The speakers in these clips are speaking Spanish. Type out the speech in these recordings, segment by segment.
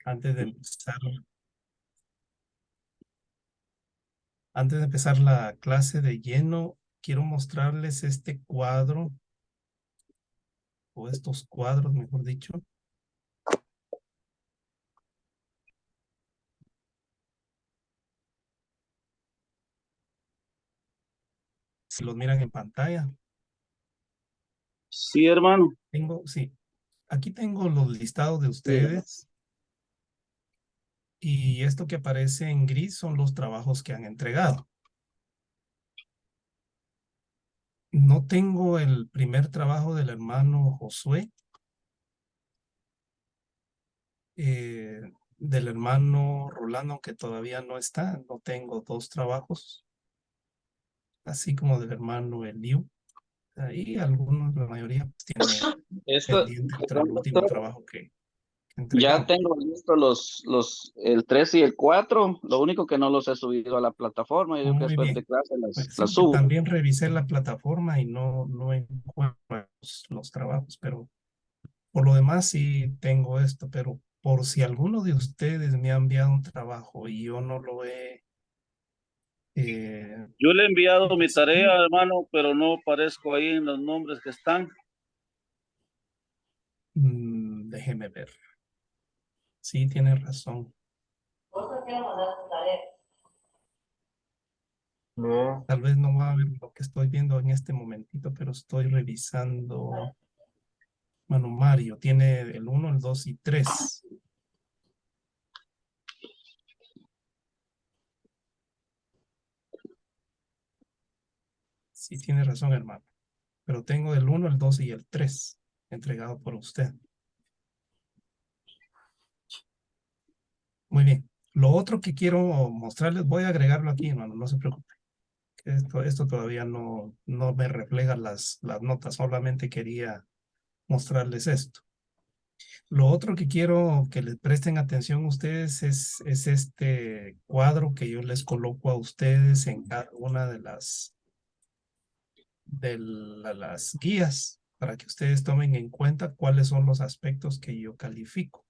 Antes de empezar la clase de lleno, quiero mostrarles este cuadro, o estos cuadros, mejor dicho. Si los miran en pantalla. Sí, hermano. Sí, aquí tengo los listados de ustedes. Y esto que aparece en gris son los trabajos que han entregado. No tengo el primer trabajo del hermano Josué, del hermano Rolando, que todavía no está. No tengo dos trabajos, así como del hermano Eliu. Ahí algunos, la mayoría, pues, tiene Esto, pendiente el perdón, último doctor, trabajo que ya entregamos. tengo listos el 3 y el 4. Lo único que no los he subido a la plataforma. Yo digo que Muy después de bien. clase Pues sí, las porque subo. también revisé la plataforma y no encuentro los trabajos, pero por lo demás sí tengo esto, pero por si alguno de ustedes me ha enviado un trabajo y yo no lo he eh, Yo le he enviado mi recibido, tarea, hermano, pero no aparezco ahí en los nombres que están. déjeme ver. Sí, tiene razón. No, Tal vez no va a ver lo que estoy viendo en este momentito, pero estoy revisando. Mano Mario tiene el 1, el 2 y 3. Sí, tiene razón, hermano. Pero tengo el 1, el 2 y el 3 entregado por usted. Muy bien. Lo otro que quiero mostrarles, voy a agregarlo aquí, hermano, no se preocupe. Esto todavía no me refleja las notas, solamente quería mostrarles esto. Lo otro que quiero que les presten atención ustedes es este cuadro que yo les coloco a ustedes en cada una de las guías para que ustedes tomen en cuenta cuáles son los aspectos que yo califico.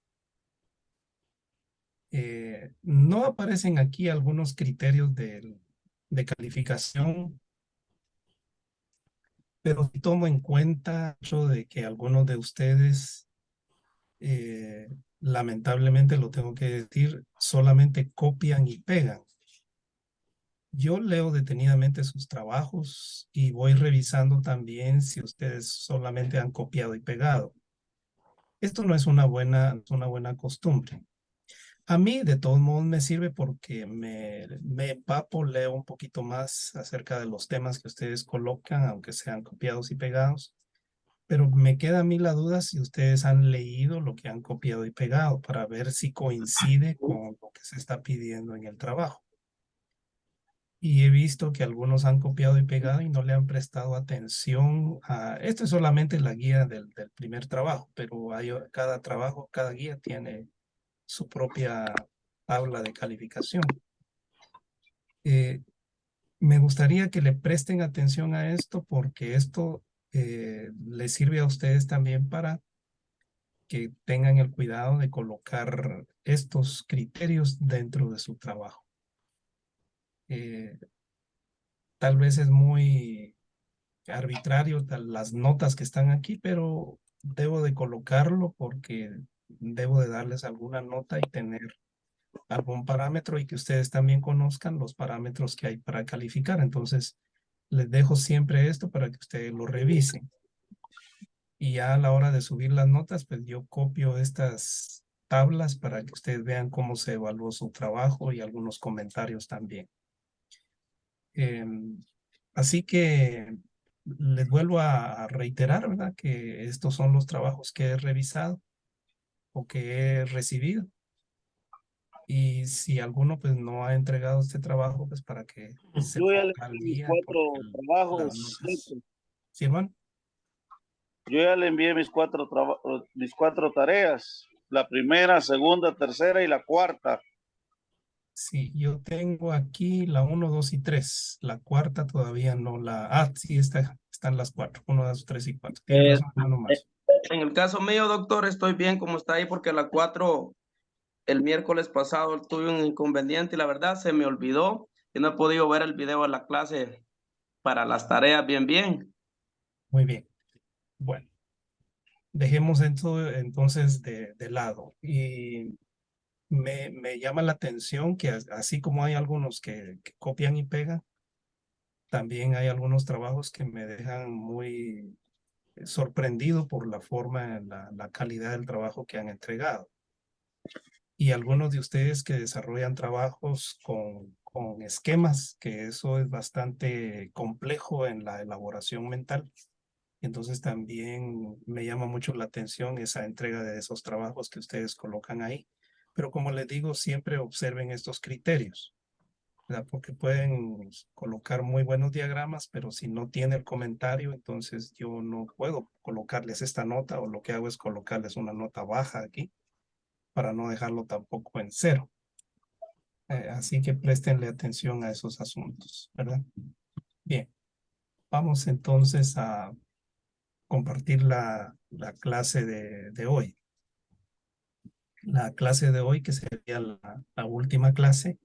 No aparecen aquí algunos criterios de calificación, pero sí tomo en cuenta el hecho de que algunos de ustedes, lamentablemente lo tengo que decir, solamente copian y pegan. Yo leo detenidamente sus trabajos y voy revisando también si ustedes solamente han copiado y pegado. Esto no es una buena costumbre. A mí, de todos modos, me sirve porque me empapo, leo un poquito más acerca de los temas que ustedes colocan, aunque sean copiados y pegados. Pero me queda a mí la duda si ustedes han leído lo que han copiado y pegado para ver si coincide con lo que se está pidiendo en el trabajo. Y he visto que algunos han copiado y pegado y no le han prestado atención a... Esto es solamente la guía del primer trabajo, pero cada trabajo, cada guía tiene su propia tabla de calificación. Eh, Me gustaría que le presten atención a esto porque esto les sirve a ustedes también para que tengan el cuidado de colocar estos criterios dentro de su trabajo. Eh, Tal vez es muy arbitrario las notas que están aquí, pero debo de colocarlo porque debo de darles alguna nota y tener algún parámetro y que ustedes también conozcan los parámetros que hay para calificar. Entonces, les dejo siempre esto para que ustedes lo revisen. Y ya a la hora de subir las notas, pues yo copio estas tablas para que ustedes vean cómo se evaluó su trabajo y algunos comentarios también. Así que les vuelvo a reiterar, ¿verdad? Que estos son los trabajos que he revisado o que he recibido. Y si alguno pues no ha entregado este trabajo, pues para que se Yo ya le ponga al envié mis día porque 4 las trabajos. notas. ¿Sí, hermano? Yo ya le envié mis 4 tareas. La primera, segunda, tercera y la cuarta. Sí, yo tengo aquí la 1, 2 y 3. La cuarta todavía no la... Sí, están las 4. 1, 2, 3 y 4. Tiene eh, razón, hermano eh, más. en el caso mío, doctor, estoy bien como está ahí porque la 4 el miércoles pasado tuve un inconveniente y la verdad se me olvidó y no he podido ver el video de la clase para las tareas bien. Muy bien. Bueno, dejemos esto entonces de lado. Y me llama la atención que así como hay algunos que copian y pegan, también hay algunos trabajos que me dejan muy sorprendido por la forma, la calidad del trabajo que han entregado. Y algunos de ustedes que desarrollan trabajos con esquemas, que eso es bastante complejo en la elaboración mental. Entonces también me llama mucho la atención esa entrega de esos trabajos que ustedes colocan ahí. Pero como les digo, siempre observen estos criterios, ¿verdad? Porque pueden colocar muy buenos diagramas, pero si no tiene el comentario, entonces yo no puedo colocarles esta nota, o lo que hago es colocarles una nota baja aquí para no dejarlo tampoco en cero. Así que préstenle atención a esos asuntos, ¿verdad? Bien, vamos entonces a compartir la clase de hoy. La clase de hoy, que sería la última clase,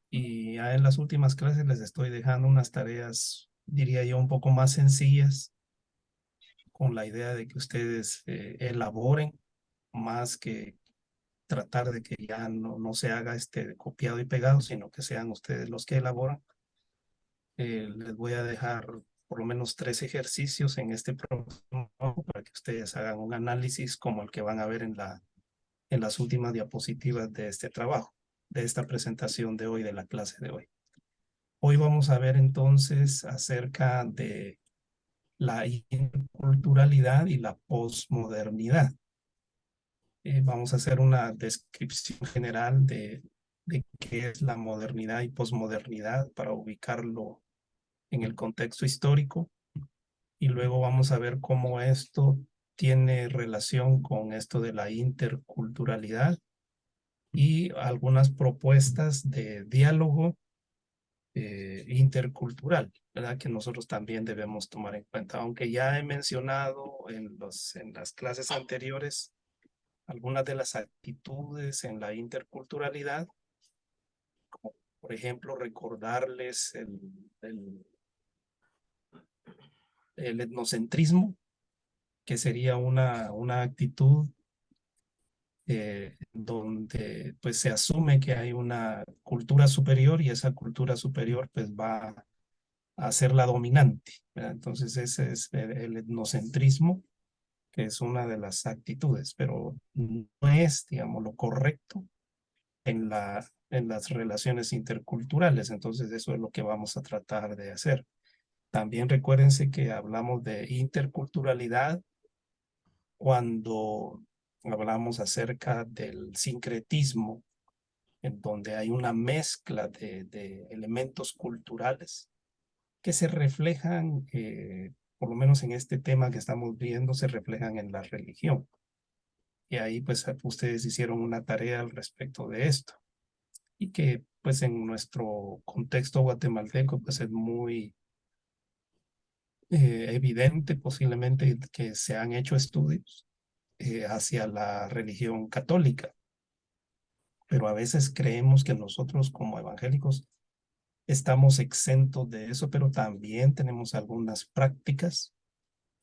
y ya en las últimas clases les estoy dejando unas tareas, diría yo, un poco más sencillas, con la idea de que ustedes elaboren más que tratar de que ya no se haga este copiado y pegado, sino que sean ustedes los que elaboran. Les voy a dejar por lo menos 3 ejercicios en este próximo para que ustedes hagan un análisis como el que van a ver en las últimas diapositivas de este trabajo, de esta presentación de hoy, de la clase de hoy. Hoy vamos a ver entonces acerca de la interculturalidad y la posmodernidad. Vamos a hacer una descripción general de qué es la modernidad y posmodernidad para ubicarlo en el contexto histórico, y luego vamos a ver cómo esto tiene relación con esto de la interculturalidad y algunas propuestas de diálogo intercultural, ¿verdad? Que nosotros también debemos tomar en cuenta. Aunque ya he mencionado en las clases anteriores algunas de las actitudes en la interculturalidad, como por ejemplo recordarles el etnocentrismo, que sería una actitud donde pues se asume que hay una cultura superior y esa cultura superior pues va a ser la dominante, ¿verdad? Entonces ese es el etnocentrismo, que es una de las actitudes, pero no es, digamos, lo correcto en las relaciones interculturales. Entonces eso es lo que vamos a tratar de hacer. También recuérdense que hablamos de interculturalidad cuando hablamos acerca del sincretismo, en donde hay una mezcla de elementos culturales que se reflejan, por lo menos en este tema que estamos viendo, se reflejan en la religión. Y ahí pues ustedes hicieron una tarea al respecto de esto, y que pues en nuestro contexto guatemalteco pues es muy evidente posiblemente que se han hecho estudios hacia la religión católica, pero a veces creemos que nosotros como evangélicos estamos exentos de eso, pero también tenemos algunas prácticas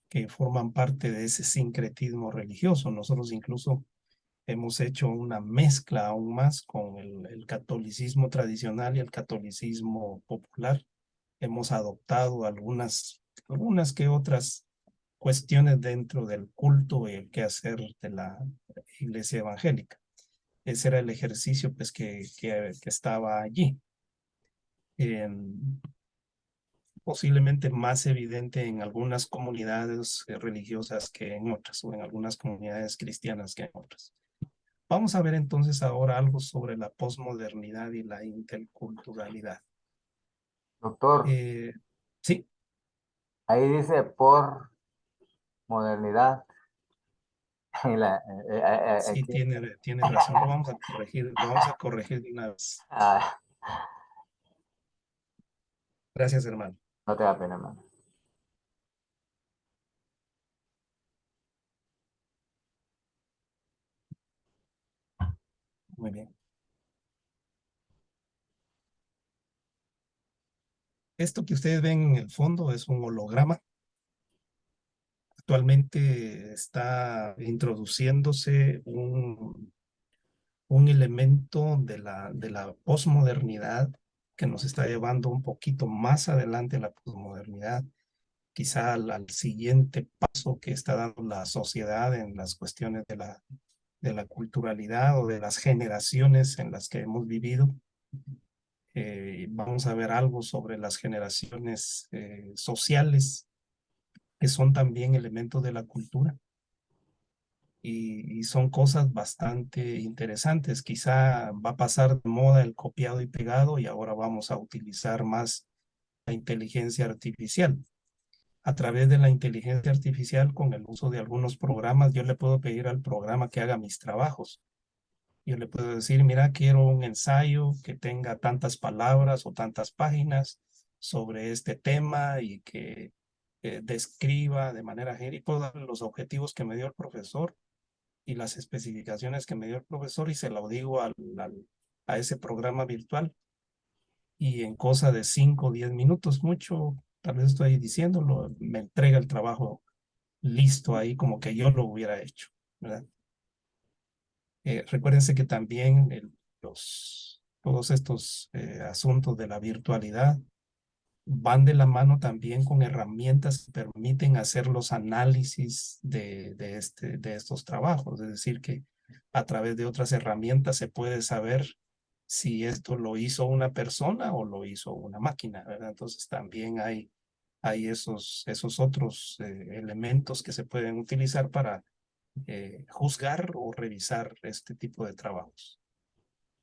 que forman parte de ese sincretismo religioso. Nosotros incluso hemos hecho una mezcla aún más con el catolicismo tradicional y el catolicismo popular. Hemos adoptado algunas que otras cuestiones dentro del culto y el quehacer de la iglesia evangélica. Ese era el ejercicio pues que estaba allí. Posiblemente más evidente en algunas comunidades religiosas que en otras, o en algunas comunidades cristianas que en otras. Vamos a ver entonces ahora algo sobre la posmodernidad y la interculturalidad. Doctor, Sí, ahí dice por modernidad. sí, Aquí. tiene razón. Lo vamos a corregir de una vez. Ah, Gracias, hermano. no te da pena, hermano. Muy bien. Esto que ustedes ven en el fondo es un holograma. Actualmente está introduciéndose un elemento de la posmodernidad que nos está llevando un poquito más adelante a la posmodernidad, quizá al siguiente paso que está dando la sociedad en las cuestiones de la culturalidad o de las generaciones en las que hemos vivido. Vamos a ver algo sobre las generaciones sociales, que son también elementos de la cultura. Y son cosas bastante interesantes. Quizá va a pasar de moda el copiado y pegado y ahora vamos a utilizar más la inteligencia artificial. A través de la inteligencia artificial, con el uso de algunos programas, yo le puedo pedir al programa que haga mis trabajos. Yo le puedo decir, mira, quiero un ensayo que tenga tantas palabras o tantas páginas sobre este tema y que describa de manera general. Y puedo darle los objetivos que me dio el profesor y las especificaciones que me dio el profesor y se lo digo a ese programa virtual. Y en cosa de 5 o 10 minutos, mucho, tal vez estoy diciéndolo, me entrega el trabajo listo ahí como que yo lo hubiera hecho, ¿verdad? Recuérdense que también todos estos asuntos de la virtualidad van de la mano también con herramientas que permiten hacer los análisis de estos trabajos. Es decir, que a través de otras herramientas se puede saber si esto lo hizo una persona o lo hizo una máquina, ¿verdad? Entonces también hay esos otros elementos que se pueden utilizar para juzgar o revisar este tipo de trabajos.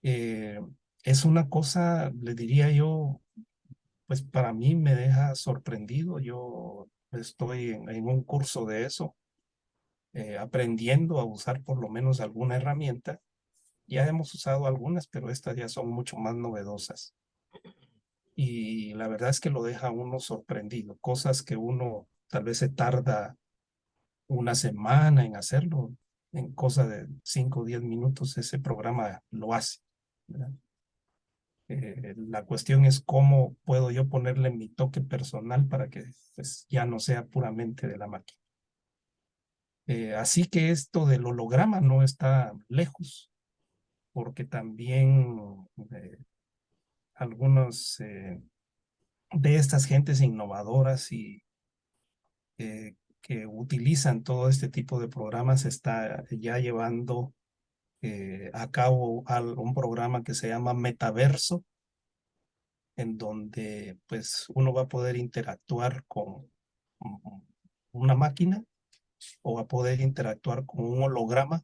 Es una cosa, le diría yo, pues para mí me deja sorprendido. Yo estoy en un curso de eso, aprendiendo a usar por lo menos alguna herramienta. Ya hemos usado algunas, pero estas ya son mucho más novedosas. Y la verdad es que lo deja a uno sorprendido. Cosas que uno tal vez se tarda una semana en hacerlo, en cosa de 5 o 10 minutos ese programa lo hace, ¿verdad? La cuestión es cómo puedo yo ponerle mi toque personal para que pues, ya no sea puramente de la máquina. Así que esto del holograma no está lejos, porque también algunos de estas gentes innovadoras y que utilizan todo este tipo de programas está ya llevando a cabo un programa que se llama Metaverso, en donde pues uno va a poder interactuar con una máquina o va a poder interactuar con un holograma,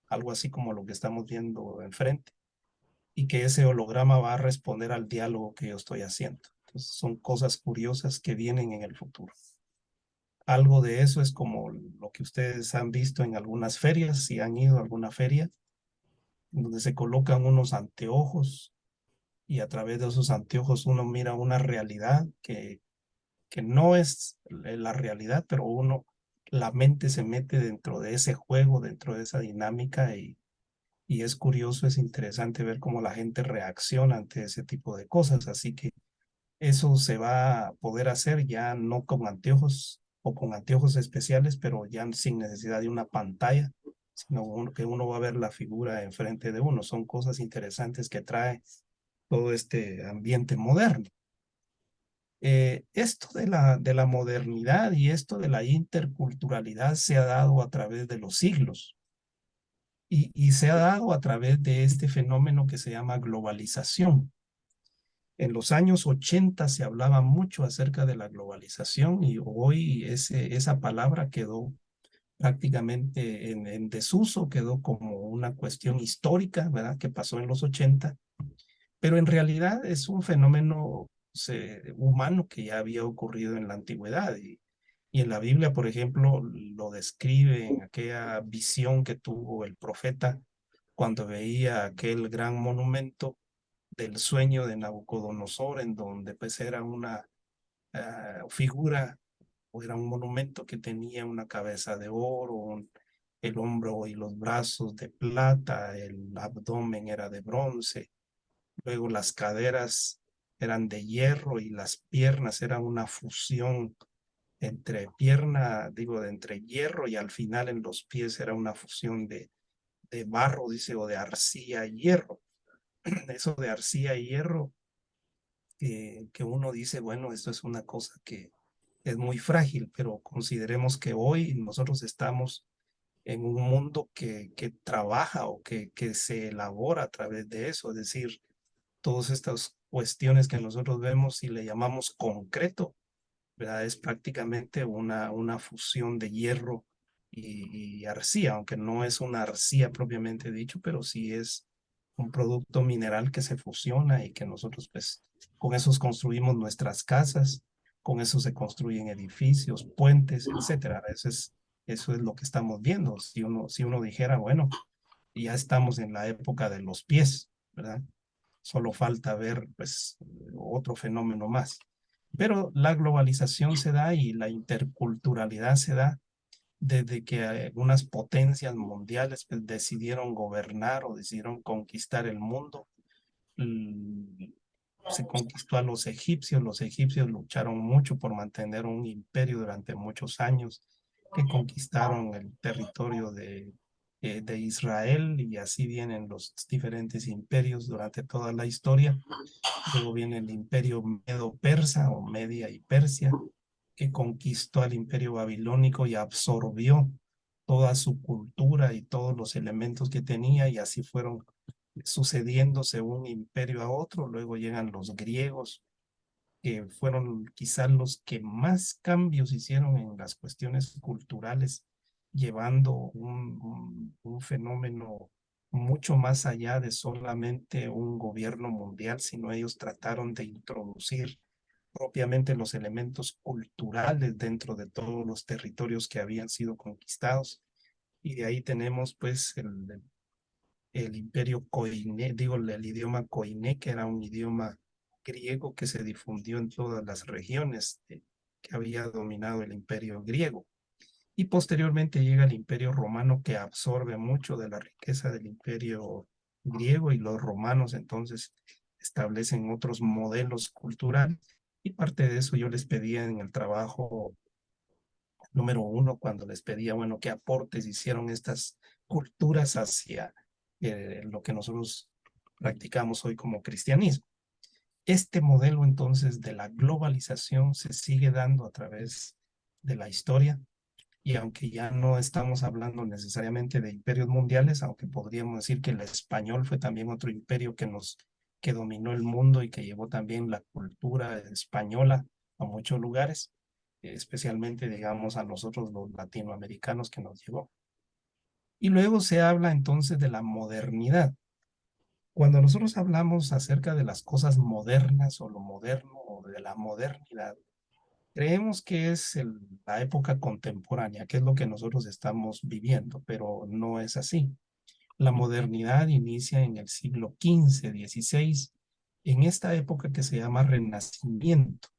algo así como lo que estamos viendo enfrente, y que ese holograma va a responder al diálogo que yo estoy haciendo. Entonces son cosas curiosas que vienen en el futuro. Algo de eso es como lo que ustedes han visto en algunas ferias, si han ido a alguna feria, donde se colocan unos anteojos y a través de esos anteojos uno mira una realidad que no es la realidad, pero la mente se mete dentro de ese juego, dentro de esa dinámica y es curioso, es interesante ver cómo la gente reacciona ante ese tipo de cosas. Así que eso se va a poder hacer ya no con anteojos o con anteojos especiales, pero ya sin necesidad de una pantalla, sino que uno va a ver la figura enfrente de uno. Son cosas interesantes que trae todo este ambiente moderno. Esto de la modernidad y esto de la interculturalidad se ha dado a través de los siglos y se ha dado a través de este fenómeno que se llama globalización. En los años 80 se hablaba mucho acerca de la globalización y hoy esa palabra quedó prácticamente en desuso, quedó como una cuestión histórica, ¿verdad? Que pasó en los 80, pero en realidad es un fenómeno humano que ya había ocurrido en la antigüedad y en la Biblia, por ejemplo, lo describe en aquella visión que tuvo el profeta cuando veía aquel gran monumento del sueño de Nabucodonosor, en donde pues era una figura o era un monumento que tenía una cabeza de oro, el hombro y los brazos de plata, el abdomen era de bronce, luego las caderas eran de hierro y las piernas eran una fusión entre pierna, digo, de entre hierro y al final en los pies era una fusión de barro, dice, o de arcilla y hierro. Eso de arcilla y hierro, que uno dice, bueno, esto es una cosa que es muy frágil, pero consideremos que hoy nosotros estamos en un mundo que trabaja o que se elabora a través de eso, es decir, todas estas cuestiones que nosotros vemos y le llamamos concreto, ¿verdad? Es prácticamente una fusión de hierro y arcilla, aunque no es una arcilla propiamente dicho, pero sí es un producto mineral que se fusiona y que nosotros pues con esos construimos nuestras casas, con eso se construyen edificios, puentes, etcétera. Eso es lo que estamos viendo. Si uno dijera, bueno, ya estamos en la época de los pies, ¿verdad? Solo falta ver pues otro fenómeno más. Pero la globalización se da y la interculturalidad se da desde que algunas potencias mundiales pues, decidieron gobernar o decidieron conquistar el mundo. Mm, Se conquistó a los egipcios lucharon mucho por mantener un imperio durante muchos años, que conquistaron el territorio de Israel y así vienen los diferentes imperios durante toda la historia. Luego viene el imperio medo-persa o Media y Persia, que conquistó al imperio babilónico y absorbió toda su cultura y todos los elementos que tenía y así fueron sucediéndose un imperio a otro. Luego llegan los griegos, que fueron quizás los que más cambios hicieron en las cuestiones culturales, llevando un fenómeno mucho más allá de solamente un gobierno mundial, sino ellos trataron de introducir propiamente los elementos culturales dentro de todos los territorios que habían sido conquistados. Y de ahí tenemos pues el imperio koiné, digo, el idioma koiné, que era un idioma griego que se difundió en todas las regiones que había dominado el imperio griego. Y posteriormente llega el imperio romano que absorbe mucho de la riqueza del imperio griego y los romanos entonces establecen otros modelos culturales. Y parte de eso yo les pedía en el trabajo número uno, cuando les pedía, bueno, qué aportes hicieron estas culturas hacia lo que nosotros practicamos hoy como cristianismo. Este modelo entonces de la globalización se sigue dando a través de la historia y aunque ya no estamos hablando necesariamente de imperios mundiales, aunque podríamos decir que el español fue también otro imperio que dominó el mundo y que llevó también la cultura española a muchos lugares, especialmente digamos a nosotros los latinoamericanos que nos llegó. Y luego se habla entonces de la modernidad. Cuando nosotros hablamos acerca de las cosas modernas o lo moderno o de la modernidad, creemos que es la época contemporánea, que es lo que nosotros estamos viviendo, pero no es así. La modernidad inicia en el siglo XV, XVI, en esta época que se llama Renacimiento,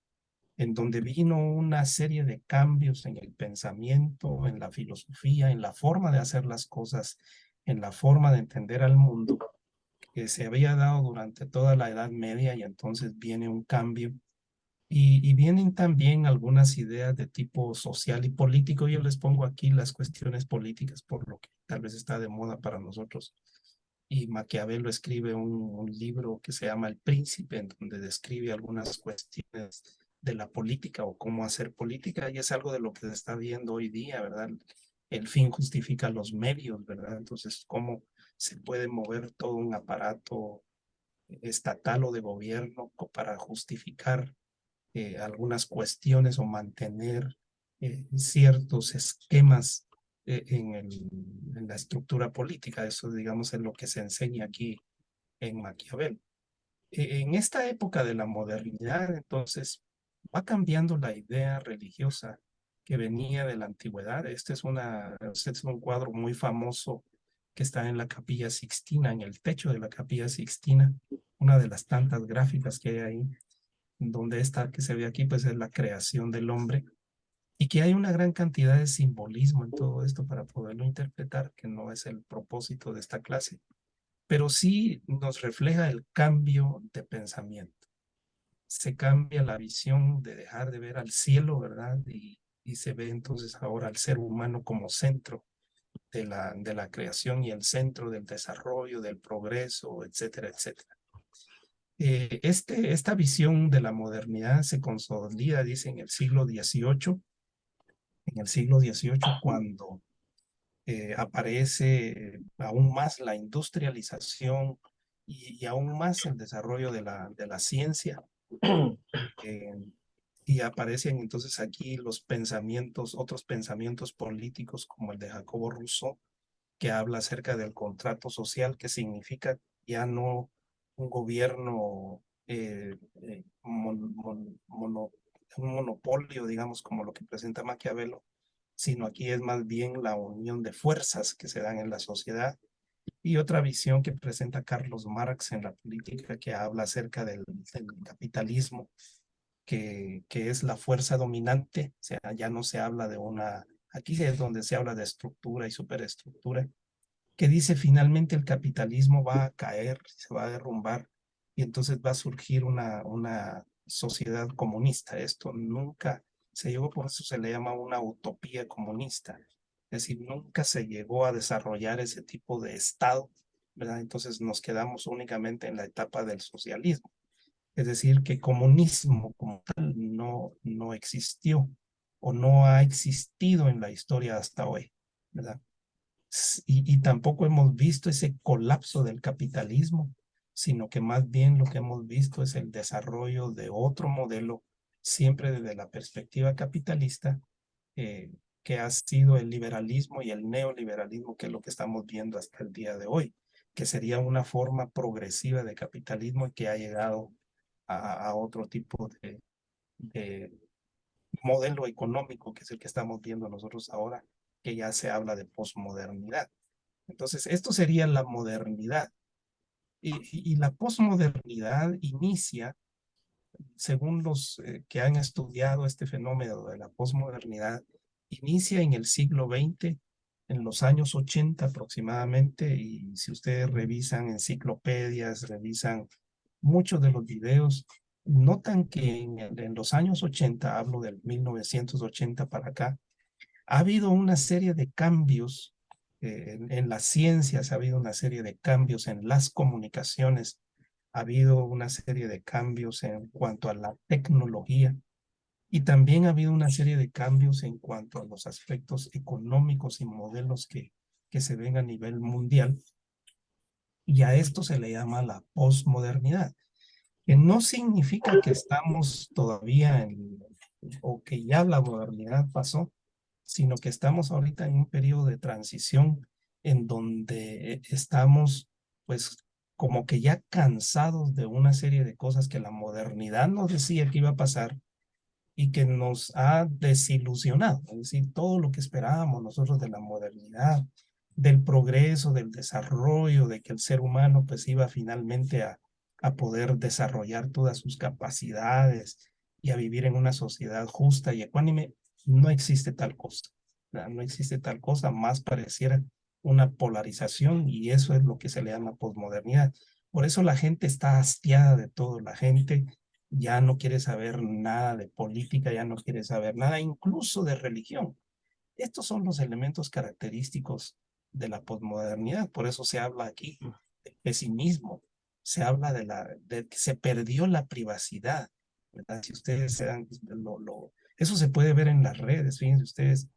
en donde vino una serie de cambios en el pensamiento, en la filosofía, en la forma de hacer las cosas, en la forma de entender al mundo, que se había dado durante toda la Edad Media y entonces viene un cambio y vienen también algunas ideas de tipo social y político. Yo les pongo aquí las cuestiones políticas por lo que tal vez está de moda para nosotros. Y Maquiavelo escribe un libro que se llama El Príncipe, en donde describe algunas cuestiones de la política o cómo hacer política, y es algo de lo que se está viendo hoy día, ¿verdad? El fin justifica los medios, ¿verdad? Entonces, cómo se puede mover todo un aparato estatal o de gobierno para justificar algunas cuestiones o mantener ciertos esquemas en la estructura política. Eso, digamos, es lo que se enseña aquí en Maquiavelo. En esta época de la modernidad, entonces, va cambiando la idea religiosa que venía de la antigüedad. Este es un cuadro muy famoso que está en la Capilla Sixtina, en el techo de la Capilla Sixtina, una de las tantas gráficas que hay ahí, donde esta que se ve aquí, pues es la creación del hombre. y que hay una gran cantidad de simbolismo en todo esto para poderlo interpretar, que no es el propósito de esta clase, pero sí nos refleja el cambio de pensamiento. Se cambia la visión de dejar de ver al cielo, ¿verdad? Y se ve entonces ahora al ser humano como centro de la creación y el centro del desarrollo, del progreso, etcétera, etcétera. Esta visión de la modernidad se consolida, dice, en el siglo XVIII, cuando aparece aún más la industrialización y aún más el desarrollo de la ciencia. eh, y aparecen entonces aquí los pensamientos, otros pensamientos políticos como el de Jacobo Rousseau, que habla acerca del contrato social, que significa ya no un gobierno, un monopolio, digamos, como lo que presenta Maquiavelo, sino aquí es más bien la unión de fuerzas que se dan en la sociedad. Y otra visión que presenta Carlos Marx en la política, que habla acerca del capitalismo, que es la fuerza dominante, o sea, ya no se habla de una, aquí es donde se habla de estructura y superestructura, que dice finalmente el capitalismo va a caer, se va a derrumbar y entonces va a surgir una sociedad comunista. Esto nunca se llegó, por eso se le llama una utopía comunista. Es decir, nunca se llegó a desarrollar ese tipo de Estado, ¿verdad? Entonces nos quedamos únicamente en la etapa del socialismo. Es decir, que comunismo como tal no existió o no ha existido en la historia hasta hoy, ¿verdad? Y tampoco hemos visto ese colapso del capitalismo, sino que más bien lo que hemos visto es el desarrollo de otro modelo, siempre desde la perspectiva capitalista, que ha sido el liberalismo y el neoliberalismo, que es lo que estamos viendo hasta el día de hoy, que sería una forma progresiva de capitalismo que ha llegado a otro tipo de modelo económico, que es el que estamos viendo nosotros ahora, que ya se habla de posmodernidad. Entonces, esto sería la modernidad. Y la posmodernidad inicia, según los que han estudiado este fenómeno de la posmodernidad, inicia en el siglo XX, en los años 80 aproximadamente, y si ustedes revisan enciclopedias, revisan muchos de los videos, notan que en los años 80, hablo del 1980 para acá, ha habido una serie de cambios en las ciencias, ha habido una serie de cambios en las comunicaciones, ha habido una serie de cambios en cuanto a la tecnología y también ha habido una serie de cambios en cuanto a los aspectos económicos y modelos que se ven a nivel mundial. Y a esto se le llama la posmodernidad, que no significa que estamos todavía o que ya la modernidad pasó, sino que estamos ahorita en un periodo de transición en donde estamos pues como que ya cansados de una serie de cosas que la modernidad nos decía que iba a pasar y que nos ha desilusionado. Es decir, todo lo que esperábamos nosotros de la modernidad, del progreso, del desarrollo, de que el ser humano pues iba finalmente a poder desarrollar todas sus capacidades y a vivir en una sociedad justa y ecuánime, no existe tal cosa. No existe tal cosa, más pareciera una polarización y eso es lo que se le llama posmodernidad. Por eso la gente está hastiada de todo, la gente ya no quiere saber nada de política, ya no quiere saber nada, incluso de religión. Estos son los elementos característicos de la posmodernidad. Por eso se habla aquí de pesimismo, se habla de que se perdió la privacidad, ¿verdad? Si ustedes se dan, eso se puede ver en las redes, fíjense ustedes,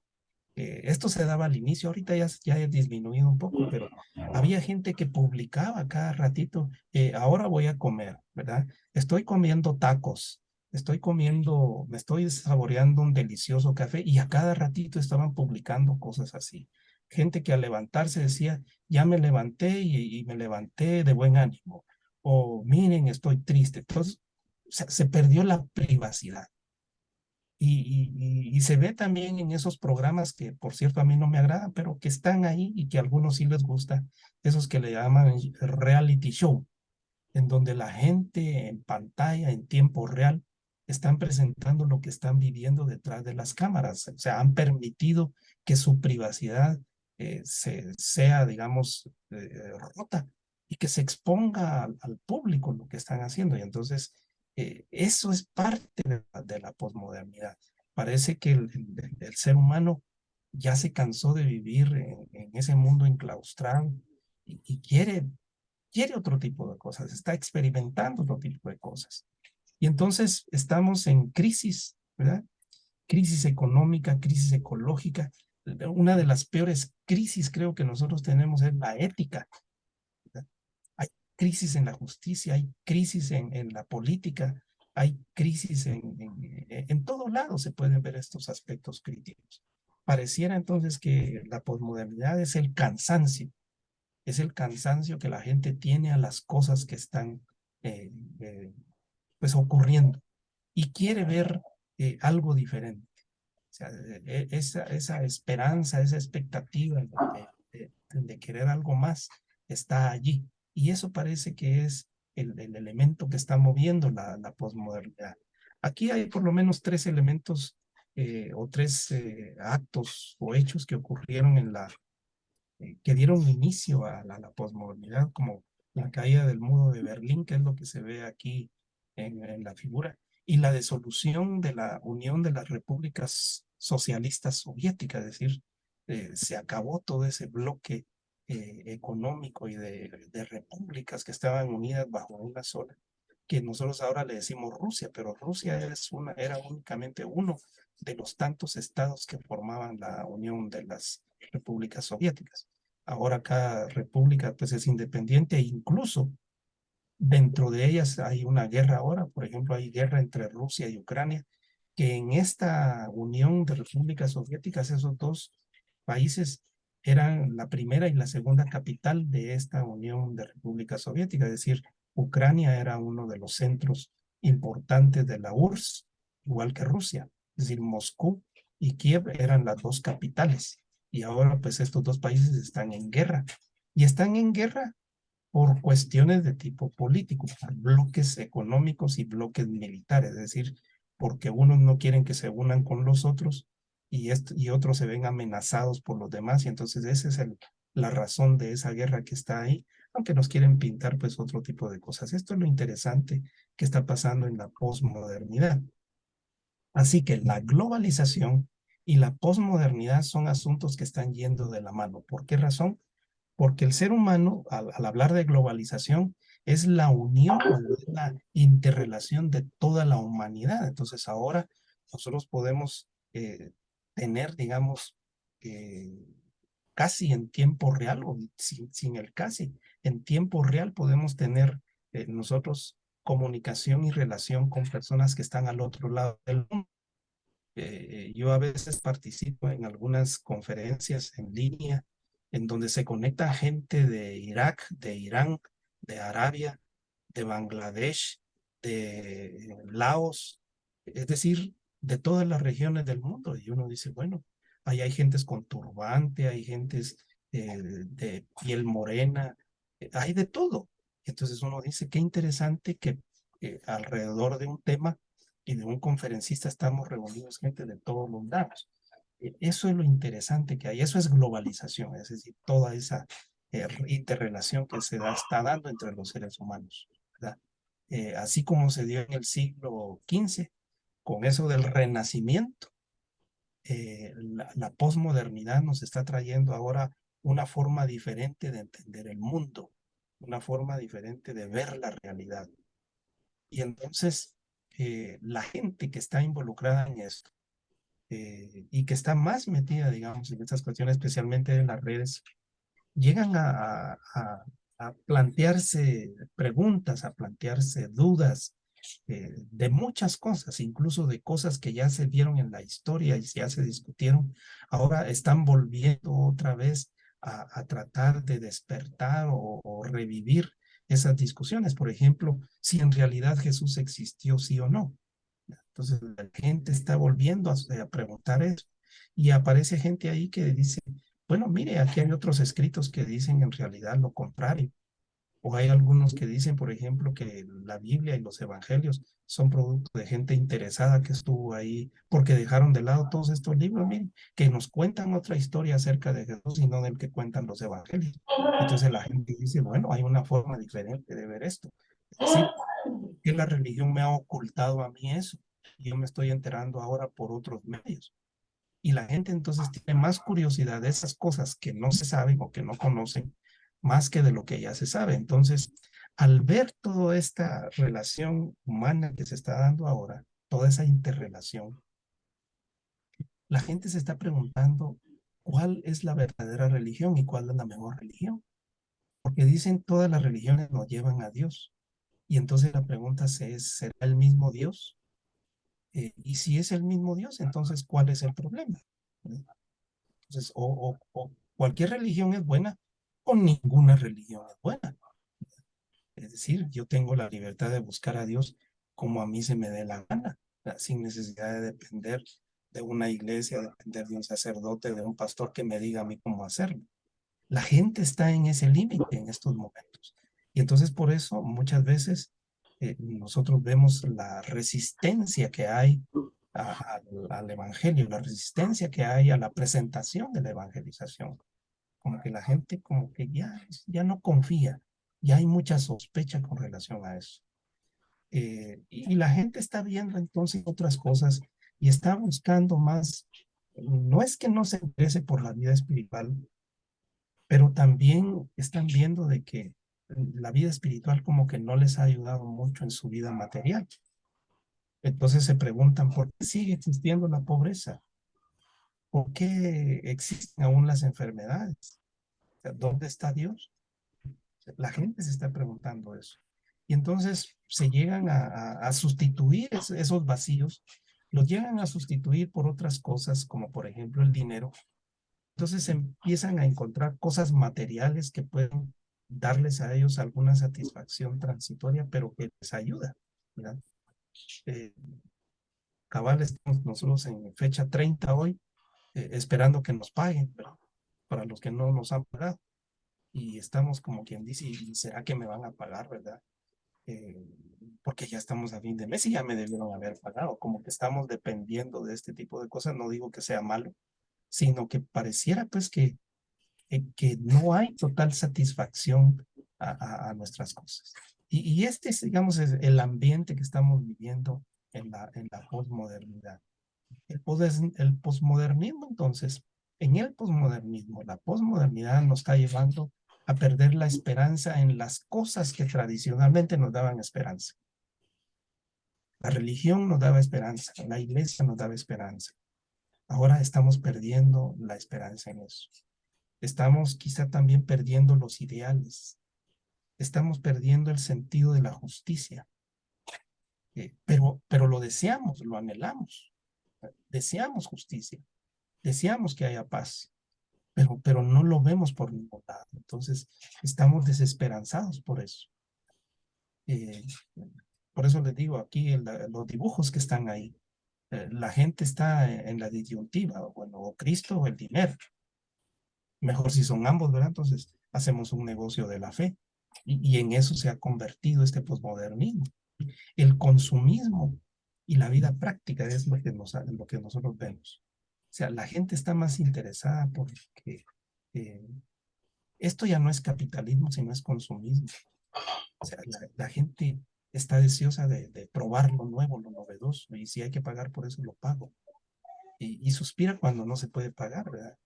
esto se daba al inicio, ahorita ya ha disminuido un poco, pero había gente que publicaba cada ratito, ahora voy a comer, ¿verdad? Estoy comiendo tacos, me estoy saboreando un delicioso café y a cada ratito estaban publicando cosas así. Gente que al levantarse decía, ya me levanté y me levanté de buen ánimo. O miren, estoy triste. Entonces, se perdió la privacidad. Y se ve también en esos programas que, por cierto, a mí no me agradan, pero que están ahí y que a algunos sí les gusta, esos que le llaman reality show, en donde la gente en pantalla, en tiempo real, están presentando lo que están viviendo detrás de las cámaras. O sea, han permitido que su privacidad sea, digamos, rota y que se exponga al público lo que están haciendo. Y entonces, eso es parte de la posmodernidad. Parece que el ser humano ya se cansó de vivir en ese mundo enclaustrado y quiere otro tipo de cosas, está experimentando otro tipo de cosas. Y entonces estamos en crisis, ¿verdad? Crisis económica, crisis ecológica. Una de las peores crisis creo que nosotros tenemos es la ética, ¿verdad? Hay crisis en la justicia, hay crisis en la política, hay crisis en todo lado se pueden ver estos aspectos críticos. Pareciera entonces que la posmodernidad es el cansancio que la gente tiene a las cosas que están eh, eh, pues ocurriendo y quiere ver algo diferente. O sea, esa esperanza, esa expectativa de querer algo más está allí. Y eso parece que es el elemento que está moviendo la posmodernidad. Aquí hay por lo menos tres elementos o tres actos o hechos que ocurrieron que dieron inicio a la posmodernidad, como la caída del muro de Berlín, que es lo que se ve aquí en la figura, y la disolución de la Unión de las Repúblicas Socialistas Soviéticas, es decir, se acabó todo ese bloque económico y de repúblicas que estaban unidas bajo una sola, que nosotros ahora le decimos Rusia, pero Rusia era únicamente uno de los tantos estados que formaban la Unión de las Repúblicas Soviéticas. Ahora cada república pues es independiente e incluso dentro de ellas hay una guerra ahora, por ejemplo, hay guerra entre Rusia y Ucrania, que en esta unión de repúblicas soviéticas, esos dos países eran la primera y la segunda capital de esta unión de repúblicas soviéticas, es decir, Ucrania era uno de los centros importantes de la URSS, igual que Rusia, es decir, Moscú y Kiev eran las dos capitales, y ahora pues estos dos países están en guerra, y están en guerra por cuestiones de tipo político, bloques económicos y bloques militares, es decir, porque unos no quieren que se unan con los otros y otros se ven amenazados por los demás, y entonces esa es la razón de esa guerra que está ahí, aunque nos quieren pintar pues otro tipo de cosas. Esto es lo interesante que está pasando en la posmodernidad. Así que la globalización y la posmodernidad son asuntos que están yendo de la mano. ¿Por qué razón? Porque el ser humano, al hablar de globalización, es la unión, es la interrelación de toda la humanidad. Entonces ahora nosotros podemos tener, digamos, eh, casi en tiempo real, o sin el casi, en tiempo real podemos tener nosotros comunicación y relación con personas que están al otro lado del mundo. Yo a veces participo en algunas conferencias en línea en donde se conecta gente de Irak, de Irán, de Arabia, de Bangladesh, de Laos, es decir, de todas las regiones del mundo. Y uno dice, bueno, ahí hay gentes con turbante, hay gentes de piel morena, hay de todo. Entonces uno dice, qué interesante que alrededor de un tema y de un conferencista estamos reunidos gente de todos los lados. Eso es lo interesante que hay, eso es globalización, es decir, toda esa interrelación que está dando entre los seres humanos, ¿verdad? Así como se dio en el siglo XV, con eso del renacimiento, la posmodernidad nos está trayendo ahora una forma diferente de entender el mundo, una forma diferente de ver la realidad. Y entonces, la gente que está involucrada en esto y que está más metida, digamos, en estas cuestiones, especialmente en las redes, llegan a plantearse preguntas, a plantearse dudas de muchas cosas, incluso de cosas que ya se vieron en la historia y ya se discutieron. Ahora están volviendo otra vez a tratar de despertar o revivir esas discusiones. Por ejemplo, si en realidad Jesús existió, sí o no. Entonces la gente está volviendo a preguntar eso y aparece gente ahí que dice, bueno, mire, aquí hay otros escritos que dicen en realidad lo contrario. O hay algunos que dicen, por ejemplo, que la Biblia y los evangelios son producto de gente interesada que estuvo ahí porque dejaron de lado todos estos libros, miren, que nos cuentan otra historia acerca de Jesús y no del que cuentan los evangelios. Entonces la gente dice, bueno, hay una forma diferente de ver esto. Es decir, que la religión me ha ocultado a mí eso y yo me estoy enterando ahora por otros medios. Y la gente entonces tiene más curiosidad de esas cosas que no se saben o que no conocen, más que de lo que ya se sabe. Entonces, al ver toda esta relación humana que se está dando ahora, toda esa interrelación, la gente se está preguntando cuál es la verdadera religión y cuál es la mejor religión. Porque dicen todas las religiones nos llevan a Dios. Y entonces la pregunta es, ¿será el mismo Dios? Y si es el mismo Dios, entonces, ¿cuál es el problema? Entonces, o cualquier religión es buena o ninguna religión es buena. Es decir, yo tengo la libertad de buscar a Dios como a mí se me dé la gana, sin necesidad de depender de una iglesia, depender de un sacerdote, de un pastor que me diga a mí cómo hacerlo. La gente está en ese límite en estos momentos. Y entonces por eso muchas veces nosotros vemos la resistencia que hay al evangelio, la resistencia que hay a la presentación de la evangelización. Como que la gente como que ya no confía, ya hay mucha sospecha con relación a eso. Y la gente está viendo entonces otras cosas y está buscando más. No es que no se interese por la vida espiritual, pero también están viendo de que la vida espiritual como que no les ha ayudado mucho en su vida material. Entonces se preguntan, ¿por qué sigue existiendo la pobreza? ¿Por qué existen aún las enfermedades? O sea, ¿dónde está Dios? La gente se está preguntando eso. Y entonces se llegan a sustituir esos vacíos, los llegan a sustituir por otras cosas, como por ejemplo el dinero. Entonces empiezan a encontrar cosas materiales que pueden darles a ellos alguna satisfacción transitoria, pero que les ayuda, ¿verdad? Eh, Cabal, estamos nosotros en fecha 30 hoy, esperando que nos paguen, ¿verdad? Para los que no nos han pagado. Y estamos como quien dice, ¿y será que me van a pagar, verdad? Eh, Porque ya estamos a fin de mes y ya me debieron haber pagado. Como que estamos dependiendo de este tipo de cosas. No digo que sea malo, sino que pareciera pues que no hay total satisfacción a nuestras cosas. Y este es, digamos, es el ambiente que estamos viviendo en la posmodernidad. El posmodernismo, entonces, en el posmodernismo, la posmodernidad nos está llevando a perder la esperanza en las cosas que tradicionalmente nos daban esperanza. La religión nos daba esperanza, la iglesia nos daba esperanza. Ahora estamos perdiendo la esperanza en eso. Estamos quizá también perdiendo los ideales. Estamos perdiendo el sentido de la justicia. Pero lo deseamos, lo anhelamos. Deseamos justicia, deseamos que haya paz, pero no lo vemos por ningún lado. Entonces, estamos desesperanzados por eso. Eh, por eso les digo aquí, los dibujos que están ahí, la gente está en la disyuntiva, bueno, o Cristo o el dinero. Mejor si son ambos, ¿verdad? Entonces, hacemos un negocio de la fe. Y en eso se ha convertido este posmodernismo. El consumismo y la vida práctica es lo que nosotros vemos. O sea, la gente está más interesada porque eh, esto ya no es capitalismo, sino es consumismo. O sea, la gente está deseosa de probar lo nuevo, lo novedoso, y si hay que pagar por eso, lo pago. Y suspira cuando no se puede pagar, ¿verdad?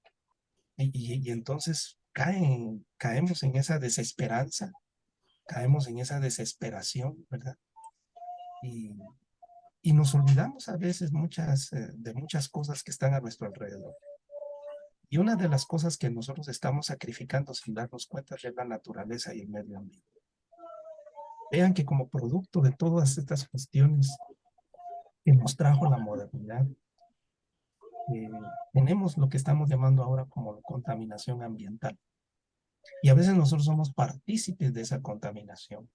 Y entonces caemos en esa desesperanza, caemos en esa desesperación, ¿verdad? Y, y nos olvidamos a veces de muchas cosas que están a nuestro alrededor. Y una de las cosas que nosotros estamos sacrificando sin darnos cuenta es la naturaleza y el medio ambiente. Vean que como producto de todas estas cuestiones que nos trajo la modernidad, tenemos lo que estamos llamando ahora como contaminación ambiental. Y a veces nosotros somos partícipes de esa contaminación.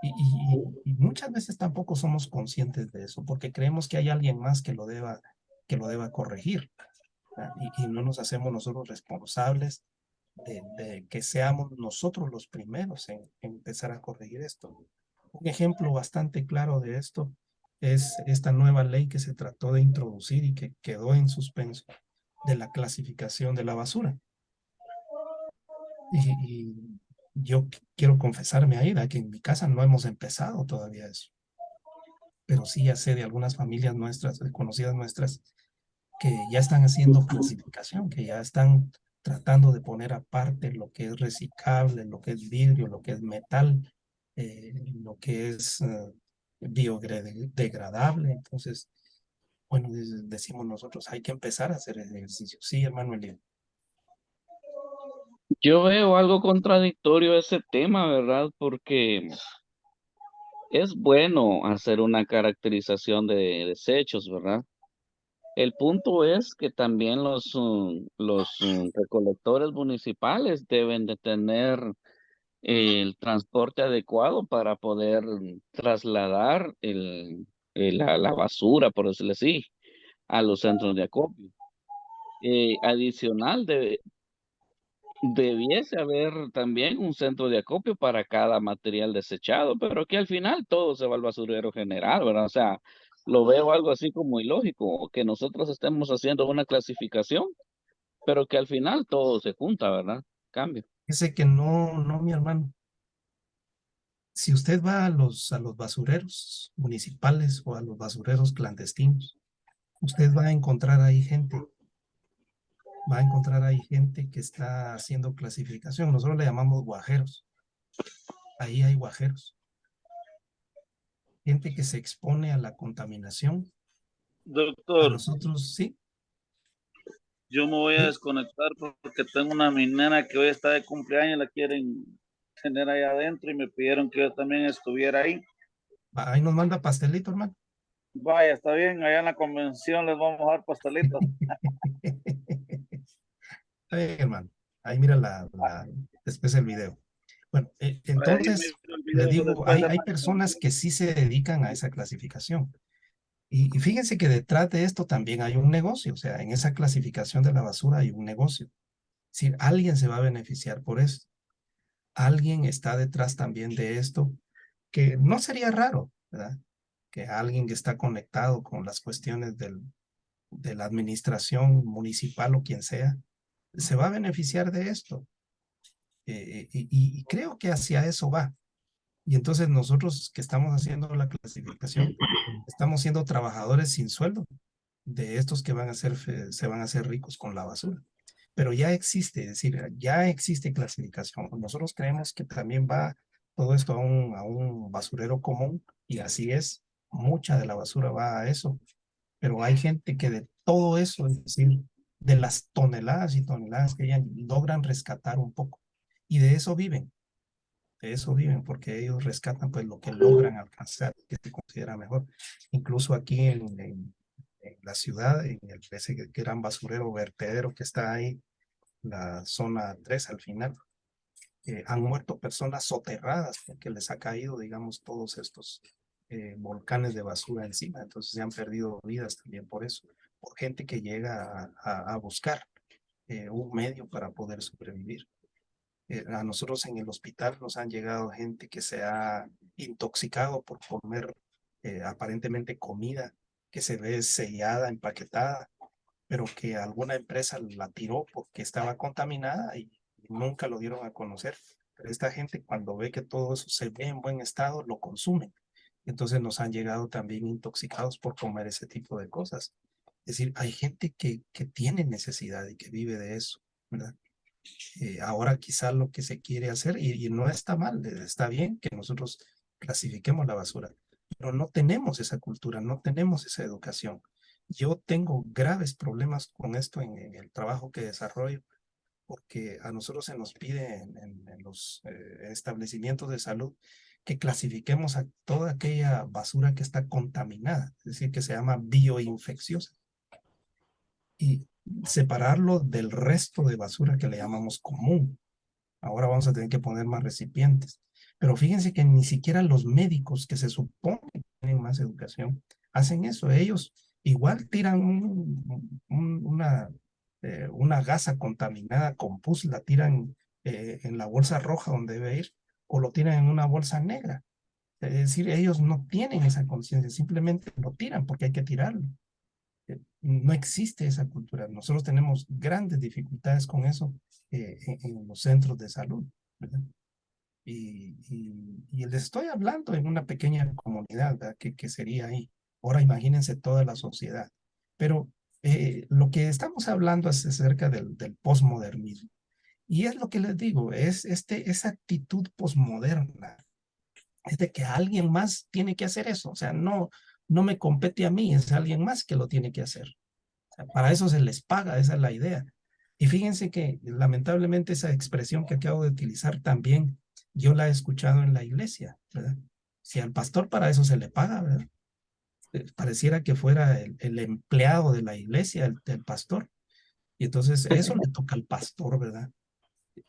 Y muchas veces tampoco somos conscientes de eso, porque creemos que hay alguien más que lo deba corregir. Y no nos hacemos nosotros responsables de que seamos nosotros los primeros en empezar a corregir esto. Un ejemplo bastante claro de esto es esta nueva ley que se trató de introducir y que quedó en suspenso de la clasificación de la basura. Y yo quiero confesarme ahí, ¿verdad? Que en mi casa no hemos empezado todavía eso. Pero sí ya sé de algunas familias nuestras, de conocidas nuestras, que ya están haciendo clasificación, que ya están tratando de poner aparte lo que es reciclable, lo que es vidrio, lo que es metal, lo que es biodegradable. Entonces, bueno, decimos nosotros, hay que empezar a hacer el ejercicio. Sí, hermano Elías. Yo veo algo contradictorio ese tema, ¿verdad? Porque es bueno hacer una caracterización de desechos, ¿verdad? El punto es que también los recolectores municipales deben de tener el transporte adecuado para poder trasladar la basura, por decirlo así, a los centros de acopio. Adicional, debiese haber también un centro de acopio para cada material desechado, pero que al final todo se va al basurero general, ¿verdad? O sea, lo veo algo así como ilógico, que nosotros estemos haciendo una clasificación, pero que al final todo se junta, ¿verdad? Cambio. Dice que no, mi hermano. Si usted va a los basureros municipales o a los basureros clandestinos, usted va a encontrar ahí gente que está haciendo clasificación. Nosotros le llamamos guajeros. Ahí hay guajeros. Gente que se expone a la contaminación. A Doctor, nosotros, sí. yo me voy a Sí. desconectar porque tengo una mi nena que hoy está de cumpleaños, la quieren tener ahí adentro y me pidieron que yo también estuviera ahí. Ahí nos manda pastelito, hermano. Vaya, está bien, allá en la convención les vamos a dar pastelitos. Está bien, hermano. Ahí mira después el video. Bueno, Ahí me entonces, el le video digo, después de hay personas que sí se dedican a esa clasificación. Y fíjense que detrás de esto también hay un negocio, o sea, en esa clasificación de la basura hay un negocio. Es decir, alguien se va a beneficiar por esto. Alguien está detrás también de esto, que no sería raro, ¿verdad? Que alguien que está conectado con las cuestiones de la administración municipal o quien sea, se va a beneficiar de esto. Y creo que hacia eso va. Y entonces nosotros que estamos haciendo la clasificación, estamos siendo trabajadores sin sueldo de estos que se van a hacer ricos con la basura. Pero ya existe, es decir, ya existe clasificación. Nosotros creemos que también va todo esto a un basurero común y así es. Mucha de la basura va a eso, pero hay gente que de todo eso, es decir, de las toneladas y toneladas que ya logran rescatar un poco y de eso viven porque ellos rescatan pues lo que logran alcanzar, que se considera mejor. Incluso aquí en la ciudad, en ese gran basurero vertedero que está ahí, la zona 3 al final, han muerto personas soterradas porque les ha caído, digamos, todos estos volcanes de basura encima. Entonces se han perdido vidas también por eso, por gente que llega a buscar un medio para poder sobrevivir. A nosotros en el hospital nos han llegado gente que se ha intoxicado por comer aparentemente comida que se ve sellada, empaquetada, pero que alguna empresa la tiró porque estaba contaminada y nunca lo dieron a conocer. Pero esta gente cuando ve que todo eso se ve en buen estado, lo consume. Entonces nos han llegado también intoxicados por comer ese tipo de cosas. Es decir, hay gente que tiene necesidad y que vive de eso, ¿verdad? Ahora quizá lo que se quiere hacer, y no está mal, está bien que nosotros clasifiquemos la basura, pero no tenemos esa cultura, no tenemos esa educación. Yo tengo graves problemas con esto en el trabajo que desarrollo, porque a nosotros se nos pide en los establecimientos de salud que clasifiquemos a toda aquella basura que está contaminada, es decir, que se llama bioinfecciosa, y separarlo del resto de basura que le llamamos común. Ahora vamos a tener que poner más recipientes. Pero fíjense que ni siquiera los médicos que se supone que tienen más educación hacen eso. Ellos igual tiran una gasa contaminada con pus, la tiran en la bolsa roja donde debe ir, o lo tiran en una bolsa negra. Es decir, ellos no tienen esa conciencia, simplemente lo tiran porque hay que tirarlo. No existe esa cultura. Nosotros tenemos grandes dificultades con eso en los centros de salud, ¿verdad? Y les estoy hablando en una pequeña comunidad, ¿verdad? Que sería ahí. Ahora imagínense toda la sociedad. Pero lo que estamos hablando es acerca del posmodernismo. Y es lo que les digo, es esa actitud posmoderna, es de que alguien más tiene que hacer eso. O sea, no me compete a mí, es alguien más que lo tiene que hacer. O sea, para eso se les paga, esa es la idea. Y fíjense que lamentablemente esa expresión que acabo de utilizar también yo la he escuchado en la iglesia, ¿verdad? Si al pastor para eso se le paga, ¿verdad? Pareciera que fuera el empleado de la iglesia, el pastor. Y entonces eso le toca al pastor, ¿verdad?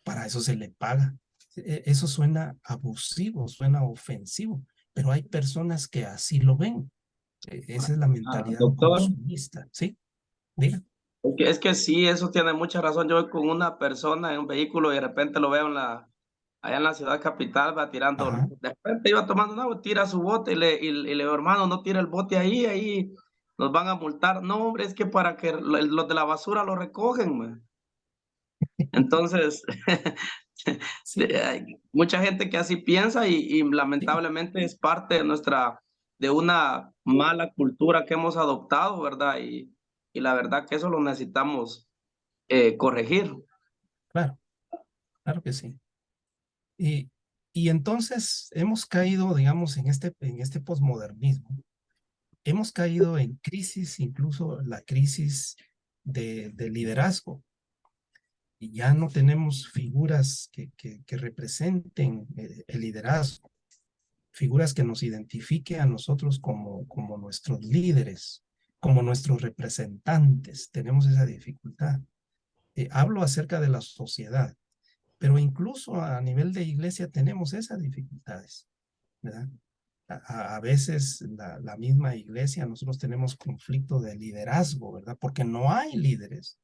Para eso se le paga. Eso suena abusivo, suena ofensivo, pero hay personas que así lo ven. Esa es la mentalidad Doctor, consumista, ¿sí? Diga. es que sí, eso tiene mucha razón. Yo voy con una persona en un vehículo y de repente lo veo allá en la ciudad capital, va tirando, Ajá. de repente iba tomando agua, tira su bote y le digo, hermano, no tira el bote ahí nos van a multar. No, hombre, es que para que los de la basura lo recogen, man. Entonces, Sí, hay mucha gente que así piensa y sí, lamentablemente es parte de una mala cultura que hemos adoptado, ¿verdad? Y la verdad que eso lo necesitamos corregir. claro, claro que sí. Y, y entonces hemos caído, digamos, en este posmodernismo. Hemos caído en crisis, incluso la crisis de liderazgo. Y ya no tenemos figuras que representen el liderazgo, figuras que nos identifiquen a nosotros como nuestros líderes, como nuestros representantes. Tenemos esa dificultad. Hablo acerca de la sociedad, pero incluso a nivel de iglesia tenemos esas dificultades, ¿verdad? A veces la misma iglesia, nosotros tenemos conflicto de liderazgo, ¿verdad? Porque no hay líderes,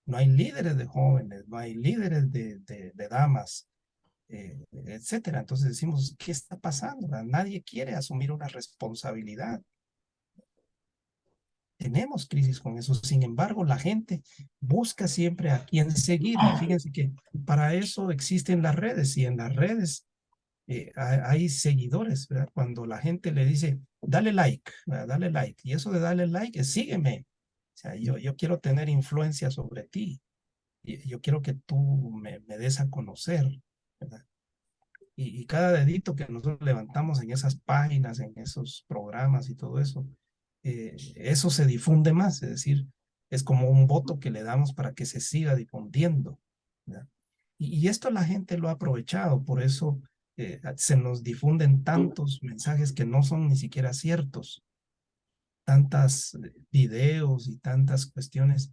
no hay líderes de jóvenes, no hay líderes de damas, etcétera. Entonces decimos, ¿qué está pasando? Nadie quiere asumir una responsabilidad. Tenemos crisis con eso. Sin embargo, la gente busca siempre a quién seguir. Y fíjense que para eso existen las redes y en las redes hay seguidores, ¿verdad? Cuando la gente le dice, dale like, ¿verdad? Dale like. Y eso de darle like es sígueme. O sea, yo quiero tener influencia sobre ti. Y yo quiero que tú me des a conocer, ¿verdad? Y cada dedito que nosotros levantamos en esas páginas, en esos programas y todo eso, eso se difunde más, es decir, es como un voto que le damos para que se siga difundiendo, ¿verdad? Y esto la gente lo ha aprovechado, por eso se nos difunden tantos mensajes que no son ni siquiera ciertos, tantas videos y tantas cuestiones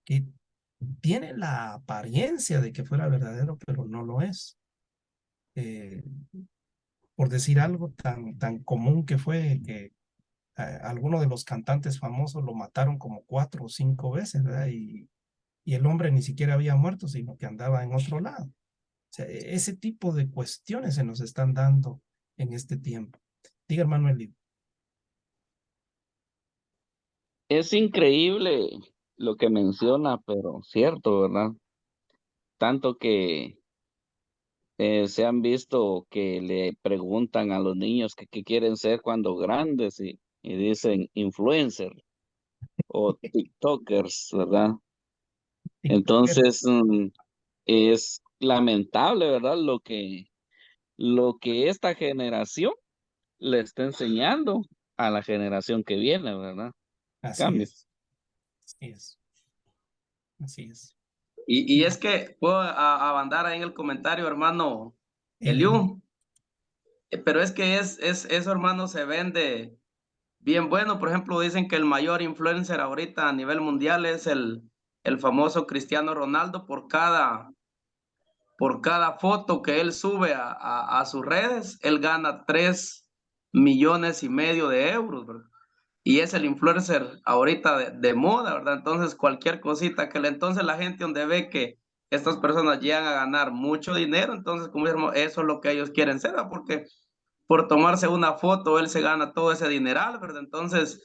que tienen la apariencia de que fuera verdadero, pero no lo es. Eh, por decir algo tan común que fue que alguno de los cantantes famosos lo mataron como 4 o 5 veces, ¿verdad? Y el hombre ni siquiera había muerto, sino que andaba en otro lado. O sea, ese tipo de cuestiones se nos están dando en este tiempo. Diga, hermano Eli. Es increíble lo que menciona, pero cierto, ¿verdad? Tanto que se han visto que le preguntan a los niños que qué quieren ser cuando grandes y dicen influencer o TikTokers, ¿verdad? TikToker. Entonces, es lamentable, ¿verdad? Lo que esta generación le está enseñando a la generación que viene, ¿verdad? Así Cambio. es, así es, así es. Y es que puedo abandar ahí en el comentario, hermano Y dime, Eliú, pero es que eso, hermano, se vende bien bueno. Por ejemplo, dicen que el mayor influencer ahorita a nivel mundial es el famoso Cristiano Ronaldo por cada foto que él sube a sus redes, él gana 3,5 millones de euros, ¿verdad? y es el influencer ahorita de moda, ¿verdad? Entonces cualquier cosita entonces la gente donde ve que estas personas llegan a ganar mucho dinero, entonces como eso es lo que ellos quieren ser, ¿verdad? Porque por tomarse una foto él se gana todo ese dineral, ¿verdad? Entonces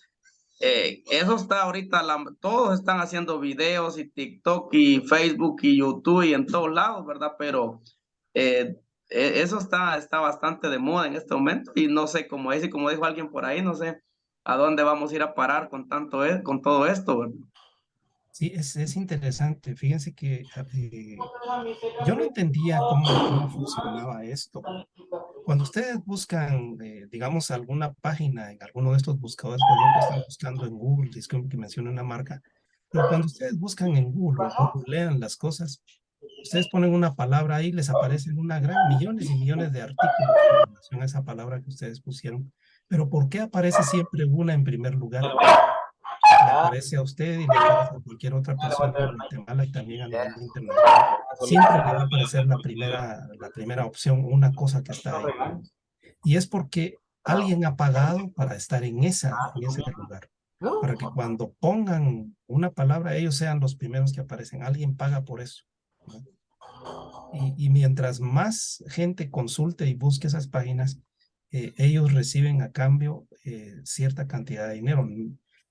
eso está ahorita, todos están haciendo videos y TikTok y Facebook y YouTube y en todos lados, ¿verdad? Pero eh, eso está bastante de moda en este momento y no sé, como dijo alguien por ahí, no sé a dónde vamos a ir a parar con con todo esto, ¿verdad? Sí, es interesante. Fíjense que yo no entendía cómo funcionaba esto. Cuando ustedes buscan, digamos, alguna página en alguno de estos buscadores, por ejemplo, están buscando en Google, disculpen que mencione una marca, pero cuando ustedes buscan en Google o googlean las cosas, ustedes ponen una palabra ahí, les aparecen millones y millones de artículos con relación a esa palabra que ustedes pusieron. Pero ¿por qué aparece siempre una en primer lugar? Le aparece a usted y le aparece a cualquier otra persona en Guatemala y también a nivel internacional. Siempre le va a aparecer la primera opción, una cosa que está ahí. Y es porque alguien ha pagado para estar en ese lugar. Para que cuando pongan una palabra, ellos sean los primeros que aparecen. Alguien paga por eso, ¿no? Y mientras más gente consulte y busque esas páginas, ellos reciben a cambio cierta cantidad de dinero.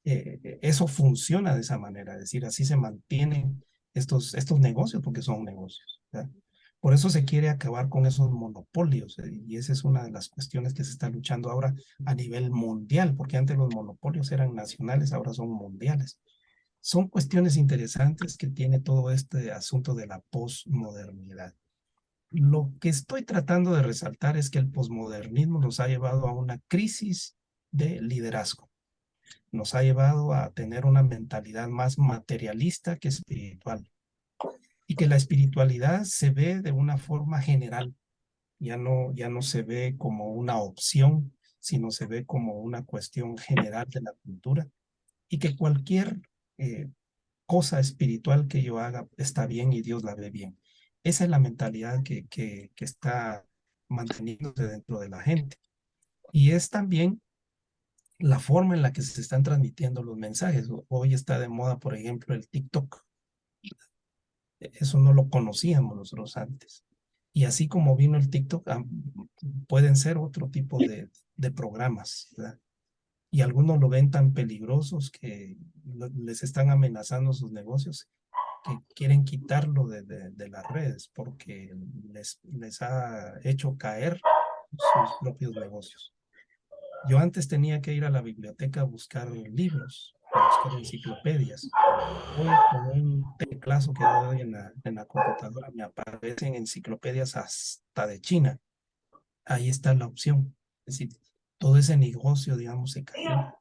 Eso funciona de esa manera, es decir, así se mantienen estos negocios porque son negocios, ¿verdad? Por eso se quiere acabar con esos monopolios, y esa es una de las cuestiones que se está luchando ahora a nivel mundial, porque antes los monopolios eran nacionales, ahora son mundiales. Son cuestiones interesantes que tiene todo este asunto de la posmodernidad. Lo que estoy tratando de resaltar es que el posmodernismo nos ha llevado a una crisis de liderazgo. Nos ha llevado a tener una mentalidad más materialista que espiritual. Y que la espiritualidad se ve de una forma general. Ya no se ve como una opción, sino se ve como una cuestión general de la cultura. Y que cualquier cosa espiritual que yo haga está bien y Dios la ve bien. Esa es la mentalidad que está manteniéndose dentro de la gente. Y es también la forma en la que se están transmitiendo los mensajes. Hoy está de moda, por ejemplo, el TikTok. Eso no lo conocíamos nosotros antes. Y así como vino el TikTok, pueden ser otro tipo de programas, ¿verdad? Y algunos lo ven tan peligrosos que les están amenazando sus negocios, que quieren quitarlo de las redes porque les ha hecho caer sus propios negocios. Yo antes tenía que ir a la biblioteca a buscar libros, a buscar enciclopedias. Hoy con un teclazo que doy en la computadora me aparecen enciclopedias hasta de China. Ahí está la opción. Es decir, todo ese negocio, digamos, se cayó.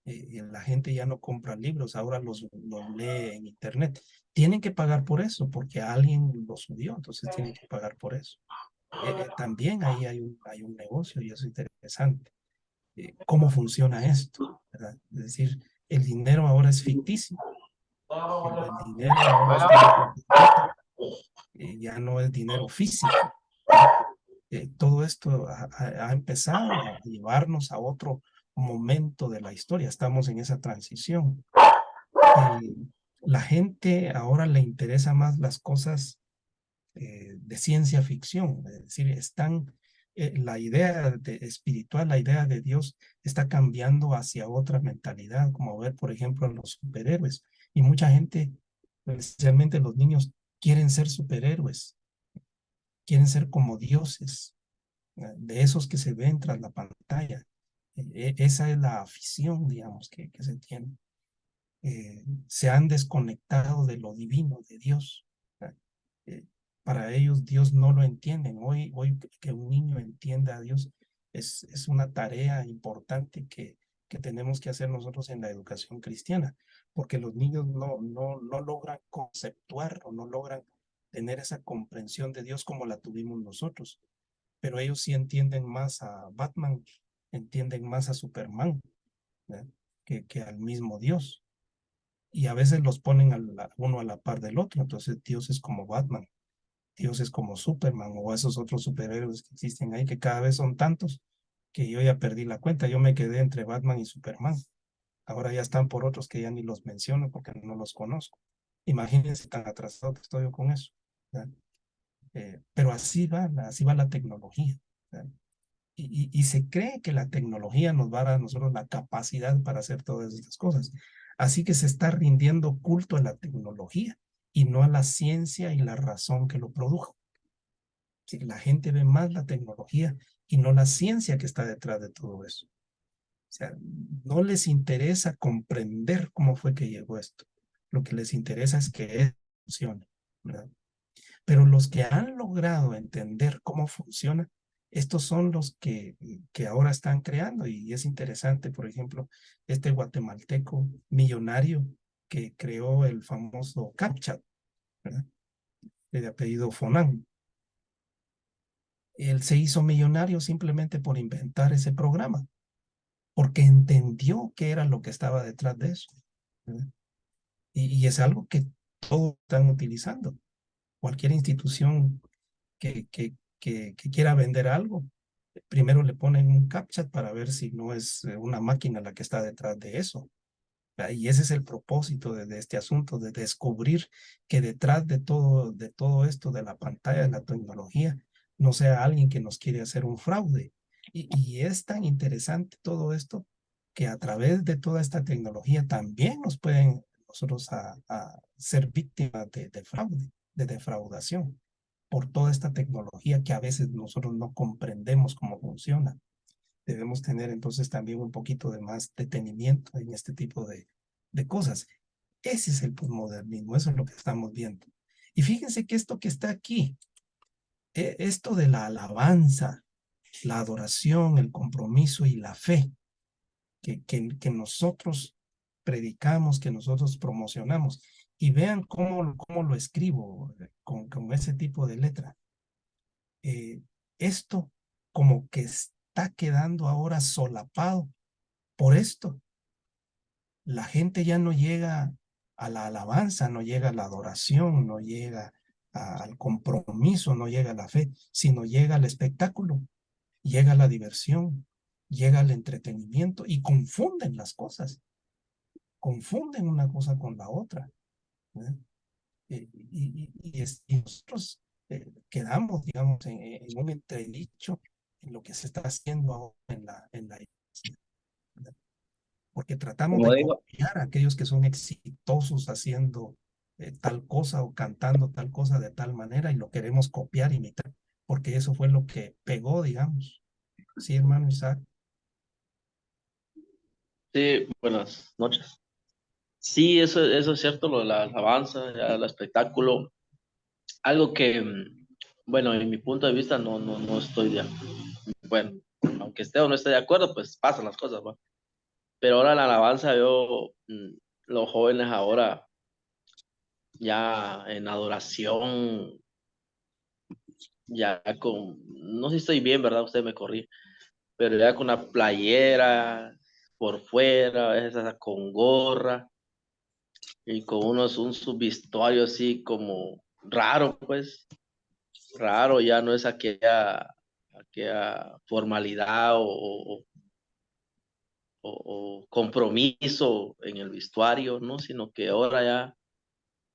La gente ya no compra libros, ahora los lee en internet. Tienen que pagar por eso, porque alguien lo subió, entonces tienen que pagar por eso. También ahí hay un negocio y eso es interesante. ¿Cómo funciona esto? ¿Verdad? Es decir, el dinero ahora es ficticio. El dinero ahora ya no es dinero físico. Todo esto ha empezado a llevarnos a otro momento de la historia. Estamos en esa transición. La gente ahora le interesa más las cosas de ciencia ficción, es decir, la idea espiritual, la idea de Dios está cambiando hacia otra mentalidad, como ver, por ejemplo, los superhéroes. Y mucha gente, especialmente los niños, quieren ser superhéroes, quieren ser como dioses, de esos que se ven tras la pantalla. Esa es la afición, digamos, que se tiene. Se han desconectado de lo divino, de Dios. Eh, para ellos Dios no lo entienden. Hoy que un niño entienda a Dios es una tarea importante que tenemos que hacer nosotros en la educación cristiana, porque los niños no logran conceptuar o no logran tener esa comprensión de Dios como la tuvimos nosotros, pero ellos sí entienden más a Batman, entienden más a Superman, ¿verdad? Que al mismo Dios. Y a veces los ponen uno a la par del otro. Entonces Dios es como Batman, Dios es como Superman o esos otros superhéroes que existen ahí, que cada vez son tantos que yo ya perdí la cuenta. Yo me quedé entre Batman y Superman. Ahora ya están por otros que ya ni los menciono porque no los conozco. Imagínense tan atrasado que estoy yo con eso, ¿verdad? Pero así va la tecnología, ¿verdad? Y se cree que la tecnología nos va a dar a nosotros la capacidad para hacer todas estas cosas. Así que se está rindiendo culto a la tecnología y no a la ciencia y la razón que lo produjo. Sí, la gente ve más la tecnología y no la ciencia que está detrás de todo eso. O sea, no les interesa comprender cómo fue que llegó esto. Lo que les interesa es que funcione, ¿verdad? Pero los que han logrado entender cómo funciona, estos son los que ahora están creando. Y es interesante, por ejemplo, este guatemalteco millonario que creó el famoso CAPTCHA, ¿verdad? De apellido Fonan. Él se hizo millonario simplemente por inventar ese programa, porque entendió qué era lo que estaba detrás de eso, ¿verdad? Y es algo que todos están utilizando. Cualquier institución que quiera vender algo, primero le ponen un CAPTCHA para ver si no es una máquina la que está detrás de eso. Y ese es el propósito de este asunto, de descubrir que detrás de todo esto, de la pantalla, de la tecnología, no sea alguien que nos quiere hacer un fraude. Y es tan interesante todo esto que a través de toda esta tecnología también nos pueden nosotros a ser víctimas de fraude, de defraudación, por toda esta tecnología que a veces nosotros no comprendemos cómo funciona. Debemos tener entonces también un poquito de más detenimiento en este tipo de cosas. Ese es el posmodernismo, eso es lo que estamos viendo. Y fíjense que esto que está aquí, esto de la alabanza, la adoración, el compromiso y la fe que nosotros predicamos, que nosotros promocionamos, y vean cómo lo escribo con ese tipo de letra. Esto como que está quedando ahora solapado por esto. La gente ya no llega a la alabanza, no llega a la adoración, no llega al compromiso, no llega a la fe, sino llega al espectáculo, llega a la diversión, llega al entretenimiento y confunden las cosas, confunden una cosa con la otra, ¿eh? Y nosotros quedamos, digamos, en un entredicho en lo que se está haciendo ahora en la iglesia, ¿verdad? Porque tratamos Como de digo, copiar a aquellos que son exitosos haciendo tal cosa o cantando tal cosa de tal manera y lo queremos copiar, imitar, porque eso fue lo que pegó, digamos. Sí, hermano Isaac. Sí, buenas noches. Sí, eso es cierto, lo de la alabanza, ya el espectáculo, algo que, bueno, en mi punto de vista no estoy bueno, aunque esté o no esté de acuerdo, pues pasan las cosas, ¿va? Pero ahora la alabanza, yo, los jóvenes ahora ya en adoración, ya con, no sé si estoy bien, ¿verdad? Usted me corrí, pero ya con la playera por fuera, a veces hasta con gorra y con un subvestuario así como raro, pues, raro, ya no es aquella formalidad o compromiso en el vestuario, ¿no? Sino que ahora ya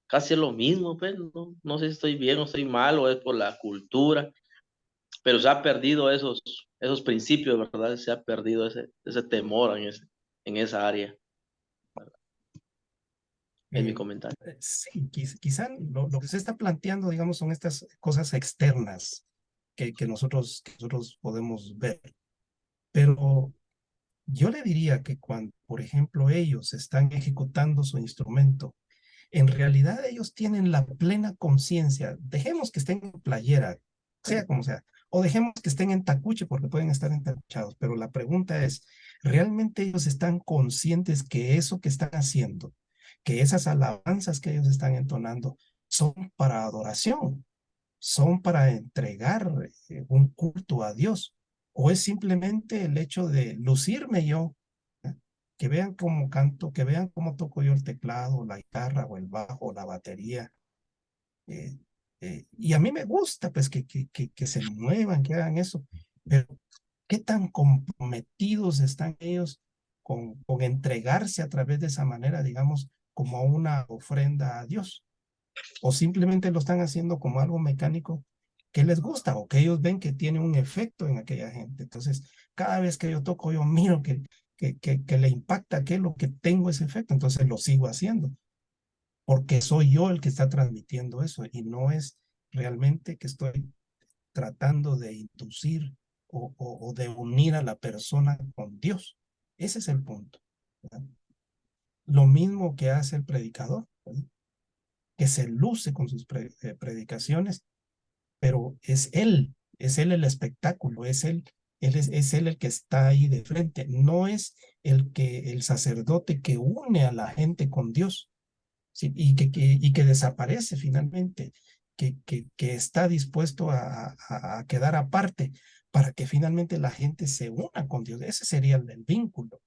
casi es lo mismo, pues, no sé si estoy bien o estoy mal o es por la cultura, pero se ha perdido esos principios, ¿verdad? Se ha perdido ese temor en esa área, es mi Eh, comentario. sí, quizá lo que se está planteando, digamos, son estas cosas externas que nosotros podemos ver. Pero yo le diría que cuando, por ejemplo, ellos están ejecutando su instrumento, en realidad ellos tienen la plena conciencia. Dejemos que estén en playera, sea como sea, o dejemos que estén en tacuche porque pueden estar entachuchados, pero la pregunta es, ¿realmente ellos están conscientes que eso que están haciendo, que esas alabanzas que ellos están entonando son para adoración, son para entregar un culto a Dios? ¿O es simplemente el hecho de lucirme yo? ¿Eh? Que vean cómo canto, que vean cómo toco yo el teclado, la guitarra o el bajo, la batería. eh, y a mí me gusta pues que se muevan, que hagan eso, pero ¿qué tan comprometidos están ellos con entregarse a través de esa manera, digamos, como una ofrenda a Dios. O simplemente lo están haciendo como algo mecánico que les gusta o que ellos ven que tiene un efecto en aquella gente. Entonces, cada vez que yo toco, yo miro que le impacta, que lo que tengo ese efecto, entonces lo sigo haciendo, porque soy yo el que está transmitiendo eso y no es realmente que estoy tratando de inducir o de unir a la persona con Dios. Ese es el punto, ¿verdad? Lo mismo que hace el predicador, ¿verdad? Que se luce con sus predicaciones, pero es él el espectáculo, es él el que está ahí de frente, no es el sacerdote que une a la gente con Dios, ¿sí? Y que desaparece finalmente, que está dispuesto a quedar aparte para que finalmente la gente se una con Dios. Ese sería el vínculo.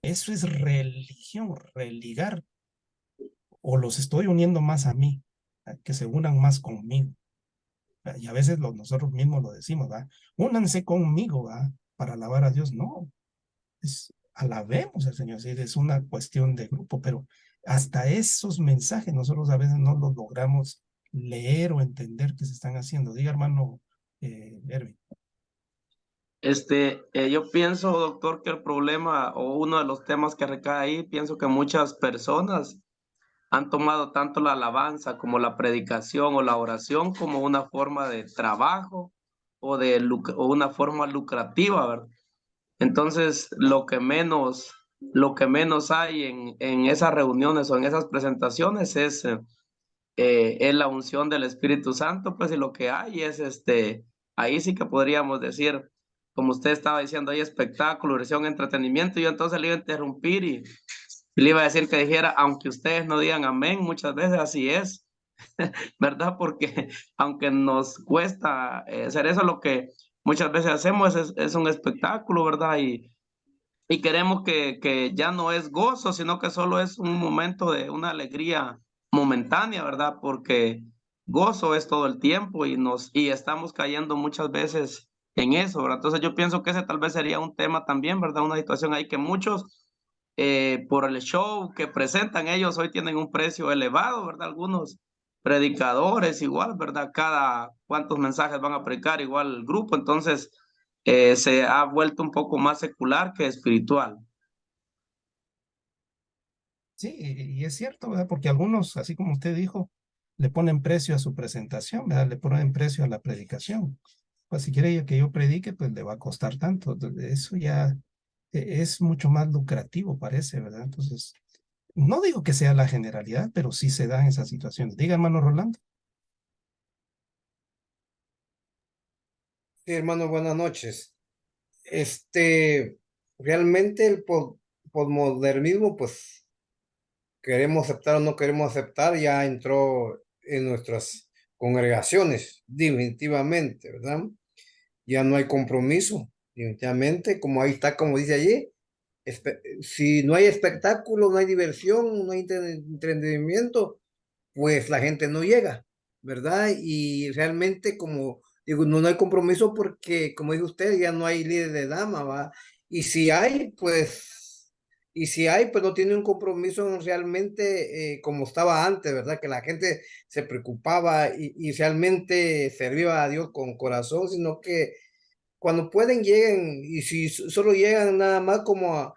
Eso es religión, religar, o los estoy uniendo más a mí, que se unan más conmigo. Y a veces nosotros mismos lo decimos, ¿va? Únanse conmigo, ¿va? Para alabar a Dios. No, alabemos al Señor, sí, es una cuestión de grupo, pero hasta esos mensajes nosotros a veces no los logramos leer o entender que se están haciendo. Diga, hermano Erwin. Yo pienso, doctor, que el problema o uno de los temas que recae ahí, pienso que muchas personas han tomado tanto la alabanza como la predicación o la oración como una forma de trabajo o una forma lucrativa, ¿verdad? Entonces, lo que menos hay en esas reuniones o en esas presentaciones es la unción del Espíritu Santo, pues, y lo que hay es ahí sí que podríamos decir, como usted estaba diciendo, hay espectáculo, diversión, entretenimiento. Yo entonces le iba a interrumpir y le iba a decir que dijera, aunque ustedes no digan amén, muchas veces así es, ¿verdad? Porque aunque nos cuesta hacer eso, lo que muchas veces hacemos es un espectáculo, ¿verdad? Y queremos que ya no es gozo, sino que solo es un momento de una alegría momentánea, ¿verdad? Porque gozo es todo el tiempo y estamos cayendo muchas veces en eso, ¿verdad? Entonces yo pienso que ese tal vez sería un tema también, ¿verdad? Una situación ahí que muchos, por el show que presentan ellos, hoy tienen un precio elevado, ¿verdad? Algunos predicadores igual, ¿verdad? Cada cuántos mensajes van a predicar igual el grupo, entonces se ha vuelto un poco más secular que espiritual. Sí, y es cierto, ¿verdad? Porque algunos, así como usted dijo, le ponen precio a su presentación, ¿verdad? Le ponen precio a la predicación. Pues si quiere que yo predique, pues le va a costar tanto. Entonces, eso ya es mucho más lucrativo, parece, ¿verdad? Entonces, no digo que sea la generalidad, pero sí se dan esas situaciones. Diga, hermano Rolando. Sí, hermano, buenas noches. Realmente el posmodernismo, pues queremos aceptar o no queremos aceptar, ya entró en nuestras congregaciones, definitivamente, ¿verdad? Ya no hay compromiso, definitivamente, como ahí está, como dice allí, si no hay espectáculo, no hay diversión, no hay entretenimiento, pues la gente no llega, ¿verdad? Y realmente, como digo, no hay compromiso porque, como dijo usted, ya no hay líder de dama, ¿va? Y si hay, pues, y si hay, pues no tiene un compromiso realmente como estaba antes, ¿verdad? Que la gente se preocupaba y realmente servía a Dios con corazón, sino que cuando pueden lleguen, y si solo llegan nada más como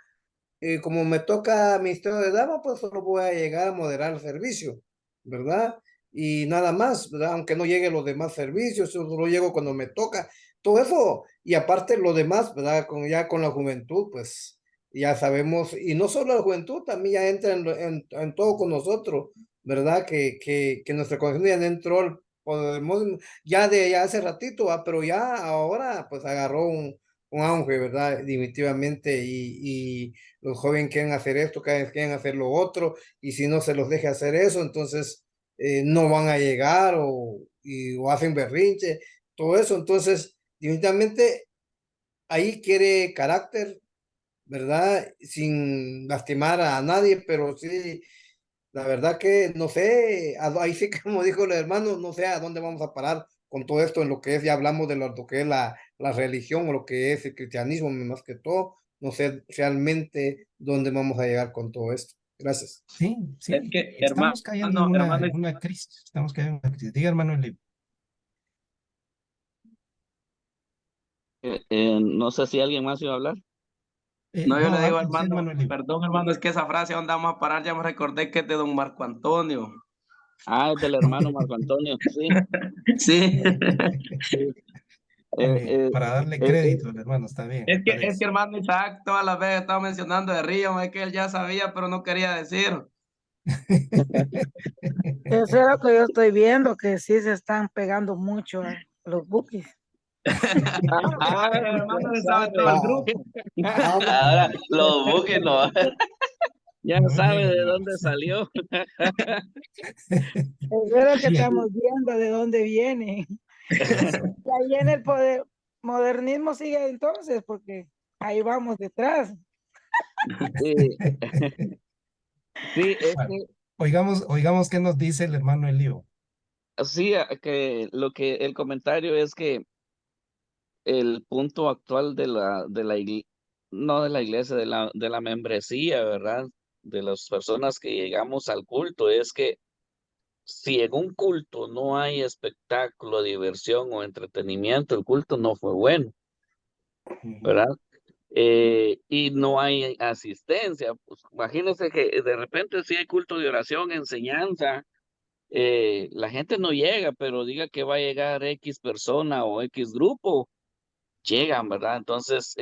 me toca ministerio de dama, pues solo voy a llegar a moderar el servicio, ¿verdad? Y nada más, ¿verdad? Aunque no lleguen los demás servicios, yo solo llego cuando me toca, todo eso, y aparte lo demás, ¿verdad? Ya con la juventud, pues ya sabemos, y no solo la juventud, también ya entra en todo con nosotros, ¿verdad? Que nuestra conciencia ya entró ya hace ratito, ¿va? Pero ya ahora pues agarró un auge, ¿verdad? Definitivamente, y los jóvenes quieren hacer esto, quieren hacer lo otro, y si no se los deja hacer eso, entonces no van a llegar o hacen berrinche, todo eso. Entonces, definitivamente ahí quiere carácter, ¿verdad? Sin lastimar a nadie, pero sí, la verdad que no sé, ahí sí como dijo el hermano, no sé a dónde vamos a parar con todo esto en lo que es, ya hablamos de lo que es la religión o lo que es el cristianismo, más que todo, no sé realmente dónde vamos a llegar con todo esto. Gracias. Sí, Es sí, que, estamos cayendo hermano, en una crisis, estamos cayendo en una crisis. Diga, hermano Eli. No sé si alguien más iba a hablar. no, yo le No, digo, usted, hermano, hermano Eli. perdón, hermano, es que esa frase, ¿dónde vamos a parar? Ya me recordé que es de don Marco Antonio. Ah, es del hermano Marco Antonio, sí. Sí. Sí. Está bien, para darle Eh, eh, crédito al hermano, está bien, me Es que parece. hermano Isaac todas las veces estaba mencionando de Río, es que él ya sabía, pero no quería decir. Eso es lo que yo estoy viendo, que sí se están pegando mucho a los bookies. ah, Hermano, ya él sabe todo el sabe. grupo. Ahora, los buques no. Ya Muy sabe bien, de hermano. dónde salió. Eso es lo que Bien. estamos viendo, de dónde viene. Y ahí en el poder, modernismo sigue entonces, porque ahí vamos detrás. Sí, sí, Bueno, oigamos qué nos dice el hermano Elío. sí, que lo que el comentario es que el punto actual no de la iglesia, de la membresía, ¿verdad? De las personas que llegamos al culto, es que si en un culto no hay espectáculo, diversión o entretenimiento, el culto no fue bueno, Ujú. ¿verdad? Y no hay asistencia. Pues, imagínense que de repente si hay culto de oración, enseñanza, la gente no llega, pero diga que va a llegar X persona o X grupo, llegan, ¿verdad? Entonces,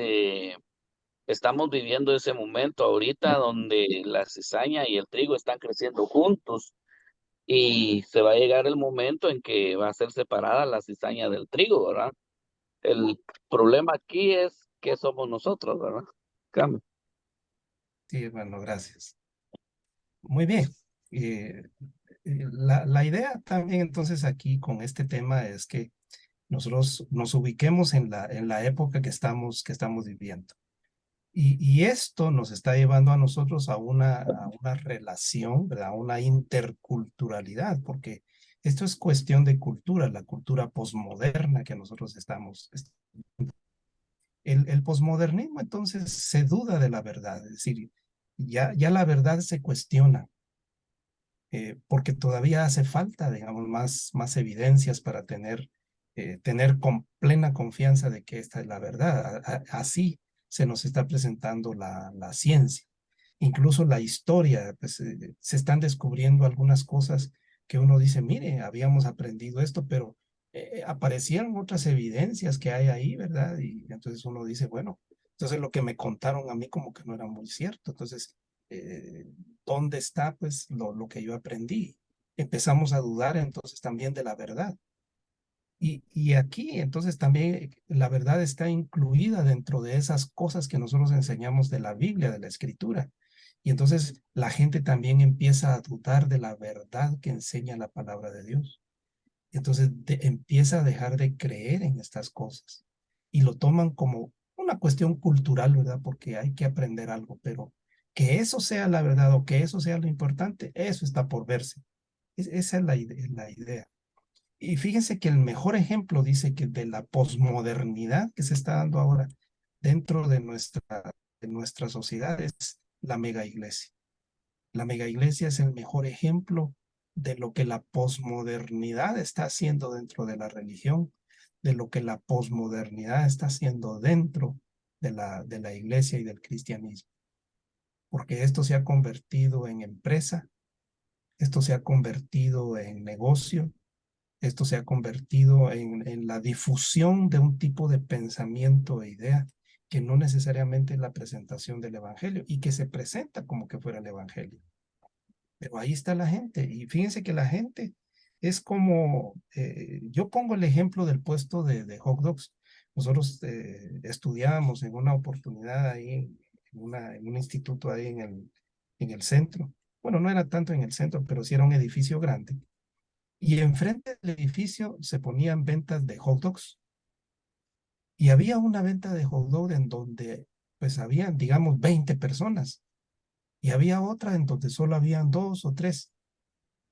estamos viviendo ese momento ahorita donde la cizaña y el trigo están creciendo juntos y se va a llegar el momento en que va a ser separada la cizaña del trigo, ¿verdad? El problema aquí es que somos nosotros, ¿verdad? Cambio. Sí, hermano, gracias. Muy bien. La idea también entonces aquí con este tema es que nosotros nos ubiquemos en la época que estamos viviendo. Y esto nos está llevando a nosotros a una relación, ¿verdad? A una interculturalidad, porque esto es cuestión de cultura, la cultura posmoderna que nosotros estamos. El posmodernismo entonces se duda de la verdad, es decir, ya la verdad se cuestiona, porque todavía hace falta, digamos, más evidencias para tener con plena confianza de que esta es la verdad. Así se nos está presentando la ciencia. Incluso la historia, pues se están descubriendo algunas cosas que uno dice, mire, habíamos aprendido esto, pero aparecieron otras evidencias que hay ahí, ¿verdad? Y entonces uno dice, bueno, entonces lo que me contaron a mí como que no era muy cierto. Entonces, eh, ¿dónde está pues lo que yo aprendí? Empezamos a dudar entonces también de la verdad. Y aquí entonces también la verdad está incluida dentro de esas cosas que nosotros enseñamos de la Biblia, de la Escritura. Y entonces la gente también empieza a dudar de la verdad que enseña la palabra de Dios. Entonces empieza a dejar de creer en estas cosas y lo toman como una cuestión cultural, ¿verdad? Porque hay que aprender algo, pero que eso sea la verdad o que eso sea lo importante, eso está por verse. Esa es la idea. Y fíjense que el mejor ejemplo dice que de la posmodernidad que se está dando ahora dentro de nuestra sociedad es la mega iglesia. La mega iglesia es el mejor ejemplo de lo que la posmodernidad está haciendo dentro de la religión, de lo que la posmodernidad está haciendo dentro de la iglesia y del cristianismo. Porque esto se ha convertido en empresa, esto se ha convertido en negocio, esto se ha convertido en la difusión de un tipo de pensamiento e idea que no necesariamente es la presentación del evangelio y que se presenta como que fuera el evangelio. Pero ahí está la gente. Y fíjense que la gente es como, yo pongo el ejemplo del puesto de hot dogs. Nosotros estudiábamos en una oportunidad ahí, en un instituto ahí en el centro. Bueno, no era tanto en el centro, pero sí era un edificio grande. Y enfrente del edificio se ponían ventas de hot dogs. Y había una venta de hot dog en donde pues habían, digamos, 20 personas. Y había otra en donde solo habían 2 o 3.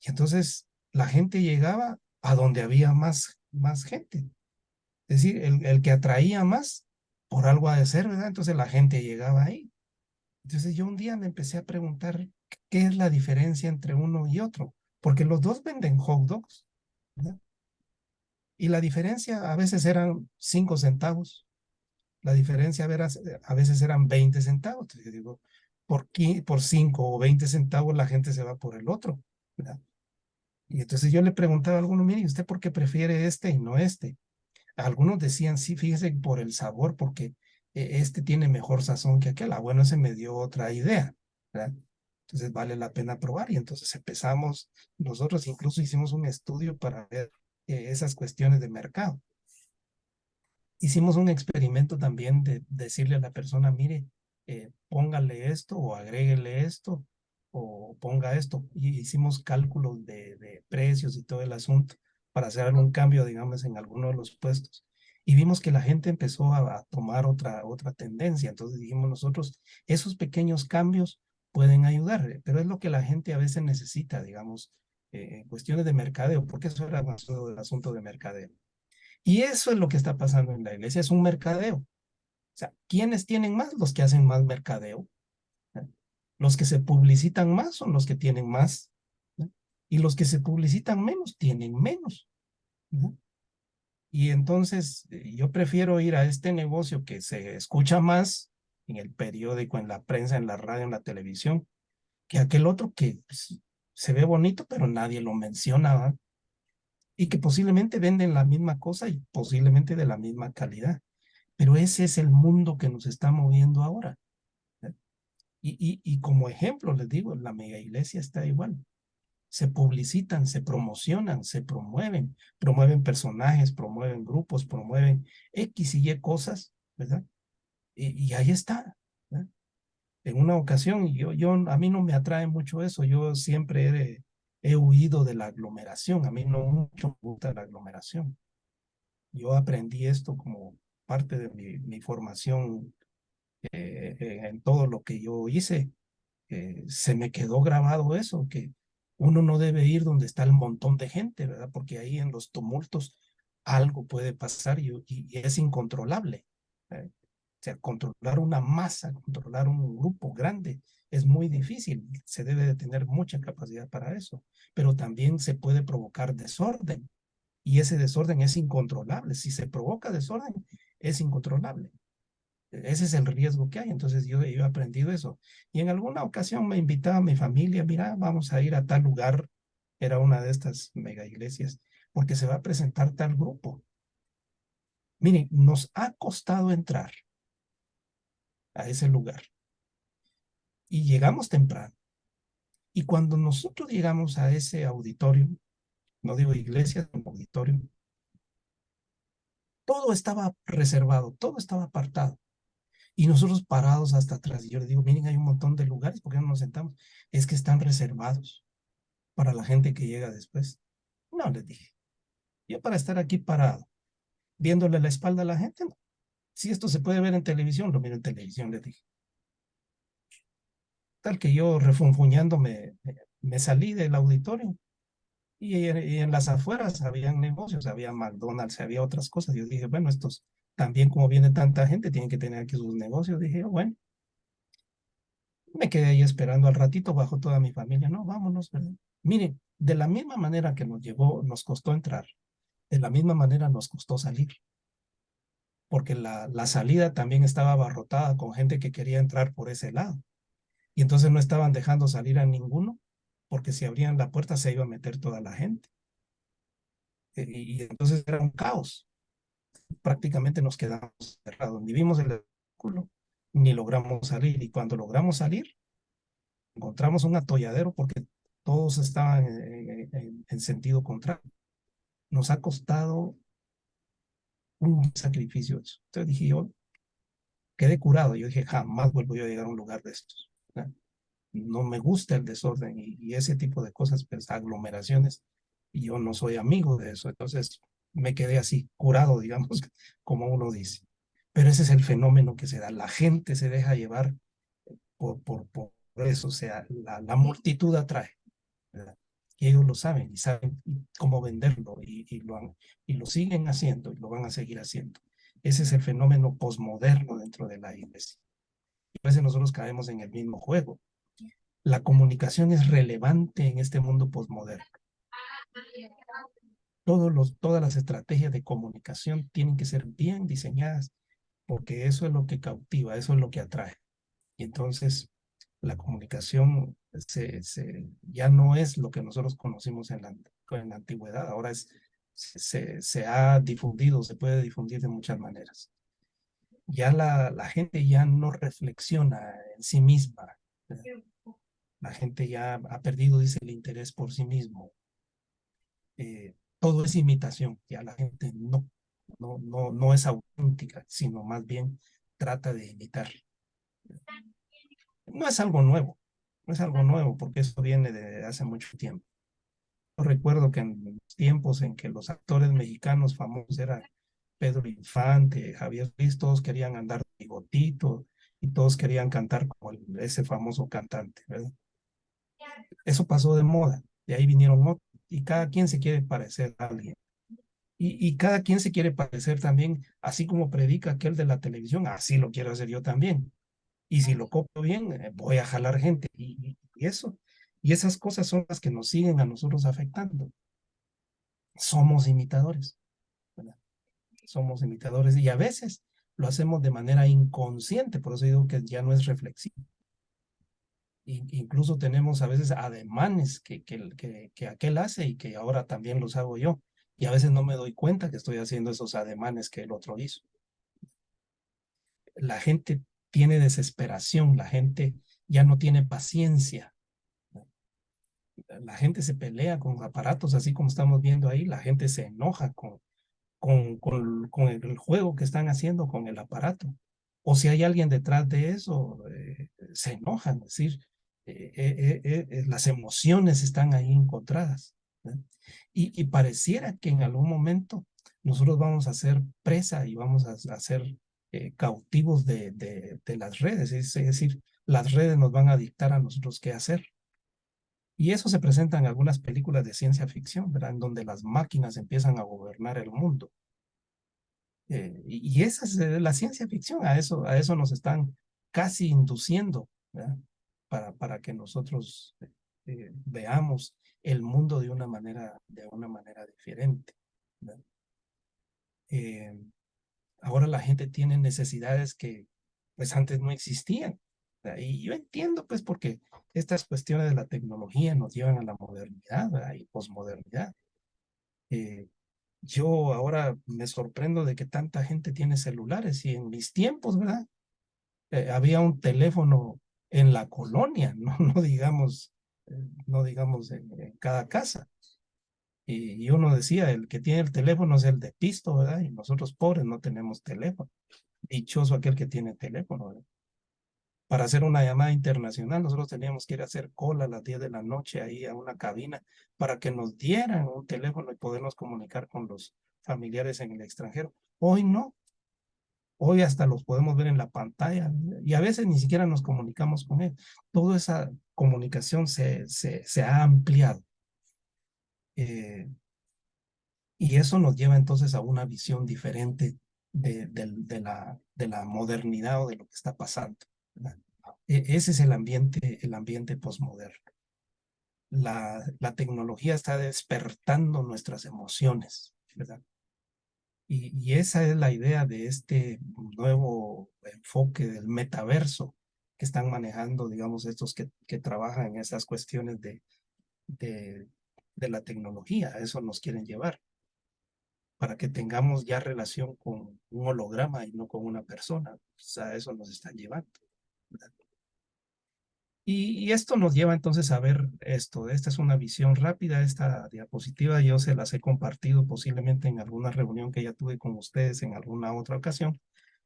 Y entonces la gente llegaba a donde había más más gente. Es decir, el que atraía más, por algo ha de ser, ¿verdad? Entonces la gente llegaba ahí. Entonces yo un día me empecé a preguntar qué es la diferencia entre uno y otro, porque los dos venden hot dogs, ¿verdad? Y la diferencia a veces eran 5 centavos, la diferencia a veces eran 20 centavos. Entonces yo digo, por 5 o 20 centavos la gente se va por el otro, ¿verdad? Y entonces yo le preguntaba a alguno, mire, ¿usted por qué prefiere este y no este? Algunos decían, sí, fíjese por el sabor, porque este tiene mejor sazón que aquel. Ah, bueno, ese me dio otra idea, ¿verdad? Entonces vale la pena probar. Y entonces empezamos, nosotros incluso hicimos un estudio para ver esas cuestiones de mercado. Hicimos un experimento también de decirle a la persona, mire, póngale esto o agréguele esto o ponga esto. Y hicimos cálculos de precios y todo el asunto para hacer algún cambio, digamos, en alguno de los puestos. Y vimos que la gente empezó a tomar otra tendencia. Entonces dijimos nosotros, esos pequeños cambios pueden ayudar, pero es lo que la gente a veces necesita, digamos, en cuestiones de mercadeo, porque eso era más el asunto de mercadeo. Y eso es lo que está pasando en la iglesia, es un mercadeo. O sea, ¿quiénes tienen más? Los que hacen más mercadeo. ¿No? Los que se publicitan más son los que tienen más. ¿No? Y los que se publicitan menos tienen menos. ¿No? Y entonces yo prefiero ir a este negocio que se escucha más en el periódico, en la prensa, en la radio, en la televisión, que aquel otro que pues, se ve bonito, pero nadie lo menciona, ¿verdad? Y que posiblemente venden la misma cosa y posiblemente de la misma calidad. Pero ese es el mundo que nos está moviendo ahora. ¿Eh? Y como ejemplo, les digo, la mega iglesia está igual. Se publicitan, se promocionan, se promueven personajes, promueven grupos, promueven X y Y cosas, ¿verdad? Y ahí está. ¿verdad? En una ocasión, a mí no me atrae mucho eso. Yo siempre he huido de la aglomeración. A mí no mucho me gusta la aglomeración. Yo aprendí esto como parte de mi formación en todo lo que yo hice. Se me quedó grabado eso, que uno no debe ir donde está el montón de gente, ¿verdad? Porque ahí en los tumultos algo puede pasar y es incontrolable. ¿eh? O sea, controlar una masa, controlar un grupo grande es muy difícil. Se debe de tener mucha capacidad para eso, pero también se puede provocar desorden y ese desorden es incontrolable. Si se provoca desorden, es incontrolable. Ese es el riesgo que hay. Entonces yo he aprendido eso. Y en alguna ocasión me invitaba a mi familia, mira, vamos a ir a tal lugar. Era una de estas mega iglesias, porque se va a presentar tal grupo. Miren, nos ha costado entrar a ese lugar. Y llegamos temprano. Y cuando nosotros llegamos a ese auditorio, no digo iglesia, sino auditorio, todo estaba reservado, todo estaba apartado. Y nosotros parados hasta atrás. Y yo les digo, miren, hay un montón de lugares, ¿por qué no nos sentamos? Es que están reservados para la gente que llega después. No, les dije. Yo para estar aquí parado, viéndole la espalda a la gente, no. Si esto se puede ver en televisión, lo miro en televisión, les dije. Tal que yo refunfuñando me salí del auditorio. Y en las afueras había negocios, había McDonald's, había otras cosas. Yo dije, bueno, estos también como viene tanta gente, tienen que tener aquí sus negocios. Dije, bueno. Me quedé ahí esperando al ratito, bajo toda mi familia. No, vámonos, ¿verdad? Miren, de la misma manera que nos costó entrar, de la misma manera nos costó salir. Porque la salida también estaba abarrotada con gente que quería entrar por ese lado. Y entonces no estaban dejando salir a ninguno, porque si abrían la puerta se iba a meter toda la gente. Y entonces era un caos. Prácticamente nos quedamos cerrados. Ni vimos el vehículo, ni logramos salir. Y cuando logramos salir, encontramos un atolladero porque todos estaban en sentido contrario. Nos ha costado un sacrificio eso. Entonces dije yo, quedé curado. Yo dije, jamás vuelvo yo a llegar a un lugar de estos. ¿verdad? No me gusta el desorden y ese tipo de cosas, pues aglomeraciones. Y yo no soy amigo de eso. Entonces me quedé así, curado, digamos, como uno dice. Pero ese es el fenómeno que se da. La gente se deja llevar por eso. O sea, la multitud atrae. ¿verdad? Y ellos lo saben y saben cómo venderlo y lo siguen haciendo y lo van a seguir haciendo. Ese es el fenómeno posmoderno dentro de la iglesia. Y a veces nosotros caemos en el mismo juego. La comunicación es relevante en este mundo posmoderno. Todas las estrategias de comunicación tienen que ser bien diseñadas porque eso es lo que cautiva, eso es lo que atrae. Y entonces la comunicación ya no es lo que nosotros conocimos en la antigüedad, ahora se ha difundido, se puede difundir de muchas maneras. Ya la gente ya no reflexiona en sí misma. La gente ya ha perdido, dice, el interés por sí mismo. Todo es imitación, ya la gente no es auténtica, sino más bien trata de imitar. No es algo nuevo, no es algo nuevo porque eso viene de hace mucho tiempo. Yo recuerdo que en los tiempos en que los actores mexicanos famosos eran Pedro Infante, Javier Ruiz, todos querían andar de bigotito y todos querían cantar como ese famoso cantante, ¿verdad? Eso pasó de moda, de ahí vinieron otros y cada quien se quiere parecer a alguien. Y cada quien se quiere parecer también, así como predica aquel de la televisión, así lo quiero hacer yo también. Y si lo copio bien, voy a jalar gente. Y esas cosas son las que nos siguen a nosotros afectando. Somos imitadores, ¿verdad? Somos imitadores y a veces lo hacemos de manera inconsciente, por eso digo que ya no es reflexivo. Incluso tenemos a veces ademanes que aquel hace y que ahora también los hago yo. Y a veces no me doy cuenta que estoy haciendo esos ademanes que el otro hizo. La gente tiene desesperación, la gente ya no tiene paciencia. La gente se pelea con aparatos, así como estamos viendo ahí, la gente se enoja con el juego que están haciendo con el aparato. O si hay alguien detrás de eso, se enojan, es decir, las emociones están ahí encontradas. Y pareciera que en algún momento nosotros vamos a ser presa y vamos a ser cautivos de las redes, es decir, las redes nos van a dictar a nosotros qué hacer. Y eso se presenta en algunas películas de ciencia ficción, ¿verdad? En donde las máquinas empiezan a gobernar el mundo. Y esa es la ciencia ficción, a eso nos están casi induciendo, ¿verdad? Para que nosotros veamos el mundo de una manera diferente, ¿verdad? Ahora la gente tiene necesidades que pues antes no existían, ¿verdad? Y yo entiendo pues porque estas cuestiones de la tecnología nos llevan a la modernidad, ¿verdad? Y posmodernidad. Yo ahora me sorprendo de que tanta gente tiene celulares y en mis tiempos, ¿verdad? Había un teléfono en la colonia, no digamos en cada casa. Y uno decía, el que tiene el teléfono es el de pisto, ¿verdad? Y nosotros pobres no tenemos teléfono. Dichoso aquel que tiene teléfono, ¿verdad? Para hacer una llamada internacional, nosotros teníamos que ir a hacer cola a las 10 de la noche ahí a una cabina para que nos dieran un teléfono y podernos comunicar con los familiares en el extranjero. Hoy no. Hoy hasta los podemos ver en la pantalla y a veces ni siquiera nos comunicamos con él. Toda esa comunicación se ha ampliado. Y eso nos lleva entonces a una visión diferente de la modernidad o de lo que está pasando, ¿verdad? Ese es el ambiente posmoderno. La tecnología está despertando nuestras emociones, ¿verdad? Y esa es la idea de este nuevo enfoque del metaverso que están manejando, digamos, estos que trabajan en esas cuestiones de la tecnología. A eso nos quieren llevar, para que tengamos ya relación con un holograma y no con una persona. Pues a eso nos están llevando, ¿verdad? Y esto nos lleva entonces a ver esto. Esta es una visión rápida, esta diapositiva yo se las he compartido posiblemente en alguna reunión que ya tuve con ustedes en alguna otra ocasión,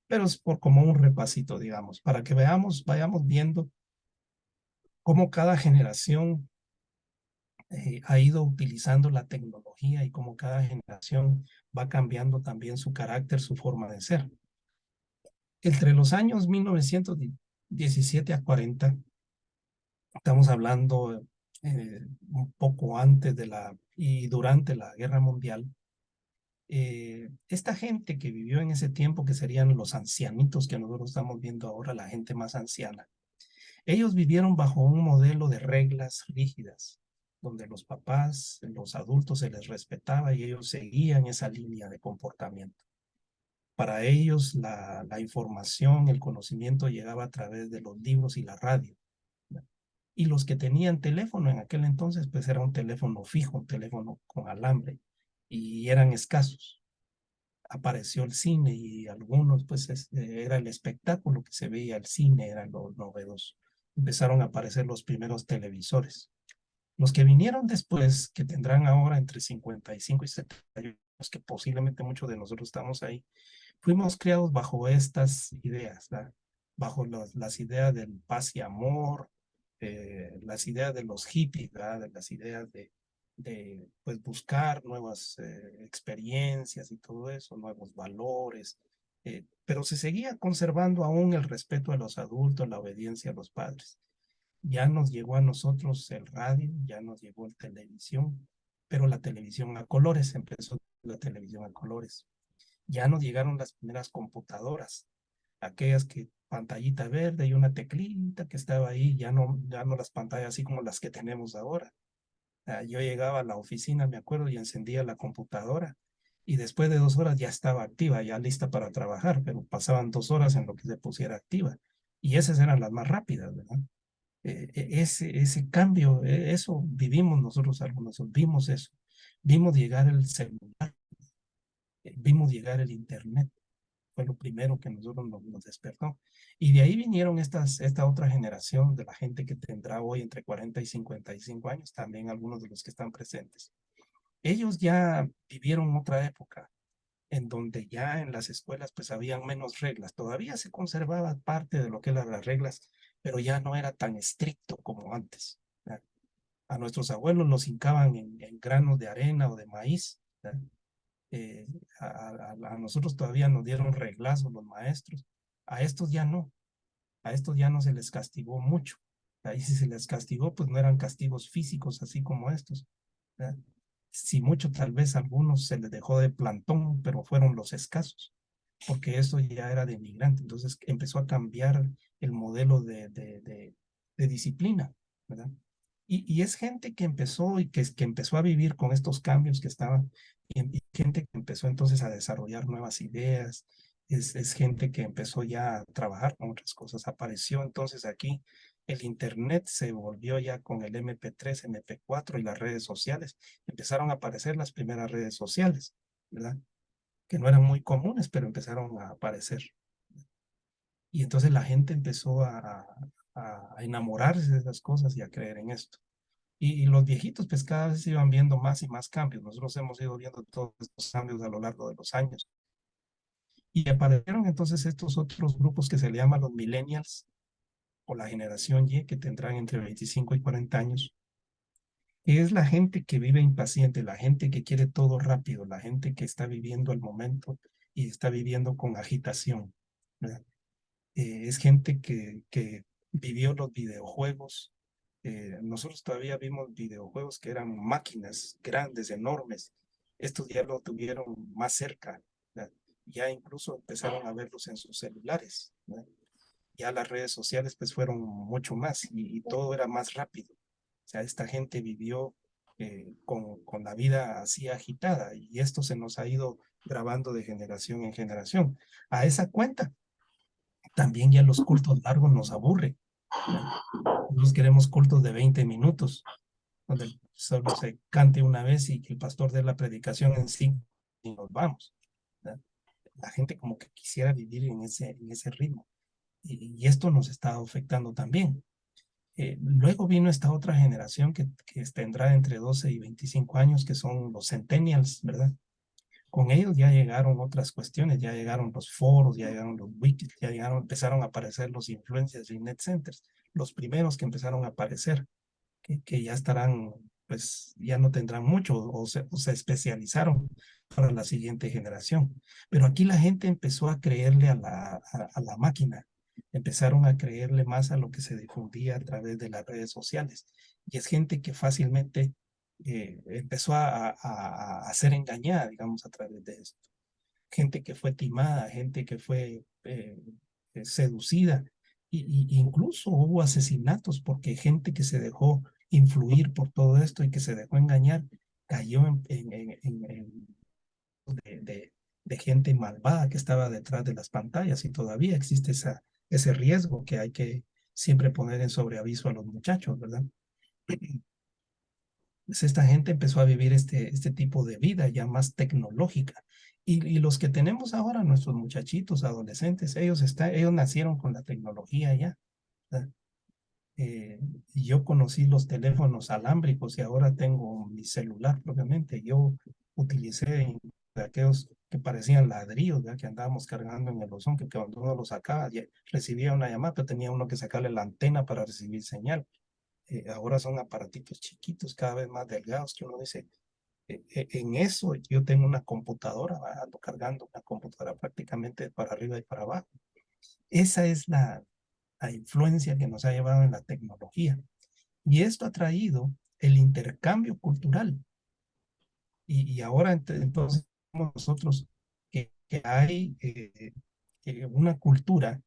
pero es por como un repasito, digamos, para que vayamos viendo cómo cada generación ha ido utilizando la tecnología y cómo cada generación va cambiando también su carácter, su forma de ser. Entre los años 1917 a 40, estamos hablando un poco antes de y durante la Guerra Mundial, esta gente que vivió en ese tiempo, que serían los ancianitos que nosotros estamos viendo ahora, la gente más anciana, ellos vivieron bajo un modelo de reglas rígidas, donde los papás, los adultos se les respetaba y ellos seguían esa línea de comportamiento. Para ellos la información, el conocimiento llegaba a través de los libros y la radio. Y los que tenían teléfono en aquel entonces, pues era un teléfono fijo, un teléfono con alambre, y eran escasos. Apareció el cine y algunos, pues era el espectáculo que se veía, el cine era lo novedoso. Empezaron a aparecer los primeros televisores. Los que vinieron después, que tendrán ahora entre 55 y 70 años, que posiblemente muchos de nosotros estamos ahí, fuimos criados bajo estas ideas, ¿verdad? Bajo las ideas del paz y amor, las ideas de los hippies, ¿verdad? De las ideas de pues, buscar nuevas experiencias y todo eso, nuevos valores, pero se seguía conservando aún el respeto a los adultos, la obediencia a los padres. Ya nos llegó a nosotros el radio, ya nos llegó la televisión, pero la televisión a colores, empezó la televisión a colores. Ya nos llegaron las primeras computadoras, aquellas que pantallita verde y una teclita que estaba ahí, ya no las pantallas así como las que tenemos ahora. Yo llegaba a la oficina, me acuerdo, y encendía la computadora y después de 2 horas ya estaba activa, ya lista para trabajar, pero pasaban 2 horas en lo que se pusiera activa. Y esas eran las más rápidas, ¿verdad? Ese cambio, eso vivimos nosotros algunos, vimos eso. Vimos llegar el celular, vimos llegar el internet. Fue lo primero que nosotros nos despertó. Y de ahí vinieron esta otra generación de la gente que tendrá hoy entre 40 y 55 años, también algunos de los que están presentes. Ellos ya vivieron otra época en donde ya en las escuelas pues habían menos reglas. Todavía se conservaba parte de lo que eran las reglas, pero ya no era tan estricto como antes, ¿verdad? A nuestros abuelos los hincaban en granos de arena o de maíz, ¿verdad? A nosotros todavía nos dieron reglazos los maestros, a estos ya no, a estos ya no se les castigó mucho. Ahí si se les castigó, pues no eran castigos físicos así como estos, ¿verdad? Si mucho, tal vez a algunos se les dejó de plantón, pero fueron los escasos, porque eso ya era de migrante. Entonces empezó a cambiar el modelo de disciplina, ¿verdad? Y es gente que empezó y que empezó a vivir con estos cambios que estaban, y gente que empezó entonces a desarrollar nuevas ideas, es gente que empezó ya a trabajar con otras cosas. Apareció entonces aquí el internet, se volvió ya con el MP3, MP4 y las redes sociales. Empezaron a aparecer las primeras redes sociales, ¿verdad? Que no eran muy comunes, pero empezaron a aparecer. Y entonces la gente empezó a enamorarse de esas cosas y a creer en esto. Y los viejitos pues cada vez iban viendo más y más cambios. Nosotros hemos ido viendo todos estos cambios a lo largo de los años. Y aparecieron entonces estos otros grupos que se le llaman los millennials o la generación Y, que tendrán entre 25 y 40 años, que es la gente que vive impaciente, la gente que quiere todo rápido, la gente que está viviendo el momento y está viviendo con agitación, ¿verdad? Es gente que vivió los videojuegos. Nosotros todavía vimos videojuegos que eran máquinas grandes, enormes. Estos ya lo tuvieron más cerca, ¿verdad? Ya incluso empezaron a verlos en sus celulares, ¿verdad? Ya las redes sociales pues fueron mucho más y todo era más rápido. O sea, esta gente vivió con la vida así agitada y esto se nos ha ido grabando de generación en generación. A esa cuenta, también ya los cultos largos nos aburren, ¿verdad? Nosotros queremos cultos de 20 minutos, donde solo se cante una vez y que el pastor dé la predicación en 5 y nos vamos, ¿verdad? La gente como que quisiera vivir en ese ritmo y esto nos está afectando también. Luego vino esta otra generación que tendrá entre 12 y 25 años, que son los centennials, ¿verdad? Con ellos ya llegaron otras cuestiones, ya llegaron los foros, ya llegaron los wikis, ya llegaron, empezaron a aparecer los influencers y net centers, los primeros que empezaron a aparecer, que ya estarán, pues ya no tendrán mucho o se especializaron para la siguiente generación. Pero aquí la gente empezó a creerle a la máquina, empezaron a creerle más a lo que se difundía a través de las redes sociales. Y es gente que fácilmente empezó a ser engañada, digamos, a través de esto. Gente que fue timada, gente que fue seducida, y incluso hubo asesinatos porque gente que se dejó influir por todo esto y que se dejó engañar, cayó de gente malvada que estaba detrás de las pantallas, y todavía existe ese riesgo que hay que siempre poner en sobreaviso a los muchachos, ¿verdad? Pues esta gente empezó a vivir este tipo de vida ya más tecnológica. Y los que tenemos ahora, nuestros muchachitos, adolescentes, ellos nacieron con la tecnología ya, ¿verdad? Y yo conocí los teléfonos alámbricos y ahora tengo mi celular propiamente. Yo utilicé de aquellos que parecían ladrillos, ¿verdad? Que andábamos cargando en el buzón, que cuando uno lo sacaba recibía una llamada, pero tenía uno que sacarle la antena para recibir señal. Ahora son aparatitos chiquitos, cada vez más delgados, que uno dice, en eso yo tengo una computadora, ¿verdad? Ando cargando una computadora prácticamente para arriba y para abajo. Esa es la influencia que nos ha llevado en la tecnología. Y esto ha traído el intercambio cultural. Y ahora entonces nosotros que hay una cultura,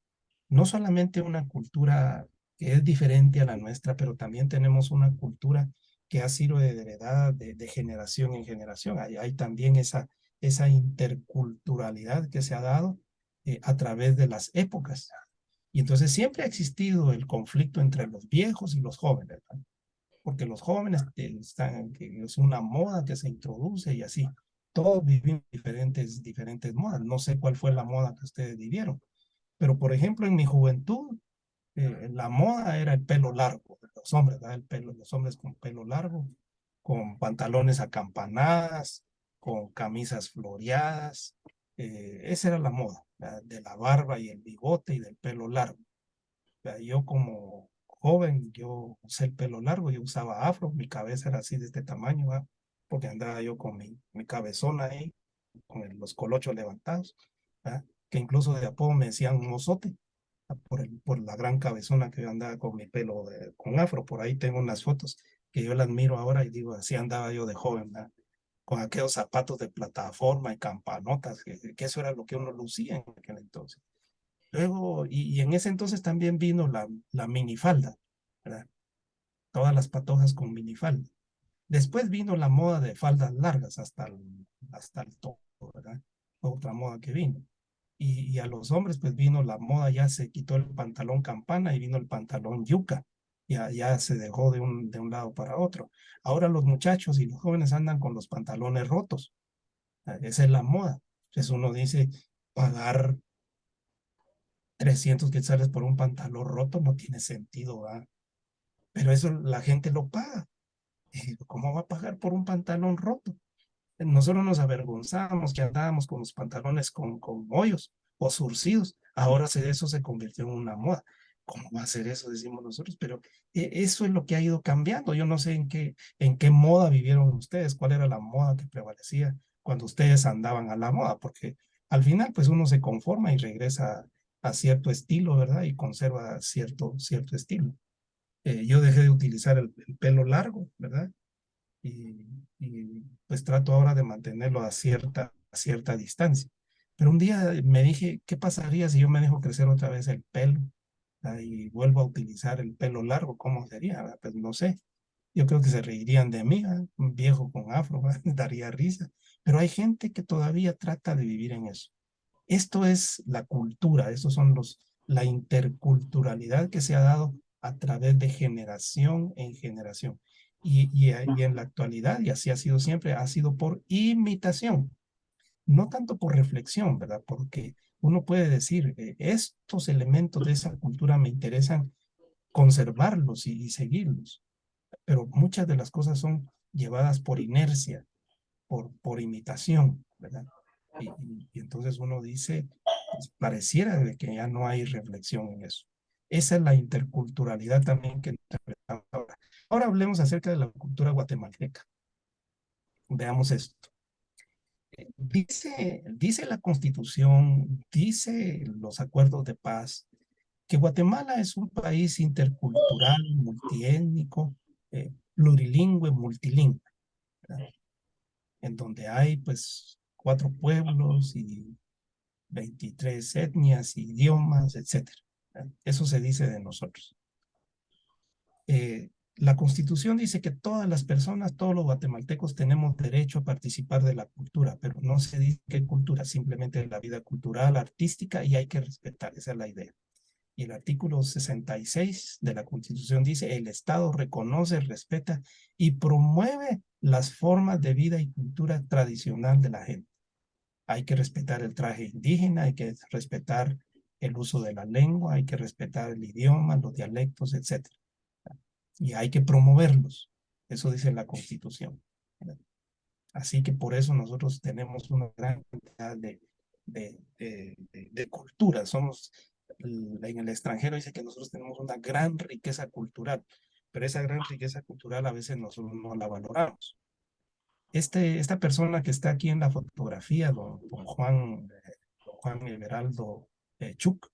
no solamente una cultura que es diferente a la nuestra, pero también tenemos una cultura que ha sido heredada de generación en generación. Hay también esa interculturalidad que se ha dado a través de las épocas. Y entonces siempre ha existido el conflicto entre los viejos y los jóvenes, ¿verdad? Porque los jóvenes que es una moda que se introduce y así. Todos vivimos diferentes modas. No sé cuál fue la moda que ustedes vivieron, pero por ejemplo en mi juventud, la moda era el pelo largo de los hombres, ¿verdad? Los hombres con pelo largo, con pantalones acampanadas, con camisas floreadas. Esa era la moda, ¿verdad? De la barba y el bigote y del pelo largo. Yo como joven, yo usé el pelo largo, yo usaba afro, mi cabeza era así de este tamaño, ¿verdad? Porque andaba yo con mi cabezona ahí, con los colochos levantados, ¿verdad? Que incluso de apodo me decían un osote, por la gran cabezona que yo andaba con mi pelo con afro. Por ahí tengo unas fotos que yo las miro ahora y digo, así andaba yo de joven, ¿verdad? Con aquellos zapatos de plataforma y campanotas, que eso era lo que uno lucía en aquel entonces. Luego, y en ese entonces también vino la minifalda, ¿verdad? Todas las patojas con minifalda. Después vino la moda de faldas largas hasta el topo, ¿verdad? Fue otra moda que vino. Y a los hombres pues vino la moda, ya se quitó el pantalón campana y vino el pantalón yuca. Ya se dejó de un lado para otro. Ahora los muchachos y los jóvenes andan con los pantalones rotos. Esa es la moda. Entonces uno dice, pagar 300 quetzales por un pantalón roto no tiene sentido, ¿verdad? Pero eso la gente lo paga. ¿Cómo va a pagar por un pantalón roto? Nosotros nos avergonzábamos que andábamos con los pantalones con hoyos o surcidos. Ahora eso se convirtió en una moda. ¿Cómo va a ser eso? Decimos nosotros, pero eso es lo que ha ido cambiando. Yo no sé en qué moda vivieron ustedes, cuál era la moda que prevalecía cuando ustedes andaban a la moda, porque al final pues uno se conforma y regresa a cierto estilo, ¿verdad? Y conserva cierto estilo. Yo dejé de utilizar el pelo largo, ¿verdad? Y pues trato ahora de mantenerlo a cierta distancia. Pero un día me dije, ¿qué pasaría si yo me dejo crecer otra vez el pelo? Y vuelvo a utilizar el pelo largo? ¿Cómo sería? Pues no sé. Yo creo que se reirían de mí, ¿verdad? Un viejo con afro, ¿verdad? Daría risa. Pero hay gente que todavía trata de vivir en eso. Esto es la cultura, estos son la interculturalidad que se ha dado a través de generación en generación. Y en la actualidad, y así ha sido siempre, ha sido por imitación, no tanto por reflexión, ¿verdad? Porque uno puede decir, estos elementos de esa cultura me interesan conservarlos y seguirlos, pero muchas de las cosas son llevadas por inercia, por imitación, ¿verdad? Y entonces uno dice, pues, pareciera de que ya no hay reflexión en eso. Esa es la interculturalidad también que interpretamos ahora. Ahora hablemos acerca de la cultura guatemalteca. Veamos esto. Dice la Constitución, dice los acuerdos de paz, que Guatemala es un país intercultural, multiétnico, plurilingüe, multilingüe, ¿verdad? En donde hay pues 4 pueblos y 23 etnias, idiomas, etc. Eso se dice de nosotros. La Constitución dice que todas las personas, todos los guatemaltecos tenemos derecho a participar de la cultura, pero no se dice qué cultura, simplemente la vida cultural, artística, y hay que respetar, esa es la idea. Y el artículo 66 de la Constitución dice, el Estado reconoce, respeta y promueve las formas de vida y cultura tradicional de la gente. Hay que respetar el traje indígena, hay que respetar el uso de la lengua, hay que respetar el idioma, los dialectos, etc. Y hay que promoverlos. Eso dice la Constitución. Así que por eso nosotros tenemos una gran cantidad de cultura. Somos, en el extranjero dice que nosotros tenemos una gran riqueza cultural, pero esa gran riqueza cultural a veces nosotros no la valoramos. Esta persona que está aquí en la fotografía, don Juan Everaldo Chuc,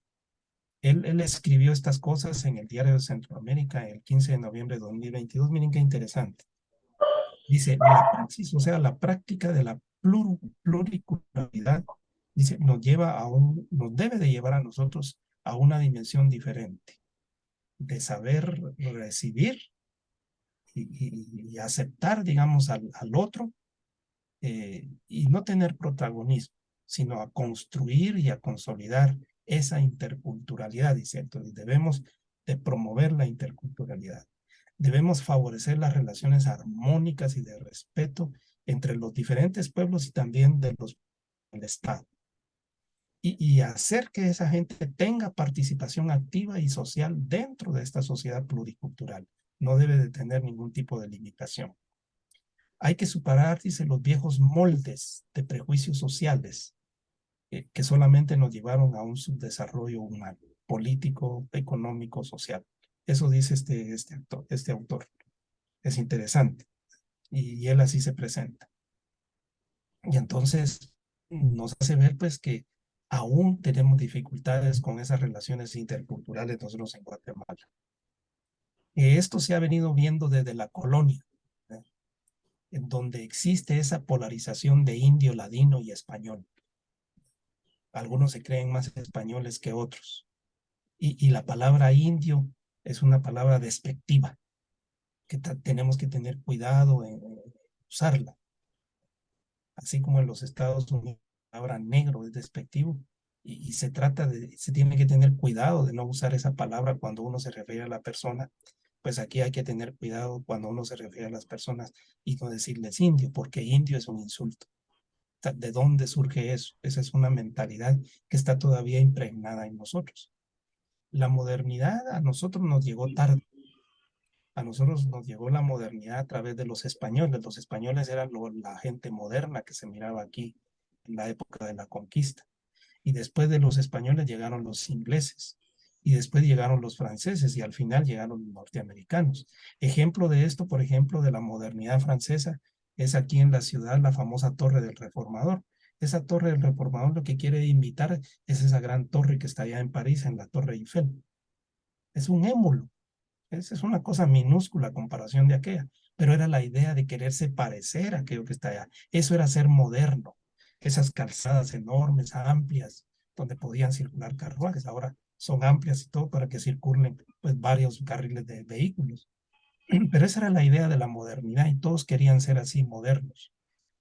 él escribió estas cosas en el Diario de Centroamérica el 15 de noviembre de 2022. Miren qué interesante. Dice, la praxis, o sea, la práctica de la pluriculturalidad, dice, nos debe de llevar a nosotros a una dimensión diferente, de saber recibir y aceptar, digamos, al otro, y no tener protagonismo, sino a construir y a consolidar esa interculturalidad, dice. Entonces debemos de promover la interculturalidad. Debemos favorecer las relaciones armónicas y de respeto entre los diferentes pueblos y también del Estado. Y hacer que esa gente tenga participación activa y social dentro de esta sociedad pluricultural. No debe de tener ningún tipo de limitación. Hay que superar, dice, los viejos moldes de prejuicios sociales que solamente nos llevaron a un subdesarrollo humano, político, económico, social. Eso dice este autor. Es interesante. Y él así se presenta. Y entonces nos hace ver pues que aún tenemos dificultades con esas relaciones interculturales nosotros en Guatemala. Esto se ha venido viendo desde la colonia, ¿verdad? En donde existe esa polarización de indio, ladino y español. Algunos se creen más españoles que otros. Y la palabra indio es una palabra despectiva, que tenemos que tener cuidado en usarla. Así como en los Estados Unidos la palabra negro es despectivo, y se tiene que tener cuidado de no usar esa palabra cuando uno se refiere a la persona. Pues aquí hay que tener cuidado cuando uno se refiere a las personas y no decirles indio, porque indio es un insulto. ¿De dónde surge eso? Esa es una mentalidad que está todavía impregnada en nosotros. La modernidad a nosotros nos llegó tarde. A nosotros nos llegó la modernidad a través de los españoles. Los españoles eran la gente moderna que se miraba aquí en la época de la conquista. Y después de los españoles llegaron los ingleses. Y después llegaron los franceses y al final llegaron los norteamericanos. Ejemplo de esto, por ejemplo, de la modernidad francesa, es aquí en la ciudad la famosa Torre del Reformador. Esa Torre del Reformador lo que quiere imitar es esa gran torre que está allá en París, en la Torre Eiffel. Es un émulo. Es una cosa minúscula a comparación de aquella, pero era la idea de quererse parecer a aquello que está allá. Eso era ser moderno. Esas calzadas enormes, amplias, donde podían circular carruajes, ahora son amplias y todo para que circulen pues varios carriles de vehículos. Pero esa era la idea de la modernidad y todos querían ser así modernos.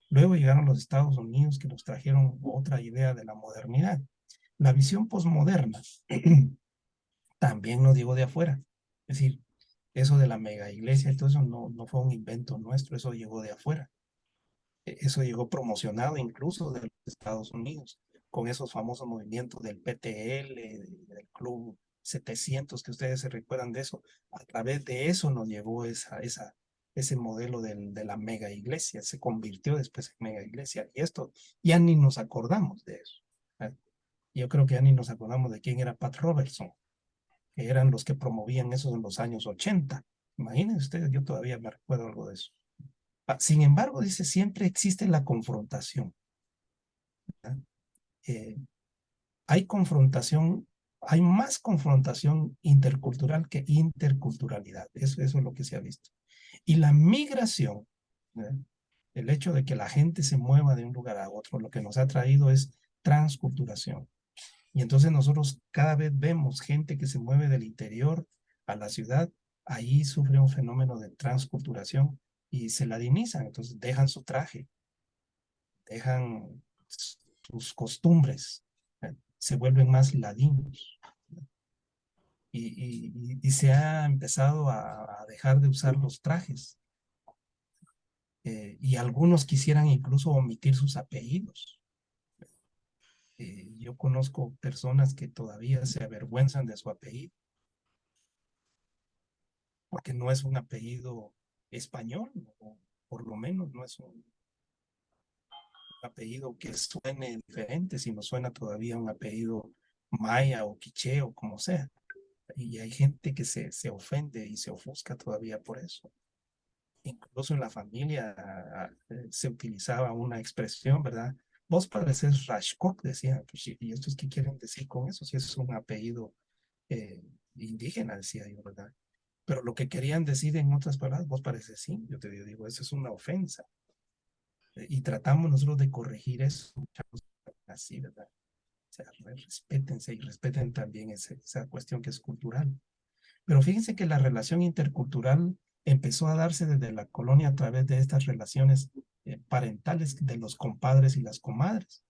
Luego llegaron los Estados Unidos que nos trajeron otra idea de la modernidad. La visión posmoderna también nos llegó de afuera. Es decir, eso de la mega iglesia y todo eso no fue un invento nuestro, eso llegó de afuera. Eso llegó promocionado incluso de los Estados Unidos, con esos famosos movimientos del PTL, del Club 700, que ustedes se recuerdan de eso. A través de eso nos llegó ese modelo de la mega iglesia, se convirtió después en mega iglesia. Y esto ya ni nos acordamos de eso. Yo creo que ya ni nos acordamos de quién era Pat Robertson, que eran los que promovían eso en los años 80. Imagínense ustedes, yo todavía me recuerdo algo de eso. Sin embargo, dice, siempre existe la confrontación. Hay confrontación hay más confrontación intercultural que interculturalidad. Eso es lo que se ha visto. Y la migración, ¿verdad? El hecho de que la gente se mueva de un lugar a otro, lo que nos ha traído es transculturación. Y entonces nosotros cada vez vemos gente que se mueve del interior a la ciudad, ahí sufre un fenómeno de transculturación y se ladinizan, entonces dejan su traje, dejan sus costumbres, se vuelven más ladinos. Y se ha empezado a dejar de usar los trajes. Y algunos quisieran incluso omitir sus apellidos. Yo conozco personas que todavía se avergüenzan de su apellido, porque no es un apellido español, o por lo menos no es un apellido que suene diferente, sino suena todavía un apellido maya o quiché o como sea. Y hay gente que se ofende y se ofusca todavía por eso. Incluso en la familia se utilizaba una expresión, ¿verdad? Vos pareces Rashkok, decían. Pues, ¿y estos qué quieren decir con eso? Si es un apellido eh, indígena, decía yo, ¿verdad? Pero lo que querían decir en otras palabras, vos pareces sí. Yo te digo, eso es una ofensa. Y tratamos nosotros de corregir eso, así, ¿verdad? O sea, respétense y respeten también esa cuestión que es cultural. Pero fíjense que la relación intercultural empezó a darse desde la colonia a través de estas relaciones parentales de los compadres y las comadres.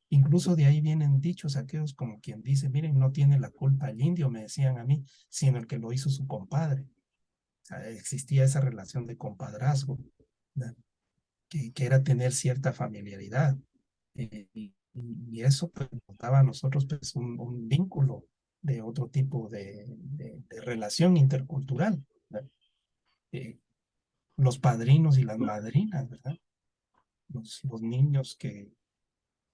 Incluso de ahí vienen dichos aquellos como quien dice, miren, no tiene la culpa el indio, me decían a mí, sino el que lo hizo su compadre. O sea, existía esa relación de compadrazgo, que era tener cierta familiaridad. Y eso pues, nos daba a nosotros pues, un vínculo de otro tipo de relación intercultural. Los padrinos y las madrinas, ¿verdad? Los niños que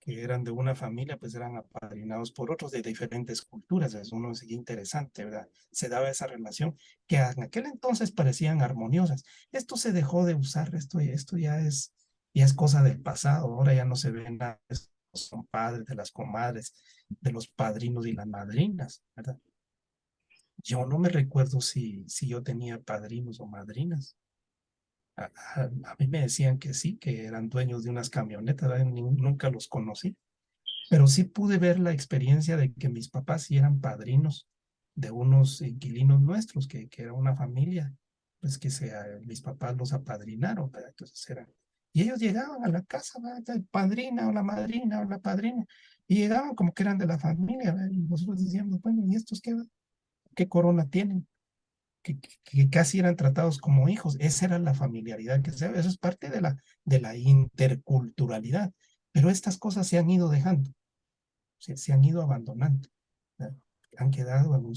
eran de una familia, pues eran apadrinados por otros de diferentes culturas. Es uno sería interesante, ¿verdad? Se daba esa relación que en aquel entonces parecían armoniosas. Esto se dejó de usar, esto ya es cosa del pasado. Ahora ya no se ve nada de eso. Son padres de las comadres, de los padrinos y las madrinas, ¿verdad? Yo no me recuerdo si yo tenía padrinos o madrinas. A mí me decían que sí, que eran dueños de unas camionetas, ¿verdad? Nunca los conocí, pero sí pude ver la experiencia de que mis papás sí eran padrinos de unos inquilinos nuestros, que era una familia, pues que mis papás los apadrinaron, ¿verdad? Entonces y ellos llegaban a la casa, ¿verdad? El padrina o la madrina o la padrina, y llegaban como que eran de la familia, ¿verdad? Y nosotros decíamos, bueno, ¿y estos qué corona tienen? Que casi eran tratados como hijos. Esa era la familiaridad que se ve. Eso es parte de la interculturalidad. Pero estas cosas se han ido dejando, se han ido abandonando, ¿verdad? Han quedado en un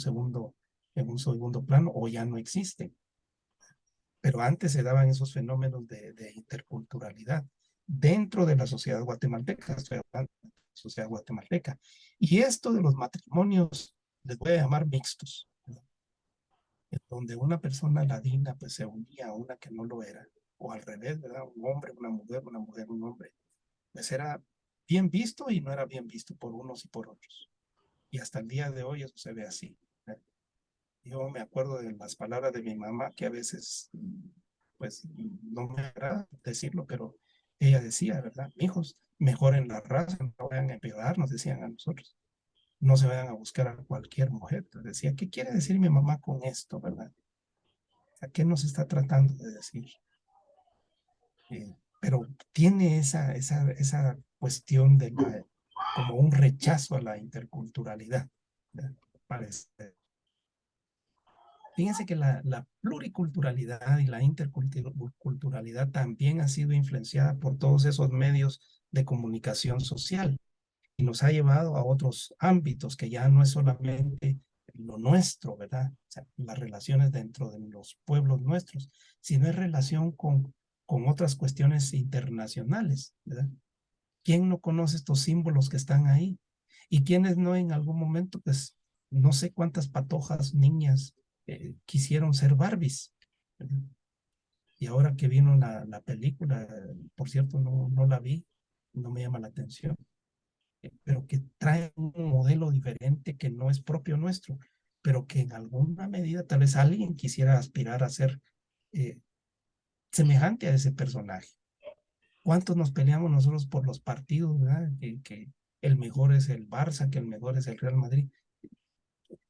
segundo plano o ya no existen. Pero antes se daban esos fenómenos de interculturalidad dentro de la sociedad guatemalteca, estoy hablando de la sociedad guatemalteca. Y esto de los matrimonios, les voy a llamar mixtos, en donde una persona ladina pues se unía a una que no lo era, o al revés, ¿verdad? Un hombre, una mujer, un hombre, pues era bien visto y no era bien visto por unos y por otros. Y hasta el día de hoy eso se ve así, ¿verdad? Yo me acuerdo de las palabras de mi mamá que a veces, pues no me agrada decirlo, pero ella decía, ¿verdad? Hijos, mejoren la raza, no vayan a empeorar, nos decían a nosotros. No se vayan a buscar a cualquier mujer. Entonces decía, ¿qué quiere decir mi mamá con esto, verdad? ¿A qué nos está tratando de decir? Pero tiene esa cuestión como un rechazo a la interculturalidad, ¿verdad? Parece. Fíjense que la pluriculturalidad y la interculturalidad también ha sido influenciada por todos esos medios de comunicación social y nos ha llevado a otros ámbitos que ya no es solamente lo nuestro, ¿verdad? O sea, las relaciones dentro de los pueblos nuestros, sino es relación con otras cuestiones internacionales, ¿verdad? ¿Quién no conoce estos símbolos que están ahí? Y quienes no en algún momento, pues, no sé cuántas patojas niñas quisieron ser Barbies, ¿verdad? Y ahora que vino la película, por cierto, no la vi, no me llama la atención. pero que traen un modelo diferente que no es propio nuestro, pero que en alguna medida tal vez alguien quisiera aspirar a ser semejante a ese personaje. ¿Cuántos nos peleamos nosotros por los partidos, ¿verdad? Que el mejor es el Barça, que el mejor es el Real Madrid.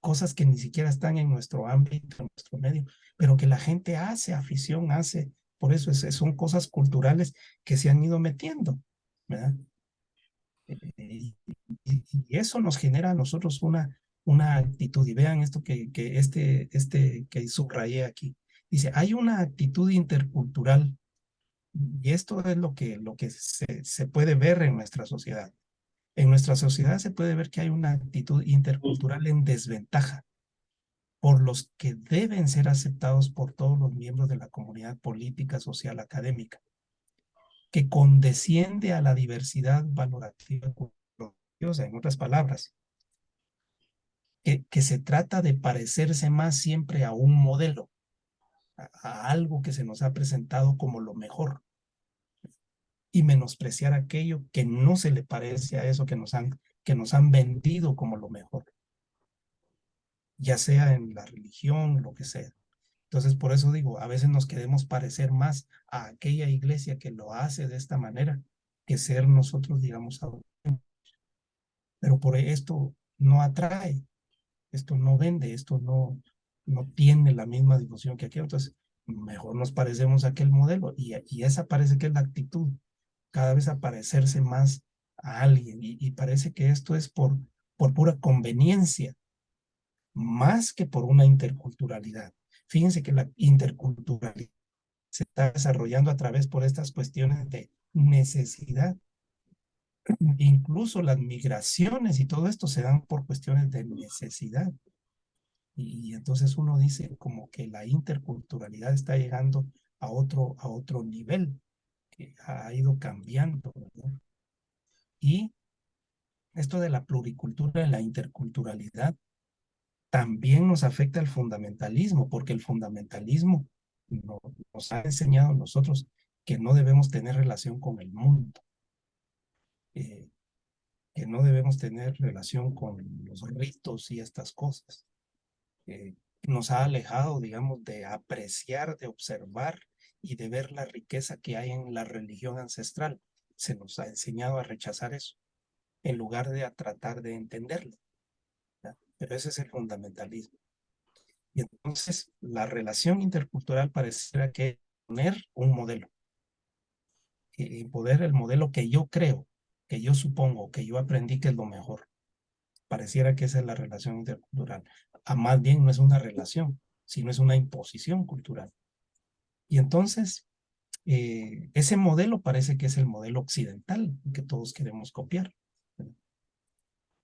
Cosas que ni siquiera están en nuestro ámbito, en nuestro medio, pero que la gente hace, afición hace. Por eso son cosas culturales que se han ido metiendo, ¿verdad? Y, y eso nos genera a nosotros una actitud. Y vean esto que subrayé aquí. Dice, hay una actitud intercultural. Y esto es lo que se puede ver en nuestra sociedad. En nuestra sociedad se puede ver que hay una actitud intercultural en desventaja por los que deben ser aceptados por todos los miembros de la comunidad política, social, académica, que condesciende a la diversidad valorativa, en otras palabras, que se trata de parecerse más siempre a un modelo, a algo que se nos ha presentado como lo mejor, y menospreciar aquello que no se le parece a eso que nos han vendido como lo mejor, ya sea en la religión, lo que sea. Entonces, por eso digo, a veces nos queremos parecer más a aquella iglesia que lo hace de esta manera, que ser nosotros, digamos, pero por esto no atrae, esto no vende, esto no tiene la misma difusión que aquello. Entonces, mejor nos parecemos a aquel modelo y esa parece que es la actitud, cada vez a parecerse más a alguien y parece que esto es por pura conveniencia, más que por una interculturalidad. Fíjense que la interculturalidad se está desarrollando a través por estas cuestiones de necesidad. Incluso las migraciones y todo esto se dan por cuestiones de necesidad. Y entonces uno dice como que la interculturalidad está llegando a otro nivel, que ha ido cambiando, ¿verdad? Y esto de la pluricultura y la interculturalidad también nos afecta el fundamentalismo, porque el fundamentalismo nos ha enseñado a nosotros que no debemos tener relación con el mundo, que no debemos tener relación con los ritos y estas cosas. Nos ha alejado, digamos, de apreciar, de observar y de ver la riqueza que hay en la religión ancestral. Se nos ha enseñado a rechazar eso, en lugar de a tratar de entenderlo, ¿verdad? Pero ese es el fundamentalismo. Y entonces la relación intercultural pareciera que es poner un modelo, y poder el modelo que yo creo, que yo supongo, que yo aprendí que es lo mejor. Pareciera que esa es la relación intercultural. Más bien no es una relación, sino es una imposición cultural. Y entonces, ese modelo parece que es el modelo occidental que todos queremos copiar.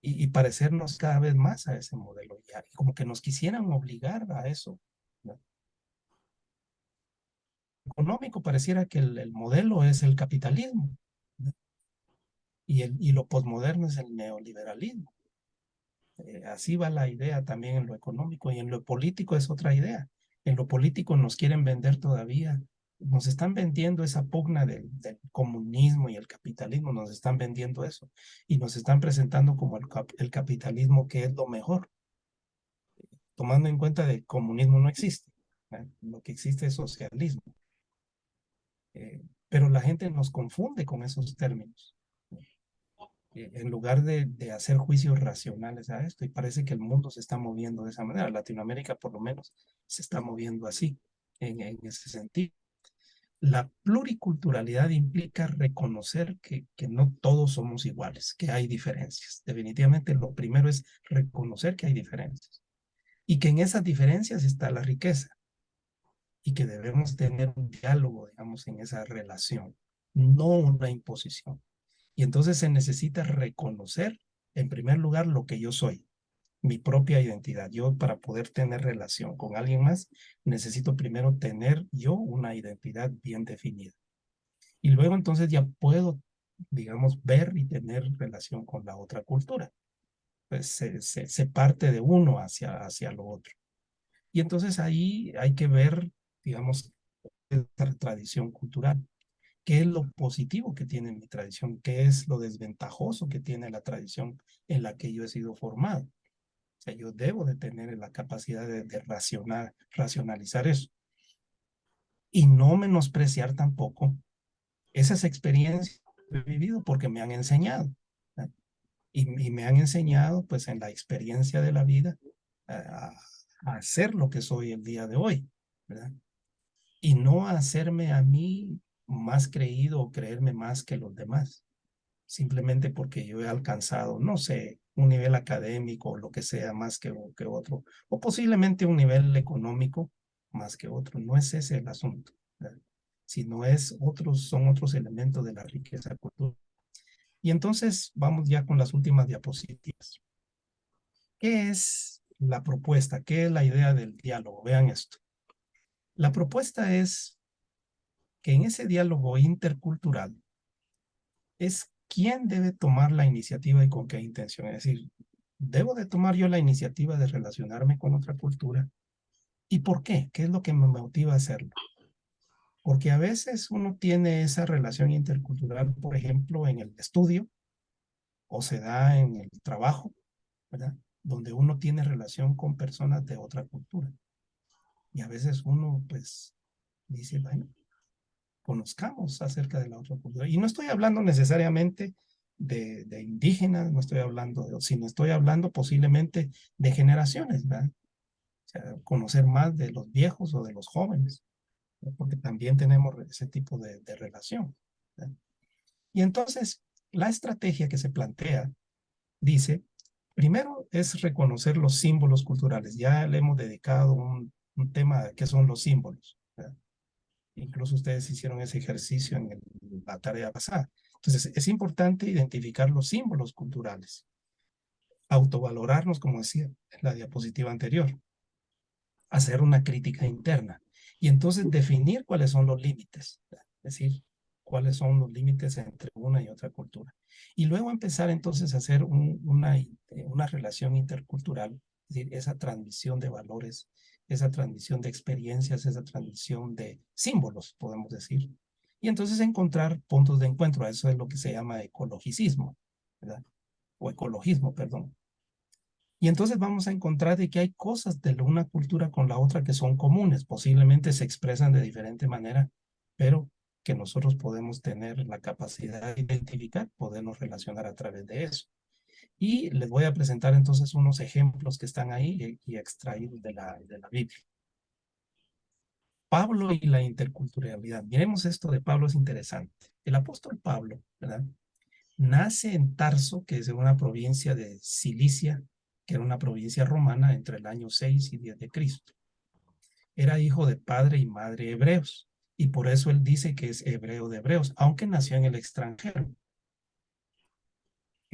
Y parecernos cada vez más a ese modelo. Y como que nos quisieran obligar a eso, ¿no? Económico pareciera que el modelo es el capitalismo, ¿no? Y lo posmoderno es el neoliberalismo. Así va la idea también en lo económico y en lo político es otra idea. En lo político nos quieren vender todavía, nos están vendiendo esa pugna del comunismo y el capitalismo, nos están vendiendo eso y nos están presentando como el capitalismo que es lo mejor, tomando en cuenta que el comunismo no existe, ¿eh? Lo que existe es socialismo. Pero la gente nos confunde con esos términos. En lugar de hacer juicios racionales a esto, y parece que el mundo se está moviendo de esa manera. Latinoamérica, por lo menos, se está moviendo así, en ese sentido. La pluriculturalidad implica reconocer que no todos somos iguales, que hay diferencias. Definitivamente, lo primero es reconocer que hay diferencias y que en esas diferencias está la riqueza y que debemos tener un diálogo, digamos, en esa relación, no una imposición. Y entonces se necesita reconocer, en primer lugar, lo que yo soy, mi propia identidad. Yo, para poder tener relación con alguien más, necesito primero tener yo una identidad bien definida. Y luego entonces ya puedo, digamos, ver y tener relación con la otra cultura. Pues se parte de uno hacia lo otro. Y entonces ahí hay que ver, digamos, esta tradición cultural. ¿Qué es lo positivo que tiene mi tradición? ¿Qué es lo desventajoso que tiene la tradición en la que yo he sido formado? O sea, yo debo de tener la capacidad de racionalizar eso. Y no menospreciar tampoco esas experiencias que he vivido porque me han enseñado. ¿eh? Y me han enseñado, pues, en la experiencia de la vida a hacer lo que soy el día de hoy, ¿verdad? Y no a hacerme a mí más creído o creerme más que los demás, simplemente porque yo he alcanzado, no sé, un nivel académico o lo que sea más que otro, o posiblemente un nivel económico más que otro. No es ese el asunto, ¿verdad? Sino son otros elementos de la riqueza cultural. Y entonces vamos ya con las últimas diapositivas. ¿Qué es la propuesta? ¿Qué es la idea del diálogo? Vean esto. La propuesta es que en ese diálogo intercultural es quién debe tomar la iniciativa y con qué intención. Es decir, ¿debo de tomar yo la iniciativa de relacionarme con otra cultura? ¿Y por qué? ¿Qué es lo que me motiva a hacerlo? Porque a veces uno tiene esa relación intercultural, por ejemplo, en el estudio o se da en el trabajo, ¿verdad? Donde uno tiene relación con personas de otra cultura. Y a veces uno, pues, dice, bueno, conozcamos acerca de la otra cultura. Y no estoy hablando necesariamente de indígenas, no estoy hablando sino estoy hablando posiblemente de generaciones, ¿verdad? O sea, conocer más de los viejos o de los jóvenes, ¿verdad? Porque también tenemos ese tipo de relación, ¿verdad? Y entonces, la estrategia que se plantea dice, primero es reconocer los símbolos culturales. Ya le hemos dedicado un tema que son los símbolos, ¿verdad? Incluso ustedes hicieron ese ejercicio en la tarea pasada. Entonces, es importante identificar los símbolos culturales, autovalorarnos, como decía en la diapositiva anterior, hacer una crítica interna y entonces definir cuáles son los límites, ¿verdad? Es decir, cuáles son los límites entre una y otra cultura. Y luego empezar entonces a hacer una relación intercultural, es decir, esa transmisión de valores, esa transmisión de experiencias, esa transmisión de símbolos, podemos decir. Y entonces encontrar puntos de encuentro. Eso es lo que se llama ecologicismo, ¿verdad? O ecologismo, perdón. Y entonces vamos a encontrar de que hay cosas de una cultura con la otra que son comunes, posiblemente se expresan de diferente manera, pero que nosotros podemos tener la capacidad de identificar, podernos relacionar a través de eso. Y les voy a presentar entonces unos ejemplos que están ahí y extraídos de la Biblia. Pablo y la interculturalidad. Miremos esto de Pablo, es interesante. El apóstol Pablo, ¿verdad? Nace en Tarso, que es una provincia de Cilicia, que era una provincia romana entre el año 6 y 10 de Cristo. Era hijo de padre y madre hebreos, y por eso él dice que es hebreo de hebreos, aunque nació en el extranjero.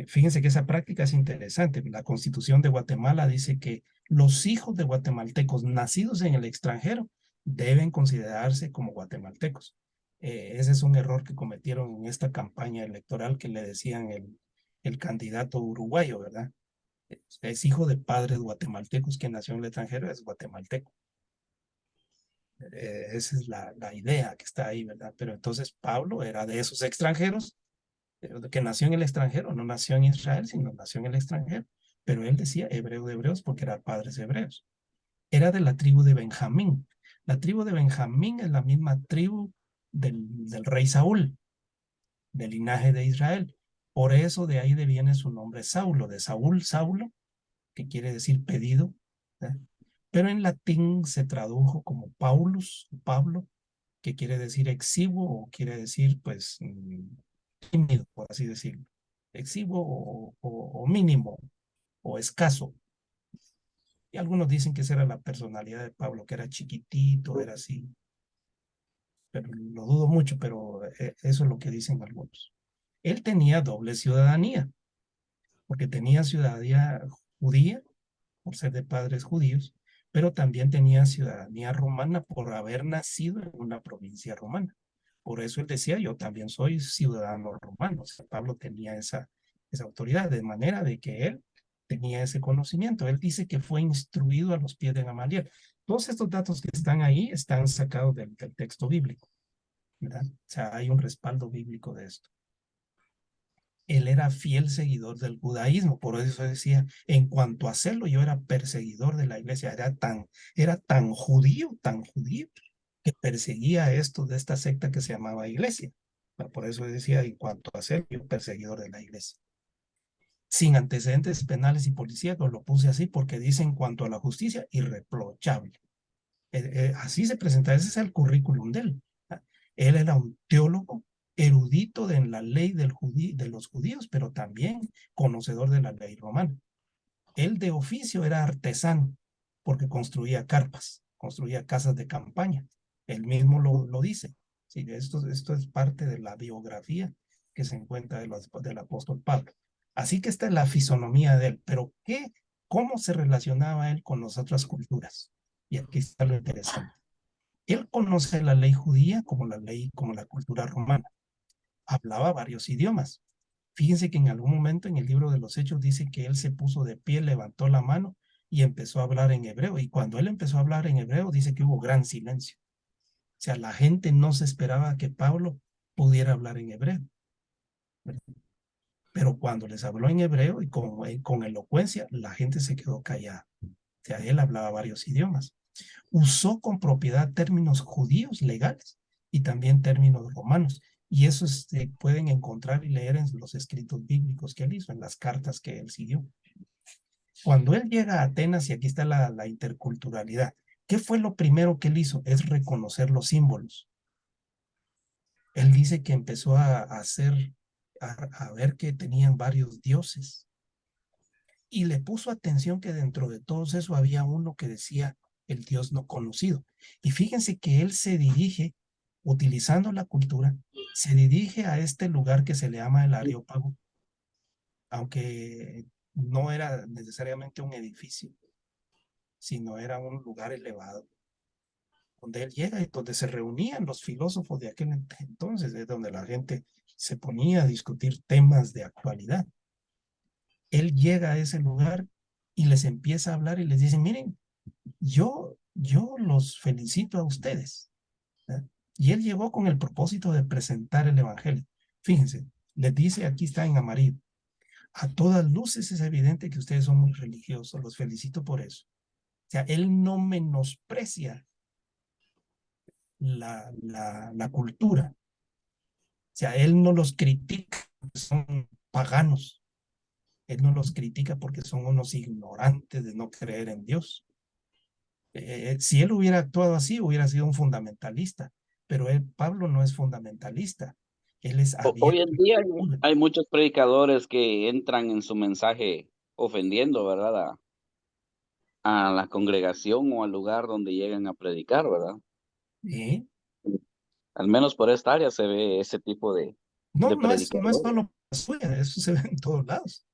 Fíjense que esa práctica es interesante. La Constitución de Guatemala dice que los hijos de guatemaltecos nacidos en el extranjero deben considerarse como guatemaltecos. Ese es un error que cometieron en esta campaña electoral que le decían el candidato uruguayo, ¿verdad? Es hijo de padres guatemaltecos que nació en el extranjero, es guatemalteco. Esa es la idea que está ahí, ¿verdad? Pero entonces Pablo era de esos extranjeros que nació en el extranjero, no nació en Israel, sino nació en el extranjero. Pero él decía hebreo de hebreos porque eran padres hebreos. Era de la tribu de Benjamín. La tribu de Benjamín es la misma tribu del rey Saúl, del linaje de Israel. Por eso de ahí viene su nombre Saulo, de Saúl, Saulo, que quiere decir pedido, ¿verdad? Pero en latín se tradujo como Paulus, Pablo, que quiere decir exiguo o quiere decir, pues, tímido, por así decirlo. Exiguo o mínimo o escaso. Y algunos dicen que esa era la personalidad de Pablo, que era chiquitito, era así. Pero lo dudo mucho, pero eso es lo que dicen algunos. Él tenía doble ciudadanía, porque tenía ciudadanía judía, por ser de padres judíos, pero también tenía ciudadanía romana por haber nacido en una provincia romana. Por eso él decía, yo también soy ciudadano romano. O sea, Pablo tenía esa autoridad, de manera de que él tenía ese conocimiento. Él dice que fue instruido a los pies de Gamaliel. Todos estos datos que están ahí están sacados del texto bíblico. ¿verdad? O sea, hay un respaldo bíblico de esto. Él era fiel seguidor del judaísmo, por eso decía, en cuanto a hacerlo, yo era perseguidor de la iglesia, era tan judío, que perseguía esto de esta secta que se llamaba iglesia. Por eso decía, en cuanto a hacerlo, yo perseguidor de la iglesia. Sin antecedentes penales y policíacos, lo puse así porque dice en cuanto a la justicia, irreprochable. Así se presenta, ese es el currículum de él. Él era un teólogo erudito en la ley de los judíos, pero también conocedor de la ley romana. Él de oficio era artesano, porque construía carpas, construía casas de campaña. Él mismo lo dice. Sí, esto es parte de la biografía que se encuentra del apóstol Pablo. Así que esta es la fisonomía de él. Pero ¿cómo se relacionaba él con las otras culturas? Y aquí está lo interesante. Él conoce la ley judía como la cultura romana. Hablaba varios idiomas. Fíjense que en algún momento en el libro de los Hechos dice que él se puso de pie, levantó la mano y empezó a hablar en hebreo. Y cuando él empezó a hablar en hebreo, dice que hubo gran silencio. O sea, la gente no se esperaba que Pablo pudiera hablar en hebreo. Pero cuando les habló en hebreo y con elocuencia, la gente se quedó callada. O sea, él hablaba varios idiomas. Usó con propiedad términos judíos legales y también términos romanos. Y eso pueden encontrar y leer en los escritos bíblicos que él hizo, en las cartas que él siguió. Cuando él llega a Atenas, y aquí está la interculturalidad, ¿qué fue lo primero que él hizo? Es reconocer los símbolos. Él dice que empezó a ver que tenían varios dioses. Y le puso atención que dentro de todos eso había uno que decía el Dios no conocido. Y fíjense que él se dirige, utilizando la cultura, se dirige a este lugar que se le llama el Areópago, aunque no era necesariamente un edificio, sino era un lugar elevado, donde él llega y donde se reunían los filósofos de aquel entonces, es donde la gente se ponía a discutir temas de actualidad. Él llega a ese lugar y les empieza a hablar y les dice, miren, yo los felicito a ustedes. ¿Verdad? Y él llegó con el propósito de presentar el evangelio. Fíjense, les dice, aquí está en amarillo, a todas luces es evidente que ustedes son muy religiosos, los felicito por eso. O sea, él no menosprecia la cultura. O sea, él no los critica porque son paganos. Él no los critica porque son unos ignorantes de no creer en Dios. Si él hubiera actuado así, hubiera sido un fundamentalista, pero Pablo no es fundamentalista. Él es Hoy abierto. en día hay muchos predicadores que entran en su mensaje ofendiendo, ¿verdad? A la congregación o al lugar donde llegan a predicar, ¿verdad? ¿Sí? Al menos por esta área se ve ese tipo de No es predicadores. solo suya, eso se ve en todos lados.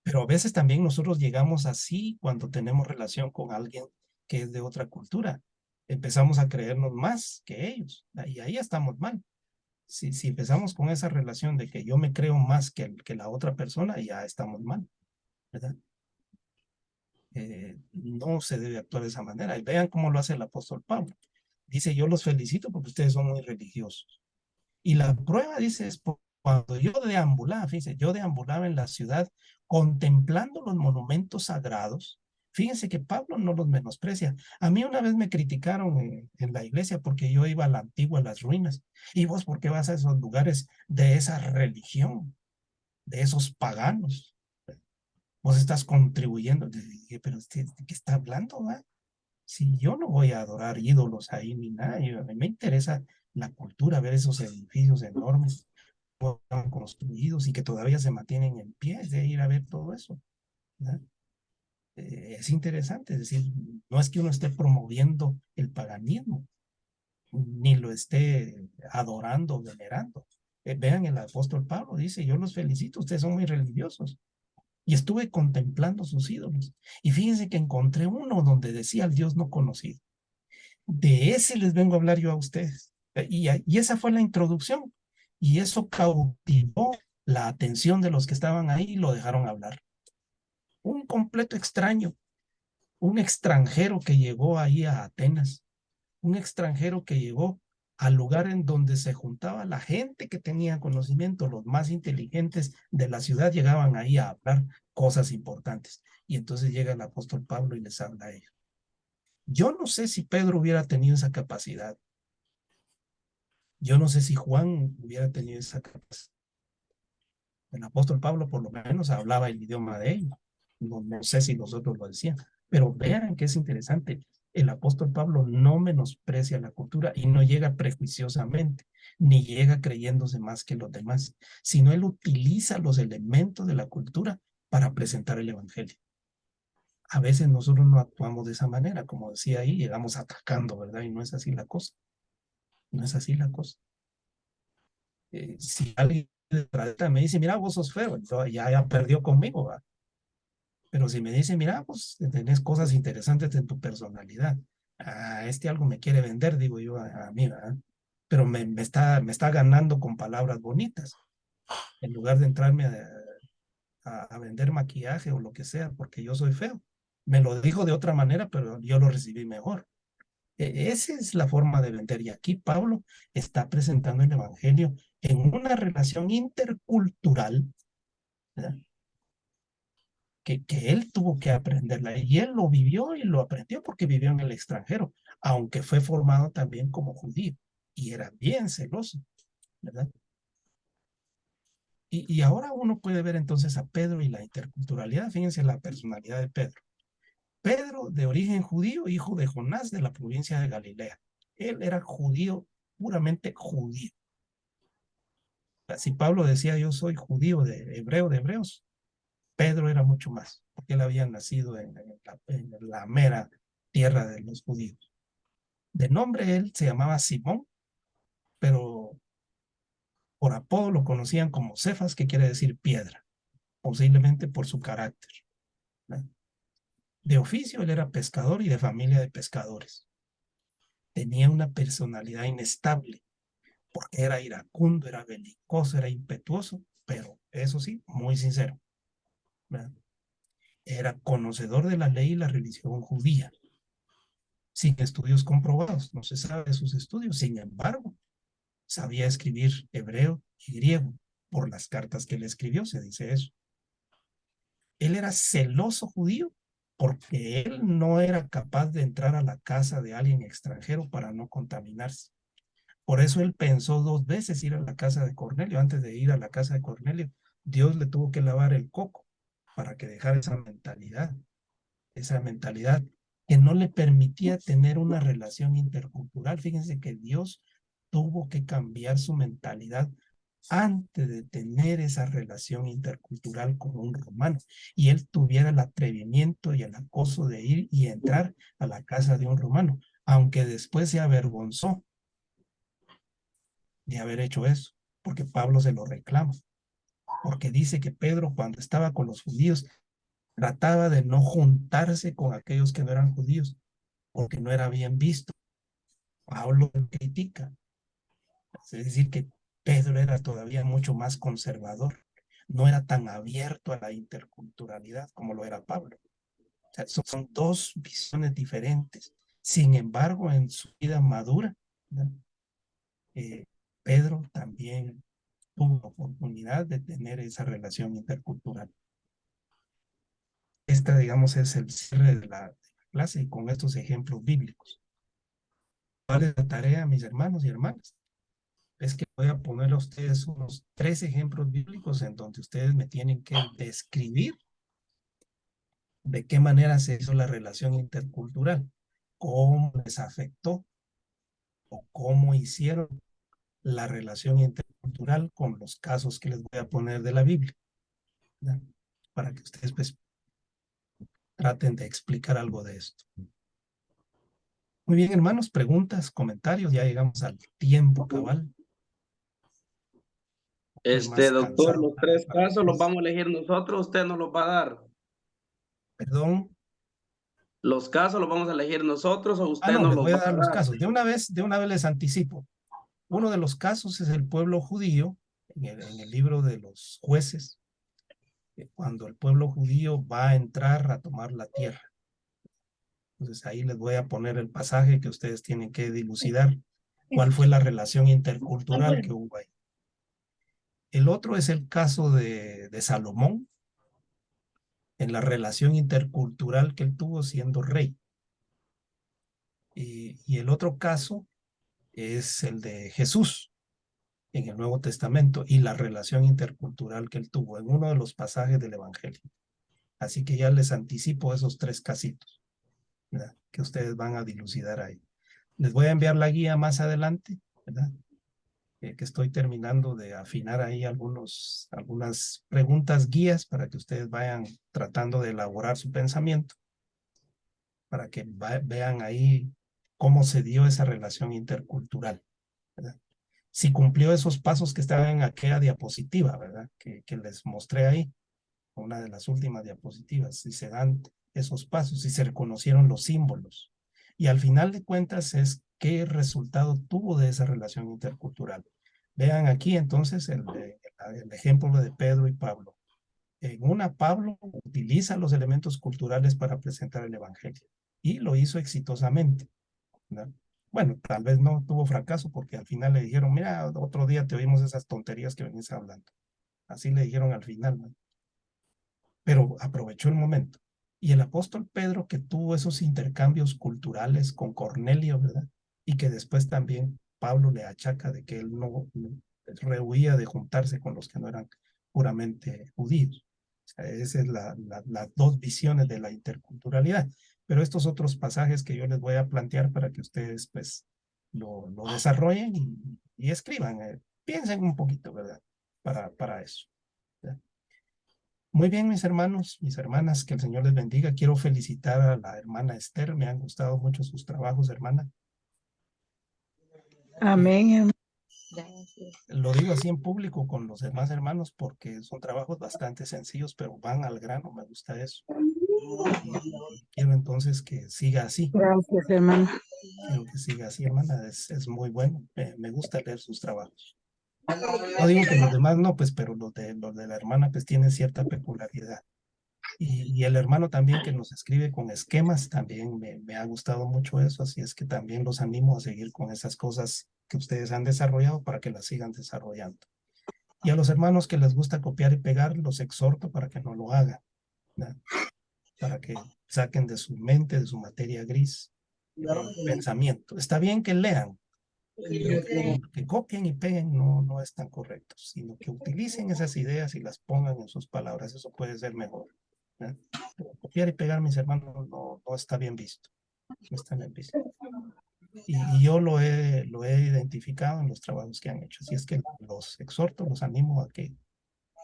Pero a veces también nosotros llegamos así cuando tenemos relación con alguien que es de otra cultura. Empezamos a creernos más que ellos y ahí estamos mal. Si empezamos con esa relación de que yo me creo más que la otra persona, ya estamos mal, ¿verdad? No se debe actuar de esa manera. Y vean cómo lo hace el apóstol Pablo. Dice, yo los felicito porque ustedes son muy religiosos. Y la prueba, dice, es cuando yo deambulaba, fíjense, yo deambulaba en la ciudad contemplando los monumentos sagrados. Fíjense que Pablo no los menosprecia. A mí una vez me criticaron en la iglesia porque yo iba a la antigua, a las ruinas. ¿Y vos por qué vas a esos lugares de esa religión, de esos paganos? Vos estás contribuyendo. Dije, pero ¿de qué está hablando? ¿Va? Si yo no voy a adorar ídolos ahí ni nada, a mí me interesa la cultura, ver esos edificios enormes construidos y que todavía se mantienen en pie, de ir a ver todo eso. ¿Verdad? Es interesante, es decir, no es que uno esté promoviendo el paganismo, ni lo esté adorando, venerando. Vean, el apóstol Pablo dice, yo los felicito, ustedes son muy religiosos. Y estuve contemplando sus ídolos. Y fíjense que encontré uno donde decía al Dios no conocido. De ese les vengo a hablar yo a ustedes. Y esa fue la introducción. Y eso cautivó la atención de los que estaban ahí y lo dejaron hablar. Un completo extraño, un extranjero que llegó ahí a Atenas, un extranjero que llegó al lugar en donde se juntaba la gente que tenía conocimiento, los más inteligentes de la ciudad llegaban ahí a hablar cosas importantes. Y entonces llega el apóstol Pablo y les habla a ellos. Yo no sé si Pedro hubiera tenido esa capacidad. Yo no sé si Juan hubiera tenido esa capacidad. El apóstol Pablo por lo menos hablaba el idioma de ellos. No sé si los otros lo decían, pero vean que es interesante. El apóstol Pablo no menosprecia la cultura y no llega prejuiciosamente, ni llega creyéndose más que los demás, sino él utiliza los elementos de la cultura para presentar el evangelio. A veces nosotros no actuamos de esa manera, como decía ahí, llegamos atacando, ¿verdad? Y no es así la cosa. No es así la cosa. Si alguien me dice, mira, vos sos feo, entonces ya perdió conmigo, ¿va? Pero si me dice, mira, pues tenés cosas interesantes en tu personalidad. Este algo me quiere vender, digo yo a mí, ¿verdad? Pero me está ganando con palabras bonitas. En lugar de entrarme a vender maquillaje o lo que sea, porque yo soy feo. Me lo dijo de otra manera, pero yo lo recibí mejor. Esa es la forma de vender. Y aquí Pablo está presentando el evangelio en una relación intercultural, ¿verdad? Que él tuvo que aprenderla y él lo vivió y lo aprendió porque vivió en el extranjero, aunque fue formado también como judío y era bien celoso, ¿verdad? Y ahora uno puede ver entonces a Pedro y la interculturalidad. Fíjense la personalidad de Pedro. Pedro, de origen judío, hijo de Jonás de la provincia de Galilea. Él era judío, puramente judío. Si Pablo decía yo soy judío de hebreos, Pedro era mucho más, porque él había nacido en la mera tierra de los judíos. De nombre él se llamaba Simón, pero por apodo lo conocían como Cefas, que quiere decir piedra, posiblemente por su carácter, ¿verdad? De oficio él era pescador y de familia de pescadores. Tenía una personalidad inestable, porque era iracundo, era belicoso, era impetuoso, pero eso sí, muy sincero, ¿verdad? Era conocedor de la ley y la religión judía, sin estudios comprobados, no se sabe de sus estudios, sin embargo, sabía escribir hebreo y griego por las cartas que le escribió, se dice eso. Él era celoso judío porque él no era capaz de entrar a la casa de alguien extranjero para no contaminarse. Por eso él pensó 2 veces ir a la casa de Cornelio. Antes de ir a la casa de Cornelio, Dios le tuvo que lavar el coco para que dejara esa mentalidad que no le permitía tener una relación intercultural. Fíjense que Dios tuvo que cambiar su mentalidad antes de tener esa relación intercultural con un romano, y él tuviera el atrevimiento y el acoso de ir y entrar a la casa de un romano, aunque después se avergonzó de haber hecho eso, porque Pablo se lo reclama, porque dice que Pedro cuando estaba con los judíos trataba de no juntarse con aquellos que no eran judíos, porque no era bien visto. Pablo lo critica. Es decir, que Pedro era todavía mucho más conservador, no era tan abierto a la interculturalidad como lo era Pablo. O sea, son dos visiones diferentes. Sin embargo, en su vida madura, Pedro también tuvo la oportunidad de tener esa relación intercultural. Esta, digamos, es el cierre de la clase y con estos ejemplos bíblicos. ¿Cuál es la tarea, mis hermanos y hermanas? Es que voy a poner a ustedes unos 3 ejemplos bíblicos en donde ustedes me tienen que describir de qué manera se hizo la relación intercultural, cómo les afectó o cómo hicieron la relación intercultural con los casos que les voy a poner de la Biblia, ¿verdad? Para que ustedes pues traten de explicar algo de esto. Muy bien, hermanos, preguntas, comentarios, ya llegamos al tiempo cabal. Doctor, los 3 casos los vamos a elegir nosotros, usted nos los va a dar. Perdón. ¿Los casos los vamos a elegir nosotros o usted no, nos les los voy va a dar a los dar? casos. De una vez les anticipo. Uno de los casos es el pueblo judío, en el libro de los jueces, cuando el pueblo judío va a entrar a tomar la tierra. Entonces ahí les voy a poner el pasaje que ustedes tienen que dilucidar cuál fue la relación intercultural que hubo ahí. El otro es el caso de Salomón, en la relación intercultural que él tuvo siendo rey. Y el otro caso es el de Jesús en el Nuevo Testamento y la relación intercultural que él tuvo en uno de los pasajes del Evangelio. Así que ya les anticipo esos 3 casitos, ¿verdad?, que ustedes van a dilucidar ahí. Les voy a enviar la guía más adelante, ¿verdad?, que estoy terminando de afinar ahí algunas preguntas guías para que ustedes vayan tratando de elaborar su pensamiento, para que vean ahí cómo se dio esa relación intercultural, ¿verdad? Si cumplió esos pasos que estaban en aquella diapositiva, ¿verdad?, que les mostré ahí, una de las últimas diapositivas, si se dan esos pasos, si se reconocieron los símbolos. Y al final de cuentas es qué resultado tuvo de esa relación intercultural. Vean aquí entonces el ejemplo de Pedro y Pablo. En una, Pablo utiliza los elementos culturales para presentar el evangelio y lo hizo exitosamente, ¿verdad? Bueno, tal vez no tuvo fracaso porque al final le dijeron, mira, otro día te oímos esas tonterías que venís hablando. Así le dijeron al final, ¿no? Pero aprovechó el momento. Y el apóstol Pedro, que tuvo esos intercambios culturales con Cornelio, ¿verdad?, y que después también Pablo le achaca de que él no rehuía de juntarse con los que no eran puramente judíos. O sea, esas es las 2 visiones de la interculturalidad. Pero estos otros pasajes que yo les voy a plantear para que ustedes pues lo desarrollen y escriban, piensen un poquito, ¿verdad?, para eso, ¿verdad? Muy bien, mis hermanos, mis hermanas, que el Señor les bendiga. Quiero felicitar a la hermana Esther. Me han gustado mucho sus trabajos, hermana. Amén, hermano. Lo digo así en público con los demás hermanos porque son trabajos bastante sencillos, pero van al grano. Me gusta eso. Y quiero entonces que siga así. Gracias, hermano. Quiero que siga así, hermana. Es muy bueno. Me gusta leer sus trabajos. No digo que los demás no, pues, pero los de la hermana pues tienen cierta peculiaridad. Y el hermano también que nos escribe con esquemas, también me ha gustado mucho eso, así es que también los animo a seguir con esas cosas que ustedes han desarrollado para que las sigan desarrollando. Y a los hermanos que les gusta copiar y pegar, los exhorto para que no lo hagan, ¿verdad?, para que saquen de su mente, de su materia gris, pensamiento. Está bien que lean, pero que copien y peguen no es tan correcto, sino que utilicen esas ideas y las pongan en sus palabras, eso puede ser mejor, ¿verdad? Pero copiar y pegar, mis hermanos, no está bien visto, no está bien visto. Y yo lo he identificado en los trabajos que han hecho, así es que los exhorto, los animo a que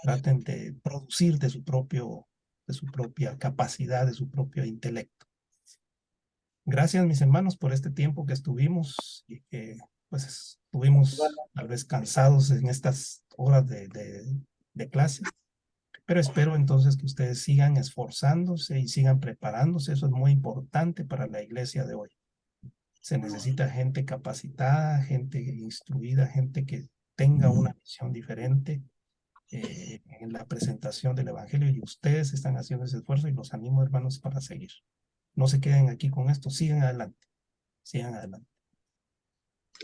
traten de producir de su propia capacidad, de su propio intelecto. Gracias, mis hermanos, por este tiempo que estuvimos y que pues estuvimos tal vez cansados en estas horas de clase, pero espero entonces que ustedes sigan esforzándose y sigan preparándose. Eso es muy importante para la iglesia de hoy. Se necesita gente capacitada, gente instruida, gente que tenga una visión diferente en la presentación del evangelio, y ustedes están haciendo ese esfuerzo y los animo, hermanos, para seguir. No se queden aquí con esto, sigan adelante, sigan adelante.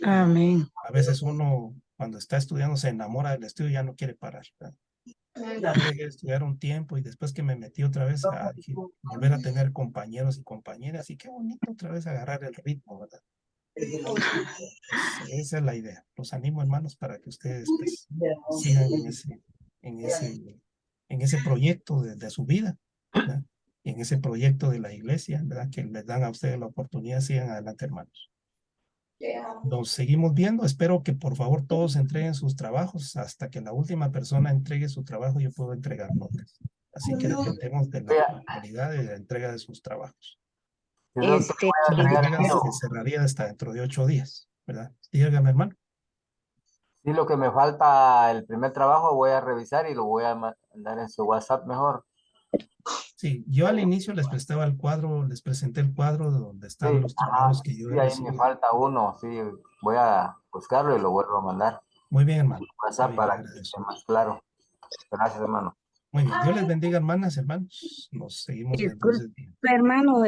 Amén. A veces uno cuando está estudiando se enamora del estudio y ya no quiere parar, ¿verdad? Yo dejé de estudiar un tiempo y después que me metí otra vez a volver a tener compañeros y compañeras, y qué bonito otra vez agarrar el ritmo, ¿verdad? Esa es la idea. Los animo, hermanos, para que ustedes pues, sigan en ese proyecto de su vida, ¿verdad? Y en ese proyecto de la iglesia, ¿verdad?, que les dan a ustedes la oportunidad. Sigan adelante, hermanos. Nos seguimos viendo. Espero que por favor todos entreguen sus trabajos. Hasta que la última persona entregue su trabajo, yo puedo entregar notas. Así que dependemos de la calidad de la entrega de sus trabajos. Sí, doctor, voy a La entregar entrega mío. se cerraría hasta dentro de 8 días, ¿verdad? Dígame, hermano. Sí, lo que me falta, el primer trabajo, voy a revisar y lo voy a mandar en su WhatsApp mejor. Sí, yo al inicio les presenté el cuadro de donde Sí, están los trabajos que yo he sí, ahí me recibido. falta uno, sí, voy a buscarlo y lo vuelvo a mandar. Muy bien, hermano. Está WhatsApp bien, le para que agradezco. esté más claro. Gracias, hermano. Muy bien, Dios les bendiga, hermanas, hermanos. Nos seguimos Disculpe, entonces viendo. hermano,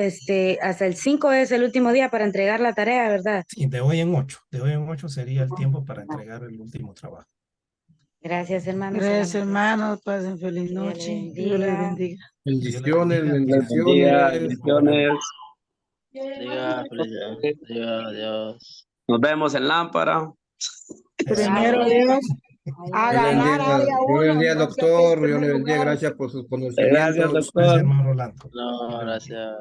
hasta el 5 es el último día para entregar la tarea, ¿verdad? Sí, de hoy en 8. De hoy en 8 sería el tiempo para entregar el último trabajo. Gracias, hermano. Gracias, hermanos. Pasen feliz Dios le noche. Dios les bendiga. Bendiciones, Bendiga, bendiciones. Diga, felicidades. Adiós. Nos vemos en Lámpara. Primero Dios. A Dios le ganar bendiga, área Dios le 1. bendiga, No se doctor. quede en Dios le primer bendiga, lugar. gracias por sus Gracias, conocimientos. Gracias, doctor. hermano Rolando. No, Dios le bendiga. gracias.